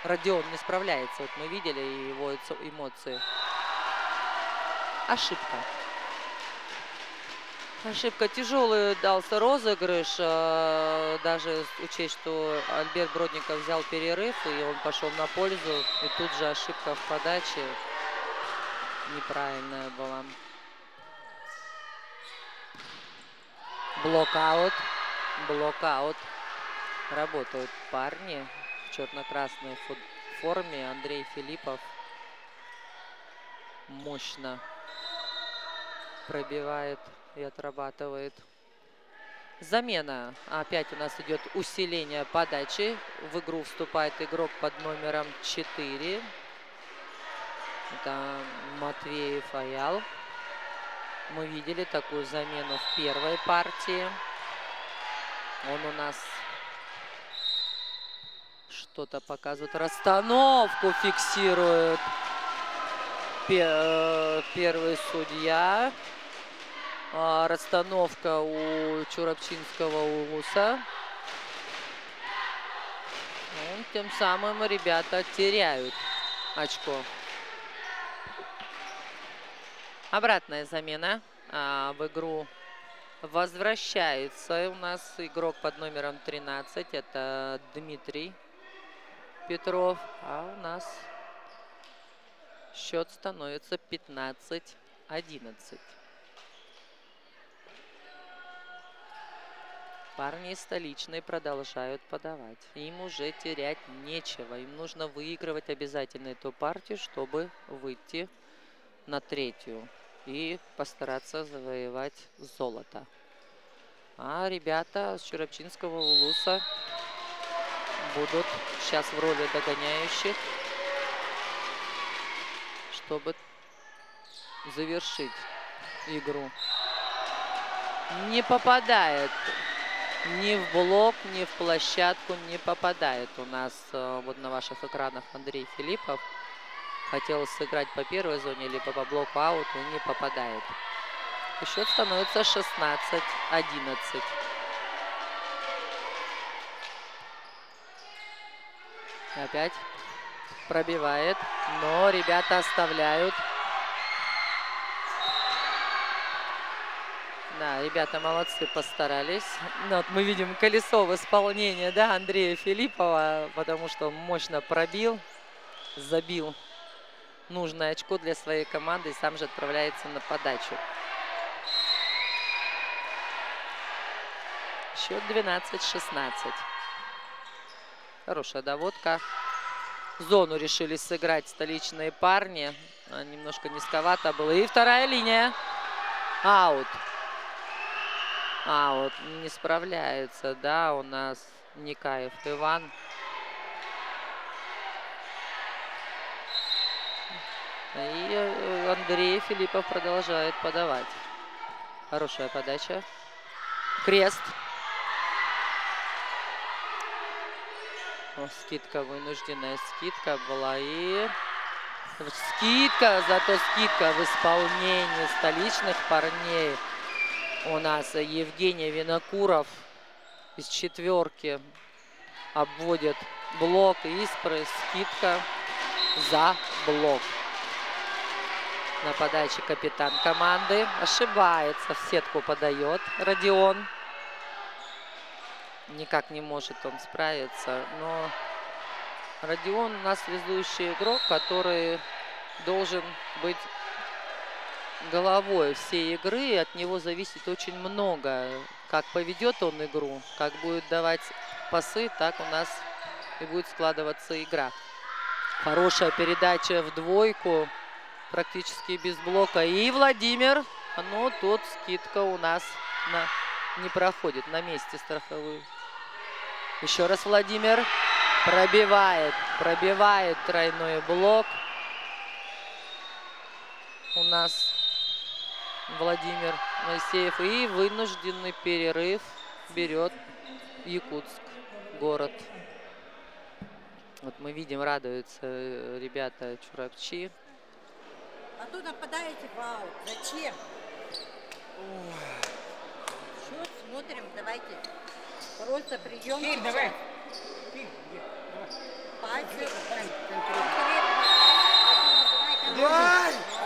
Родион не справляется. Вот мы видели его эмоции. Ошибка. Ошибка. Тяжелый дался розыгрыш. Даже учесть, что Альберт Бродников взял перерыв, и он пошел на пользу. И тут же ошибка в подаче. Неправильная была. Блокаут. Блокаут. Работают парни в черно-красной форме. Андрей Филиппов мощно пробивает и отрабатывает. Замена. Опять у нас идет усиление подачи. В игру вступает игрок под номером 4. Это Матвеев Аял. Мы видели такую замену в первой партии. Он у нас что-то показывает. Расстановку фиксирует первый судья. Расстановка у Чурапчинского улуса. Ну, тем самым ребята теряют очко. Обратная замена. В игру возвращается у нас игрок под номером 13. Это Дмитрий Петров. А у нас счет становится 15-11. Парни столичные продолжают подавать. Им уже терять нечего. Им нужно выигрывать обязательно эту партию, чтобы выйти на третью и постараться завоевать золото. А ребята с Чурапчинского улуса будут сейчас в роли догоняющих, чтобы завершить игру. Не попадает ни в блок, ни в площадку, не попадает у нас вот на ваших экранах Андрей Филиппов. Хотел сыграть по первой зоне, либо по блоку аут, и не попадает. И счет становится 16-11. Опять пробивает, но ребята оставляют. Да, ребята молодцы, постарались. Вот мы видим колесо в исполнении, да, Андрея Филиппова, потому что он мощно пробил, забил нужное очко для своей команды и сам же отправляется на подачу. Счет 12-16. Хорошая доводка. Зону решили сыграть столичные парни. Немножко низковато было. И вторая линия. Аут. Аут. Не справляется, да, у нас Никаев Иван. И Андрей Филиппов продолжает подавать. Хорошая подача. Крест. Скидка, вынужденная скидка была. И скидка, зато скидка в исполнении столичных парней. У нас Евгений Винокуров из четверки обводит блок. И скидка за блок. Нападающий капитан команды ошибается, в сетку подает Родион. Никак не может он справиться, но Родион у нас везущий игрок, который должен быть головой всей игры, и от него зависит очень много. Как поведет он игру, как будет давать пасы, так у нас и будет складываться игра. Хорошая передача в двойку, практически без блока. И Владимир, но тут скидка у нас не проходит, на месте страховую. Еще раз Владимир пробивает тройной блок. У нас Владимир Моисеев. И вынужденный перерыв берет Якутск, город. Вот мы видим, радуются ребята чурапчи. А тут нападаете в аут. Зачем? Счет смотрим, давайте. Просто прием. Давай. Пальцы.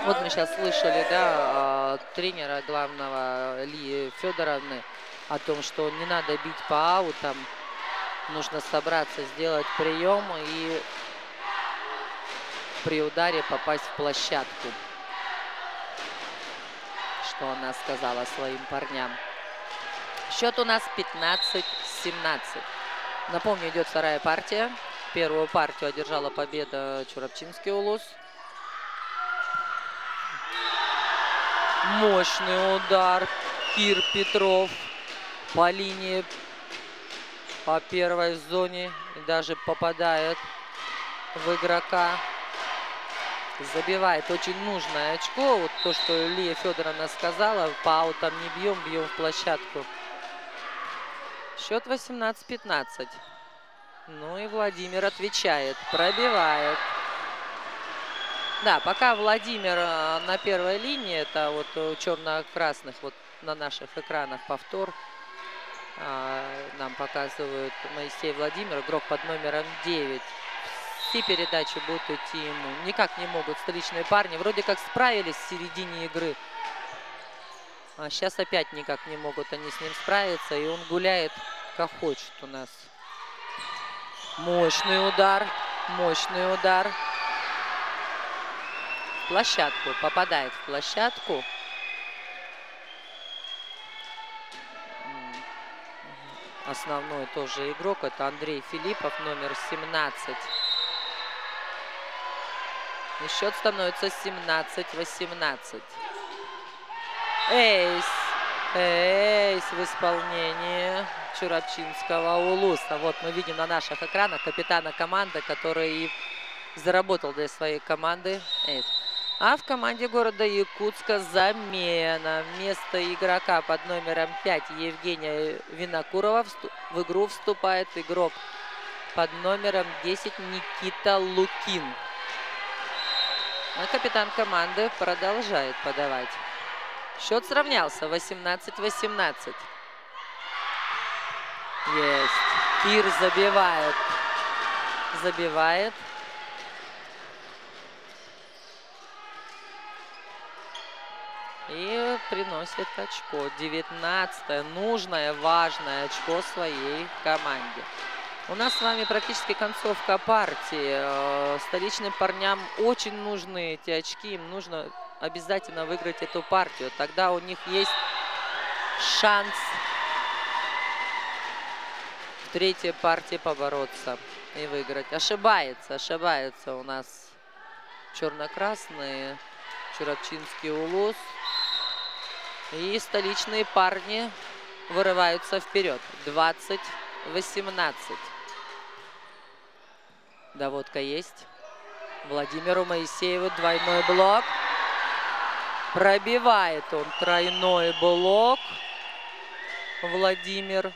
Вот мы сейчас слышали, да, тренера главного Лии Федоровны о том, что не надо бить по аутам, нужно собраться, сделать прием и при ударе попасть в площадку, что она сказала своим парням. Счет у нас 15-17. Напомню, идет вторая партия. Первую партию одержала победа Чурапчинский Улус. Мощный удар. Кир Петров по линии, по первой зоне. И даже попадает в игрока. Забивает очень нужное очко. Вот то, что Лия Федоровна сказала. По аутам не бьем, бьем в площадку. Счет 18-15. Ну и Владимир отвечает, пробивает. Да, пока Владимир на первой линии, это вот у черно-красных, вот на наших экранах повтор. Нам показывают Моисей Владимир, игрок под номером 9. Все передачи будут идти ему. Никак не могут столичные парни. Вроде как справились в середине игры. А сейчас опять никак не могут они с ним справиться. И он гуляет как хочет у нас. Мощный удар. Мощный удар. В площадку. Попадает в площадку. Основной тоже игрок. Это Андрей Филиппов, номер 17. И счет становится 17-18. Эйс. Эйс в исполнении Чурапчинского Улуса. Вот мы видим на наших экранах капитана команды, который и заработал для своей команды эйс. А в команде города Якутска замена. Вместо игрока под номером 5 Евгения Винокурова в игру вступает игрок под номером 10 Никита Лукин. А капитан команды продолжает подавать. Счет сравнялся 18-18. Есть. Кир забивает. Забивает. И приносит очко. 19-е. Нужное, важное очко своей команде. У нас с вами практически концовка партии. Столичным парням очень нужны эти очки. Им нужно обязательно выиграть эту партию. Тогда у них есть шанс в третьей партии побороться и выиграть. Ошибается у нас черно-красные. Чурапчинский Улус. И столичные парни вырываются вперед. 20-18. Доводка есть. Владимиру Моисееву двойной блок. Пробивает он тройной блок. Владимир.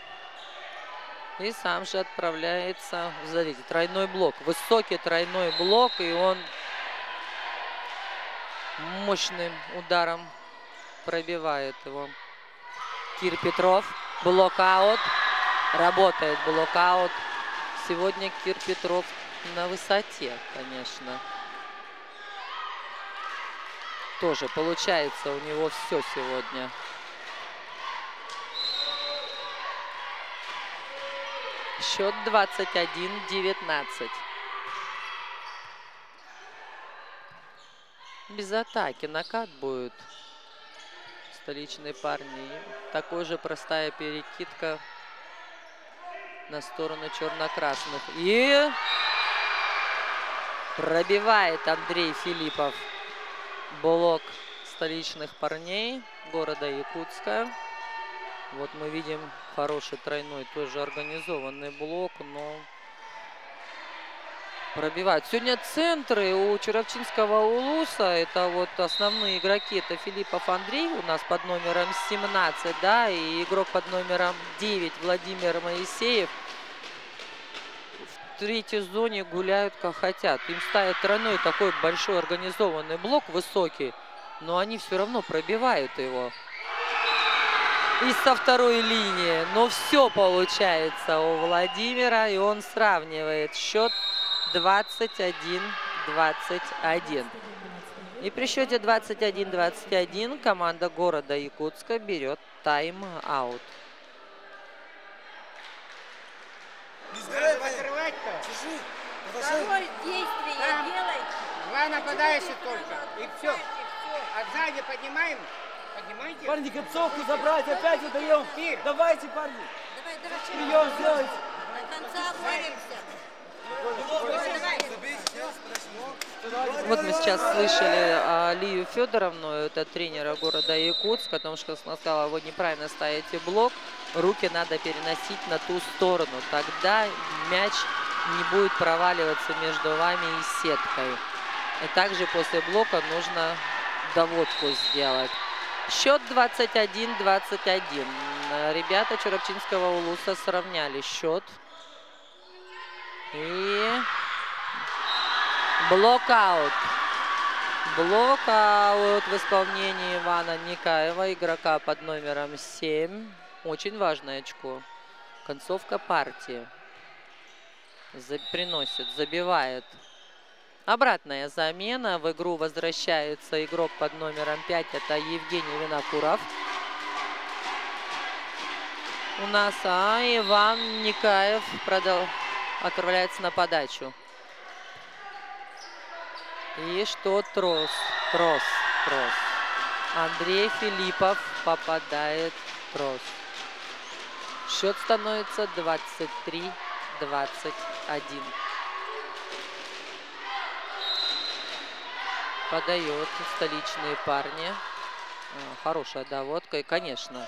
И сам же отправляется. Смотрите, тройной блок. Высокий тройной блок. И он мощным ударом пробивает его. Кир Петров. Блокаут. Работает блокаут. Сегодня Кир Петров на высоте, конечно. тоже получается у него все сегодня. Счет 21-19. Без атаки накат будет. Столичные парни. Такой же простая перекидка на сторону черно-красных. И пробивает Андрей Филиппов блок столичных парней города Якутска. Вот мы видим хороший тройной, тоже организованный блок, но пробивают. Сегодня центры у Чурапчинского Улуса, это вот основные игроки, это Филиппов Андрей у нас под номером 17, да, и игрок под номером 9 Владимир Моисеев. В третьей зоне гуляют как хотят. Им ставят тройной такой большой организованный блок, высокий, но они все равно пробивают его. И со второй линии. Но все получается у Владимира, и он сравнивает счет 21-21. И при счете 21-21 команда города Якутска берет тайм-аут. Какое действие делайте? Два нападающих только. И все. А сзади поднимаем. Поднимайте. Парни, концовку забрать, опять отдаем. Давайте, парни. Давай. Прием сделайте. До конца боремся. Вот мы сейчас слышали Лию Федоровну, это тренера города Якутск, о том, что она сказала, вы неправильно ставите блок, руки надо переносить на ту сторону, тогда мяч не будет проваливаться между вами и сеткой. И также после блока нужно доводку сделать. Счет 21-21. Ребята Чурапчинского Улуса сравняли счет. И блокаут. Блокаут в исполнении Ивана Никаева, игрока под номером 7. Очень важное очко. Концовка партии. Приносит, забивает. Обратная замена. В игру возвращается игрок под номером 5. Это Евгений Винокуров. У нас Иван Никаев отправляется на подачу. И что трос. Андрей Филиппов попадает в трос. Счет становится 23-21. Подает столичные парни. Хорошая доводка. И, конечно,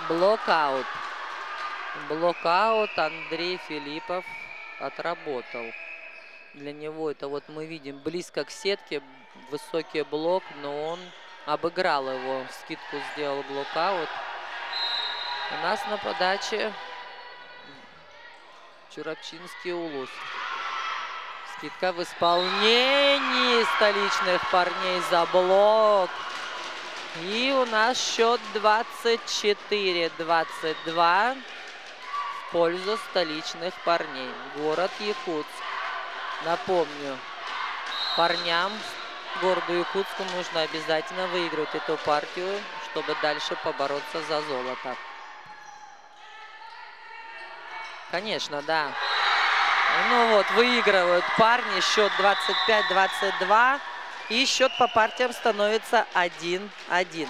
блокаут. Блокаут Андрей Филиппов отработал. Для него это вот мы видим близко к сетке, высокий блок, но он обыграл его. Скидку сделал блокаут. У нас на подаче Чурапчинский Улус. Скидка в исполнении столичных парней за блок. И у нас счет 24-22 в пользу столичных парней. Город Якутск. Напомню, парням городу Якутску нужно обязательно выиграть эту партию, чтобы дальше побороться за золото. Конечно, да. Ну вот, выигрывают парни. Счет 25-22. И счет по партиям становится 1-1.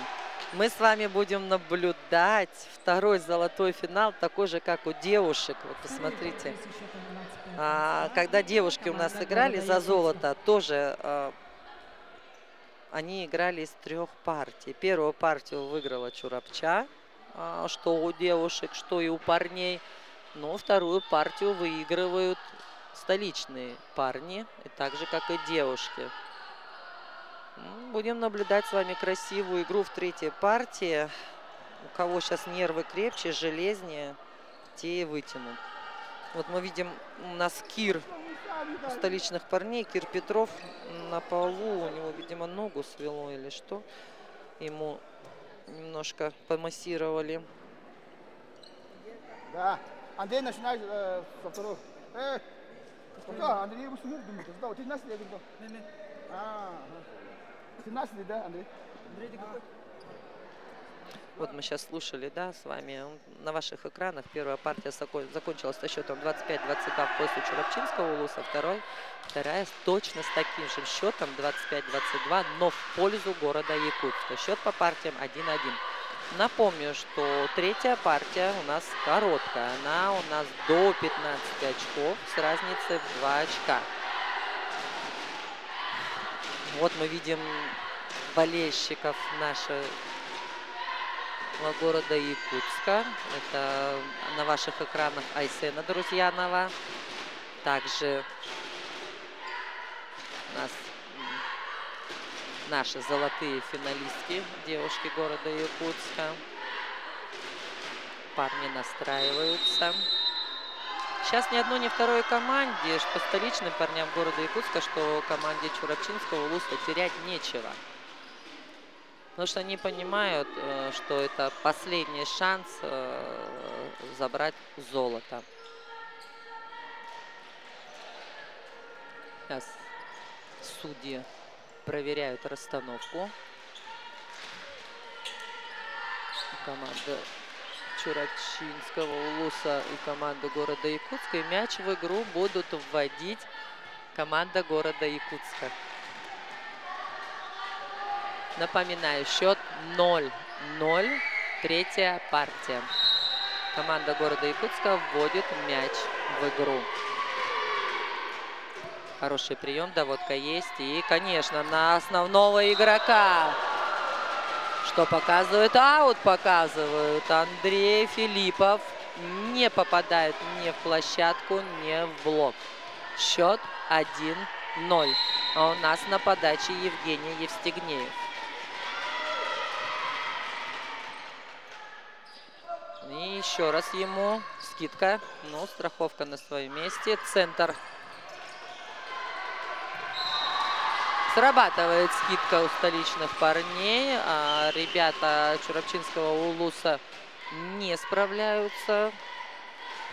Мы с вами будем наблюдать второй золотой финал, такой же, как у девушек. Вот посмотрите. Когда девушки у нас играли за золото, тоже они играли из 3 партий. Первую партию выиграла Чурапча, что у девушек, что и у парней. Но вторую партию выигрывают столичные парни, и так же, как и девушки. Будем наблюдать с вами красивую игру в третьей партии. У кого сейчас нервы крепче, железнее, те и вытянут. Вот мы видим, у нас Кир у столичных парней, Кир Петров на полу. У него, видимо, ногу свело или что. Ему немножко помассировали. Да. Андрей начинает со второго. Андрей, 17, да, Андрей? Вот мы сейчас слушали, да, с вами на ваших экранах. Первая партия закончилась со счетом 25-22 в пользу Чурапчинского улуса. Вторая точно с таким же счетом 25-22, но в пользу города Якутска. Счет по партиям 1-1. Напомню, что третья партия у нас короткая. Она у нас до 15 очков с разницей в 2 очка. Вот мы видим болельщиков нашего города Якутска. Это на ваших экранах Айсена Друзьянова. Также у нас наши золотые финалистки, девушки города Якутска. Парни настраиваются. Сейчас ни одной, ни второй команде, что столичным парням города Якутска, что команде Чурапчинского улуса терять нечего. Потому что они понимают, что это последний шанс забрать золото. Сейчас судьи проверяют расстановку. Команда Чурапчинского улуса и команда города Якутска. И мяч в игру будут вводить команда города Якутска. Напоминаю, счет 0-0. Третья партия. Команда города Якутска вводит мяч в игру. Хороший прием, доводка есть. И, конечно, на основного игрока. Что показывает? Аут показывают. Андрей Филиппов не попадает ни в площадку, ни в блок. Счет 1-0. А у нас на подаче Евгений Евстигнеев. И еще раз ему скидка. Ну, страховка на своем месте. Центр. Срабатывает скидка у столичных парней. А ребята Чурапчинского улуса не справляются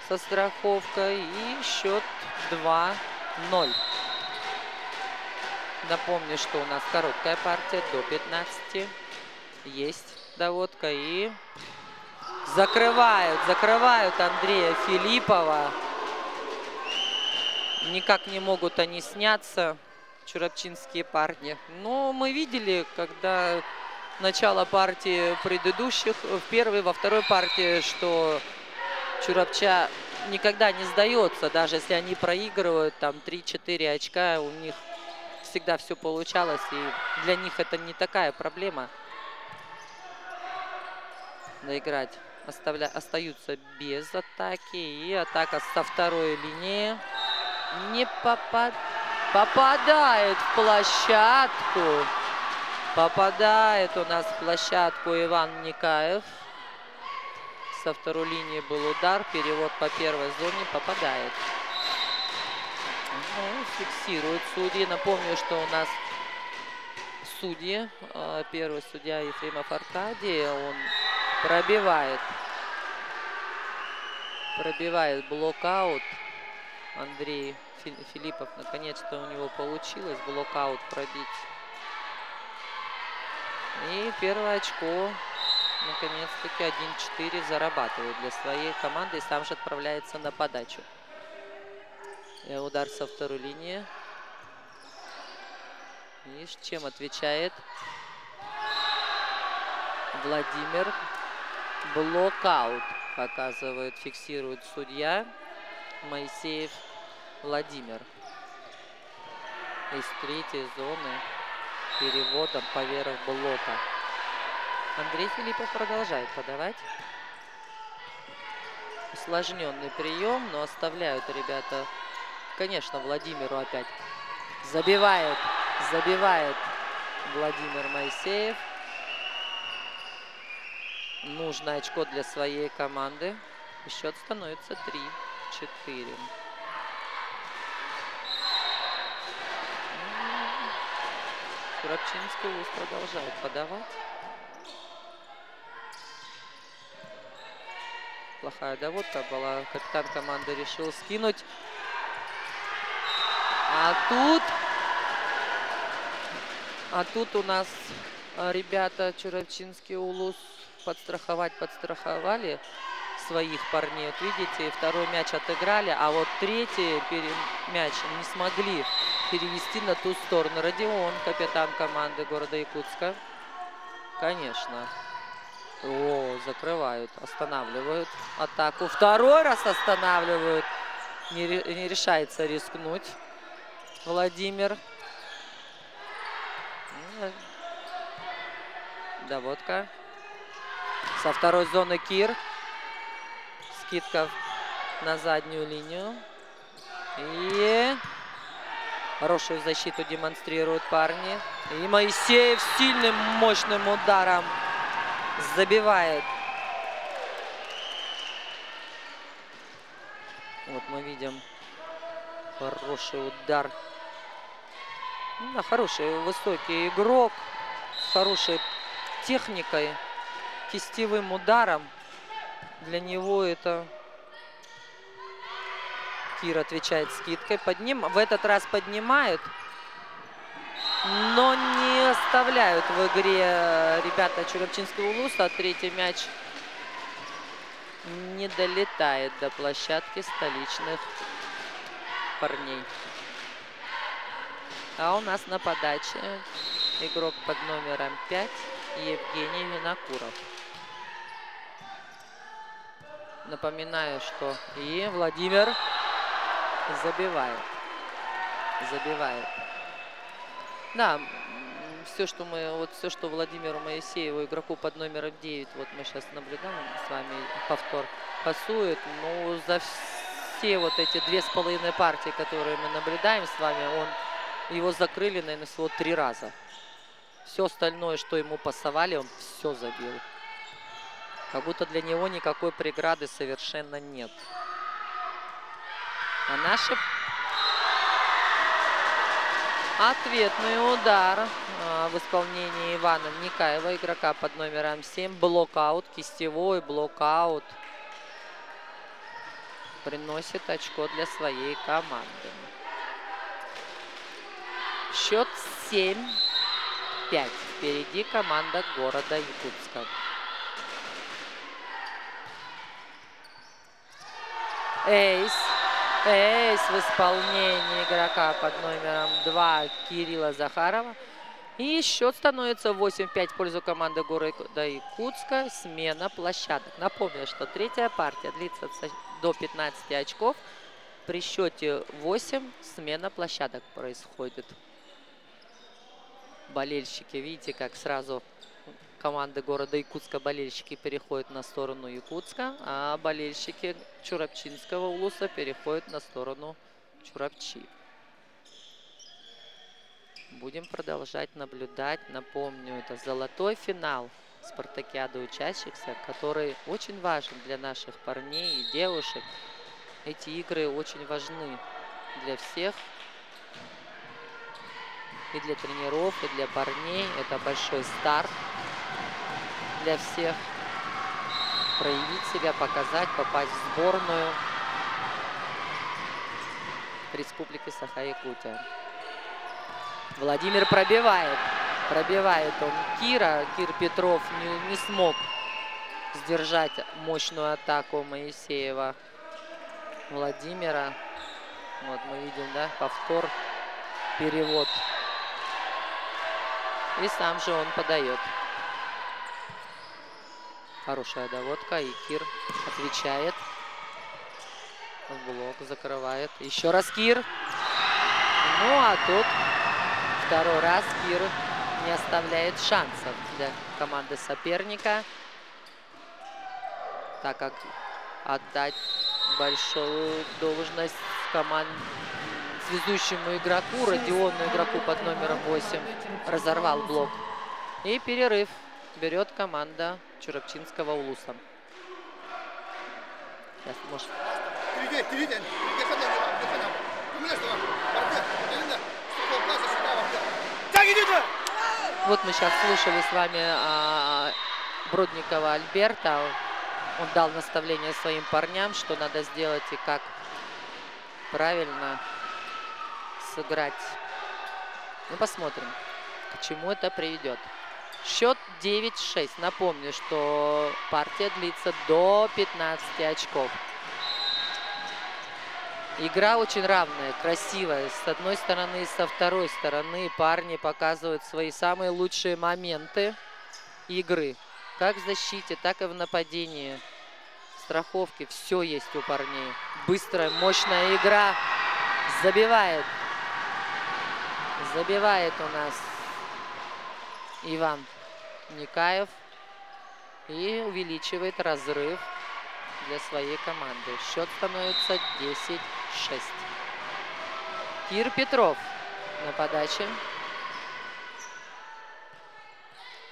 со страховкой. И счет 2-0. Напомню, что у нас короткая партия до 15. Есть доводка. И закрывают Андрея Филиппова. Никак не могут они сняться, чурапчинские парни. Но мы видели, когда начало партии предыдущих, в первой, во второй партии, что Чурапча никогда не сдается. Даже если они проигрывают, там 3-4 очка, у них всегда все получалось. И для них это не такая проблема. Доиграть. Остаются без атаки. И атака со второй линии. Не попадает в площадку. Попадает у нас в площадку Иван Никаев. Со второй линии был удар. Перевод по первой зоне. Попадает. Ну, фиксируют судьи. Напомню, что у нас судьи. Первый судья Ефремов Аркадий. Он пробивает блокаут. Андрей Филиппов, наконец-то у него получилось блокаут пробить. И первое очко, наконец-таки, 1-4 зарабатывает для своей команды. И сам же отправляется на подачу. И удар со второй линии. И с чем отвечает Владимир. Блокаут показывает, фиксирует судья Моисеев Владимир. Из третьей зоны переводом поверх блока. Андрей Филиппов продолжает подавать. Усложненный прием, но оставляют ребята, конечно, Владимиру опять. Забивает Владимир Моисеев. Нужно очко для своей команды. И счет становится 3-4. Чурапчинский улус продолжает подавать. Плохая доводка была. Капитан команды решил скинуть. А тут А тут у нас ребята Чурапчинский Улус подстраховали своих парней. Вот видите, второй мяч отыграли, а вот третий мяч не смогли перевести на ту сторону. Родион, капитан команды города Якутска. Конечно. О, закрывают, останавливают атаку. Второй раз останавливают. Не решается рискнуть Владимир. Доводка. Со второй зоны Кир. Скидка на заднюю линию. И хорошую защиту демонстрируют парни. И Моисеев сильным, мощным ударом забивает. Вот мы видим хороший удар. Да, хороший высокий игрок с хорошей техникой, кистевым ударом. Для него это Кир отвечает скидкой. В этот раз поднимают, но не оставляют в игре ребята Чурапчинского Улуса. Третий мяч не долетает до площадки столичных парней. А у нас на подаче игрок под номером 5 Евгений Винокуров. Напоминаю, что и Владимир забивает. Да, все, что Владимиру Моисееву, игроку под номером 9, вот мы сейчас наблюдаем с вами повтор, пасует. Но за все вот эти 2,5 партии, которые мы наблюдаем с вами, его закрыли, наверное, всего 3 раза. Все остальное, что ему пасовали, он все забил. Как будто для него никакой преграды совершенно нет. А наши... Ответный удар в исполнении Ивана Никаева, игрока под номером 7. Блокаут, кистевой блокаут. Приносит очко для своей команды. Счет 7-5. Впереди команда города Якутска. Эйс в исполнении игрока под номером 2 Кирилла Захарова. И счет становится 8-5 в пользу команды города Якутска. Смена площадок. Напомню, что третья партия длится до 15 очков. При счете 8 смена площадок происходит. Болельщики, видите, как сразу команды города Якутска, болельщики переходят на сторону Якутска, а болельщики Чурапчинского Улуса переходят на сторону Чурапчи. Будем продолжать наблюдать. Напомню, это золотой финал спартакиады учащихся, который очень важен для наших парней и девушек. Эти игры очень важны для всех. И для тренеров, и для парней. Это большой старт для всех. Проявить себя, показать, попасть в сборную Республики Саха-Якутия. Владимир пробивает. Пробивает он Кира. Кир Петров не смог сдержать мощную атаку Моисеева Владимира. Вот мы видим, да, повтор, перевод. И сам же он подает. Хорошая доводка. И Кир отвечает. В блок закрывает. Еще раз Кир. Ну а тут второй раз Кир не оставляет шансов для команды соперника. Так как отдать большую должность связующему игроку, Родиону, игроку под номером 8, разорвал блок. И перерыв берет команда Чурапчинского Улуса. Сейчас, может... Вот мы сейчас слушали с вами Бродникова Альберта. Он дал наставление своим парням, что надо сделать и как правильно сыграть. Ну, посмотрим, к чему это приведет. Счет 9-6. Напомню, что партия длится до 15 очков. Игра очень равная, красивая. С одной стороны и со второй стороны парни показывают свои самые лучшие моменты игры. Как в защите, так и в нападении. Страховки. Все есть у парней. Быстрая, мощная игра. Забивает. Забивает у нас Иван Никаев. И увеличивает разрыв для своей команды. Счет становится 10-6. Кир Петров на подаче.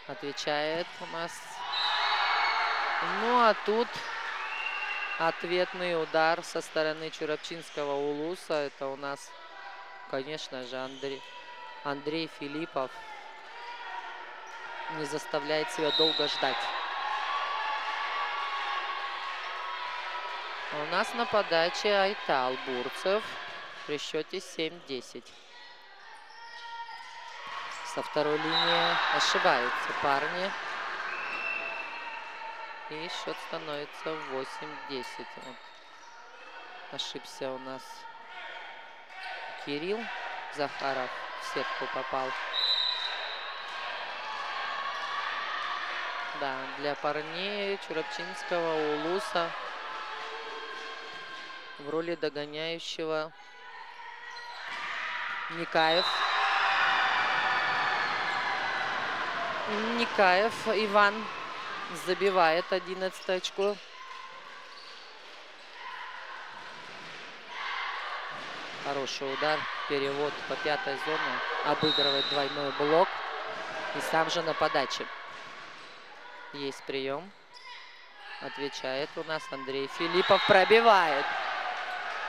Отвечает у нас. Ну а тут ответный удар со стороны Чурапчинского Улуса. Это у нас, конечно же, Андрей Филиппов. Не заставляет себя долго ждать. У нас на подаче Айтал Бурцев при счете 7-10. Со второй линии ошибаются парни. И счет становится 8-10. Вот. Ошибся у нас Кирилл Захаров. В сетку попал. Да, для парней Чурапчинского Улуса в роли догоняющего Никаев. Никаев Иван забивает 11 очко. Хороший удар, перевод по пятой зоне. Обыгрывает двойной блок. И сам же на подаче. Есть прием. Отвечает у нас Андрей Филиппов. Пробивает.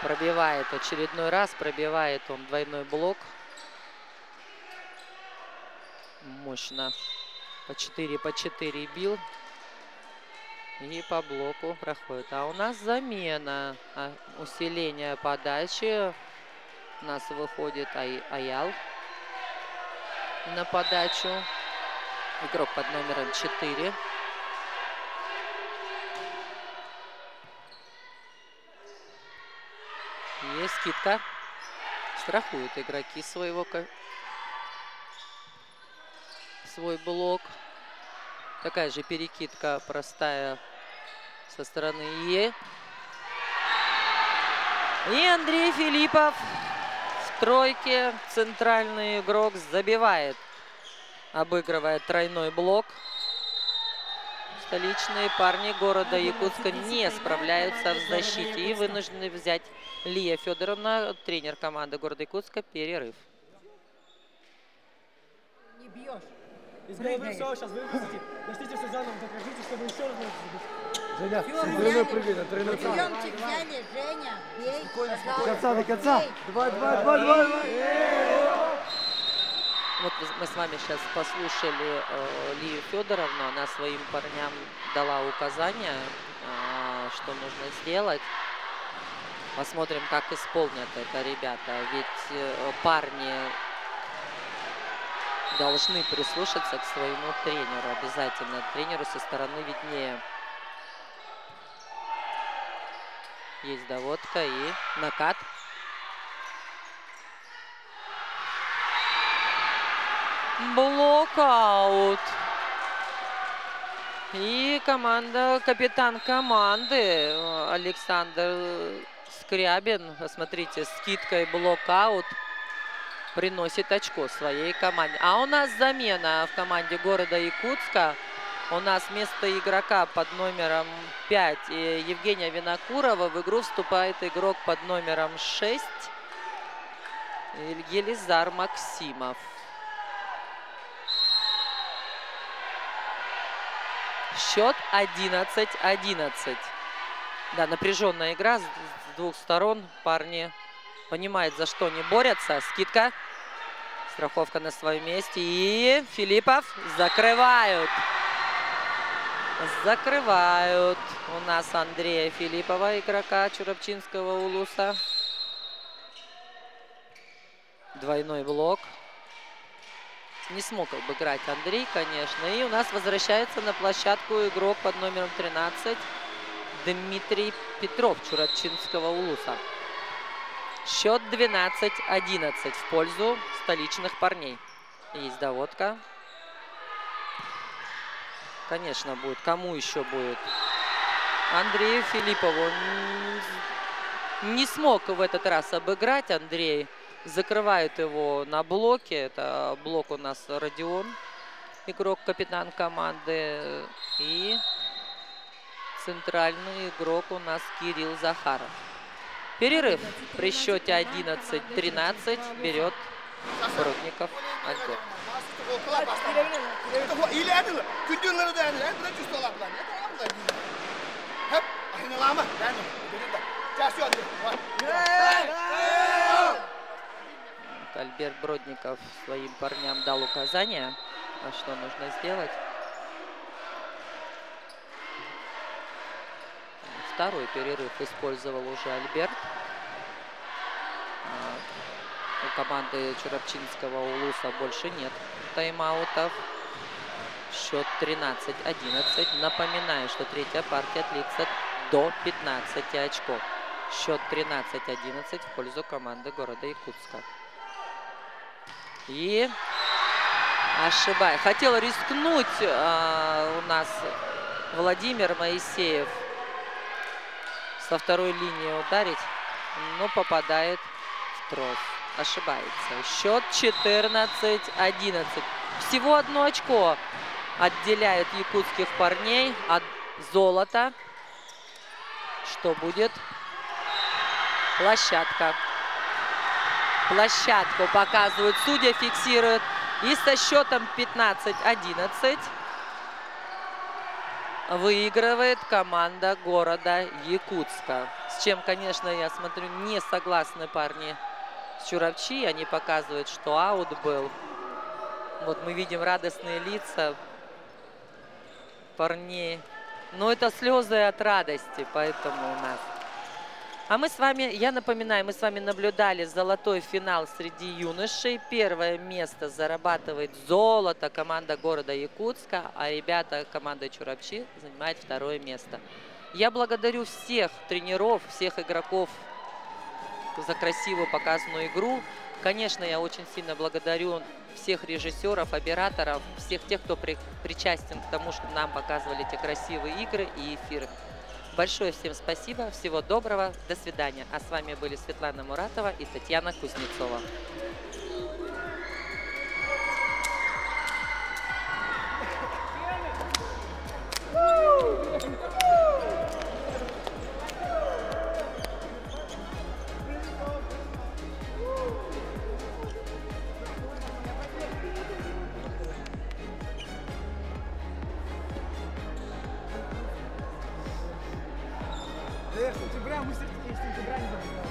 Пробивает очередной раз. Пробивает он двойной блок. Мощно. По 4 бил. И по блоку проходит. А у нас замена. Усиление подачи. У нас выходит Аял на подачу. Игрок под номером 4. Есть скидка. Страхуют игроки свой блок. Такая же перекидка простая со стороны Е. И Андрей Филиппов в тройке. Центральный игрок забивает. Обыгрывает тройной блок. Столичные парни города Якутска не справляются в защите и вынуждены взять Лия Федоровна, тренер команды города Якутска, перерыв. Не бьешь. Из головы все, сейчас выбросите. Начните все заново, докажите, чтобы еще раз забить. Женя, тройной прыгай, на тройной прыгай. Приемчик взяли, Женя, бей. До конца. Давай. Вот мы с вами сейчас послушали Лию Федоровну. Она своим парням дала указания, что нужно сделать. Посмотрим, как исполнят это ребята. Ведь парни должны прислушаться к своему тренеру. Обязательно. Тренеру со стороны виднее. Есть доводка и накат. Блокаут. И капитан команды Александр Скрябин, посмотрите, скидкой блокаут приносит очко своей команде. А у нас замена в команде города Якутска. У нас вместо игрока под номером 5 Евгения Винокурова в игру вступает игрок под номером 6 Елизар Максимов. Счет 11-11. Да, напряженная игра с двух сторон. Парни понимают, за что они борются. Скидка. Страховка на своем месте. И Филиппов закрывают. Закрывают у нас Андрея Филиппова, игрока Чурапчинского Улуса. Двойной блок. Не смог обыграть Андрей, конечно. И у нас возвращается на площадку игрок под номером 13 Дмитрий Петров Чурапчинского улуса. Счет 12-11 в пользу столичных парней. Есть доводка. Конечно, будет. Кому еще будет? Андрею Филиппову. Не смог в этот раз обыграть Андрей. Закрывают его на блоке. Это блок у нас Родион, игрок, капитан команды. И центральный игрок у нас Кирилл Захаров. Перерыв при счете 11-13 берет Бродников Альберт. Альберт Бродников своим парням дал указания, что нужно сделать. Второй перерыв использовал уже Альберт. У команды Чурапчинского улуса больше нет тайм-аутов. Счет 13-11. Напоминаю, что третья партия длится до 15 очков. Счет 13-11 в пользу команды города Якутска. И ошибаюсь. Хотел рискнуть у нас Владимир Моисеев со второй линии ударить, но попадает в трос. Ошибается. Счет 14-11. Всего одно очко отделяет якутских парней от золота. Что будет? Площадка. Площадку показывают судья, фиксирует. И со счетом 15-11 выигрывает команда города Якутска. С чем, конечно, я смотрю, не согласны парни с Чурапчи. Они показывают, что аут был. Вот мы видим радостные лица парней. Но это слезы от радости, поэтому у нас. А мы с вами, я напоминаю, мы с вами наблюдали золотой финал среди юношей. Первое место зарабатывает золото команда города Якутска, а ребята команды Чурапчи занимают второе место. Я благодарю всех тренеров, всех игроков за красивую показанную игру. Конечно, я очень сильно благодарю всех режиссеров, операторов, всех тех, кто причастен к тому, что нам показывали эти красивые игры и эфиры. Большое всем спасибо, всего доброго, до свидания. А с вами были Светлана Муратова и Татьяна Кузнецова. С сентября мы с сентября не побежали.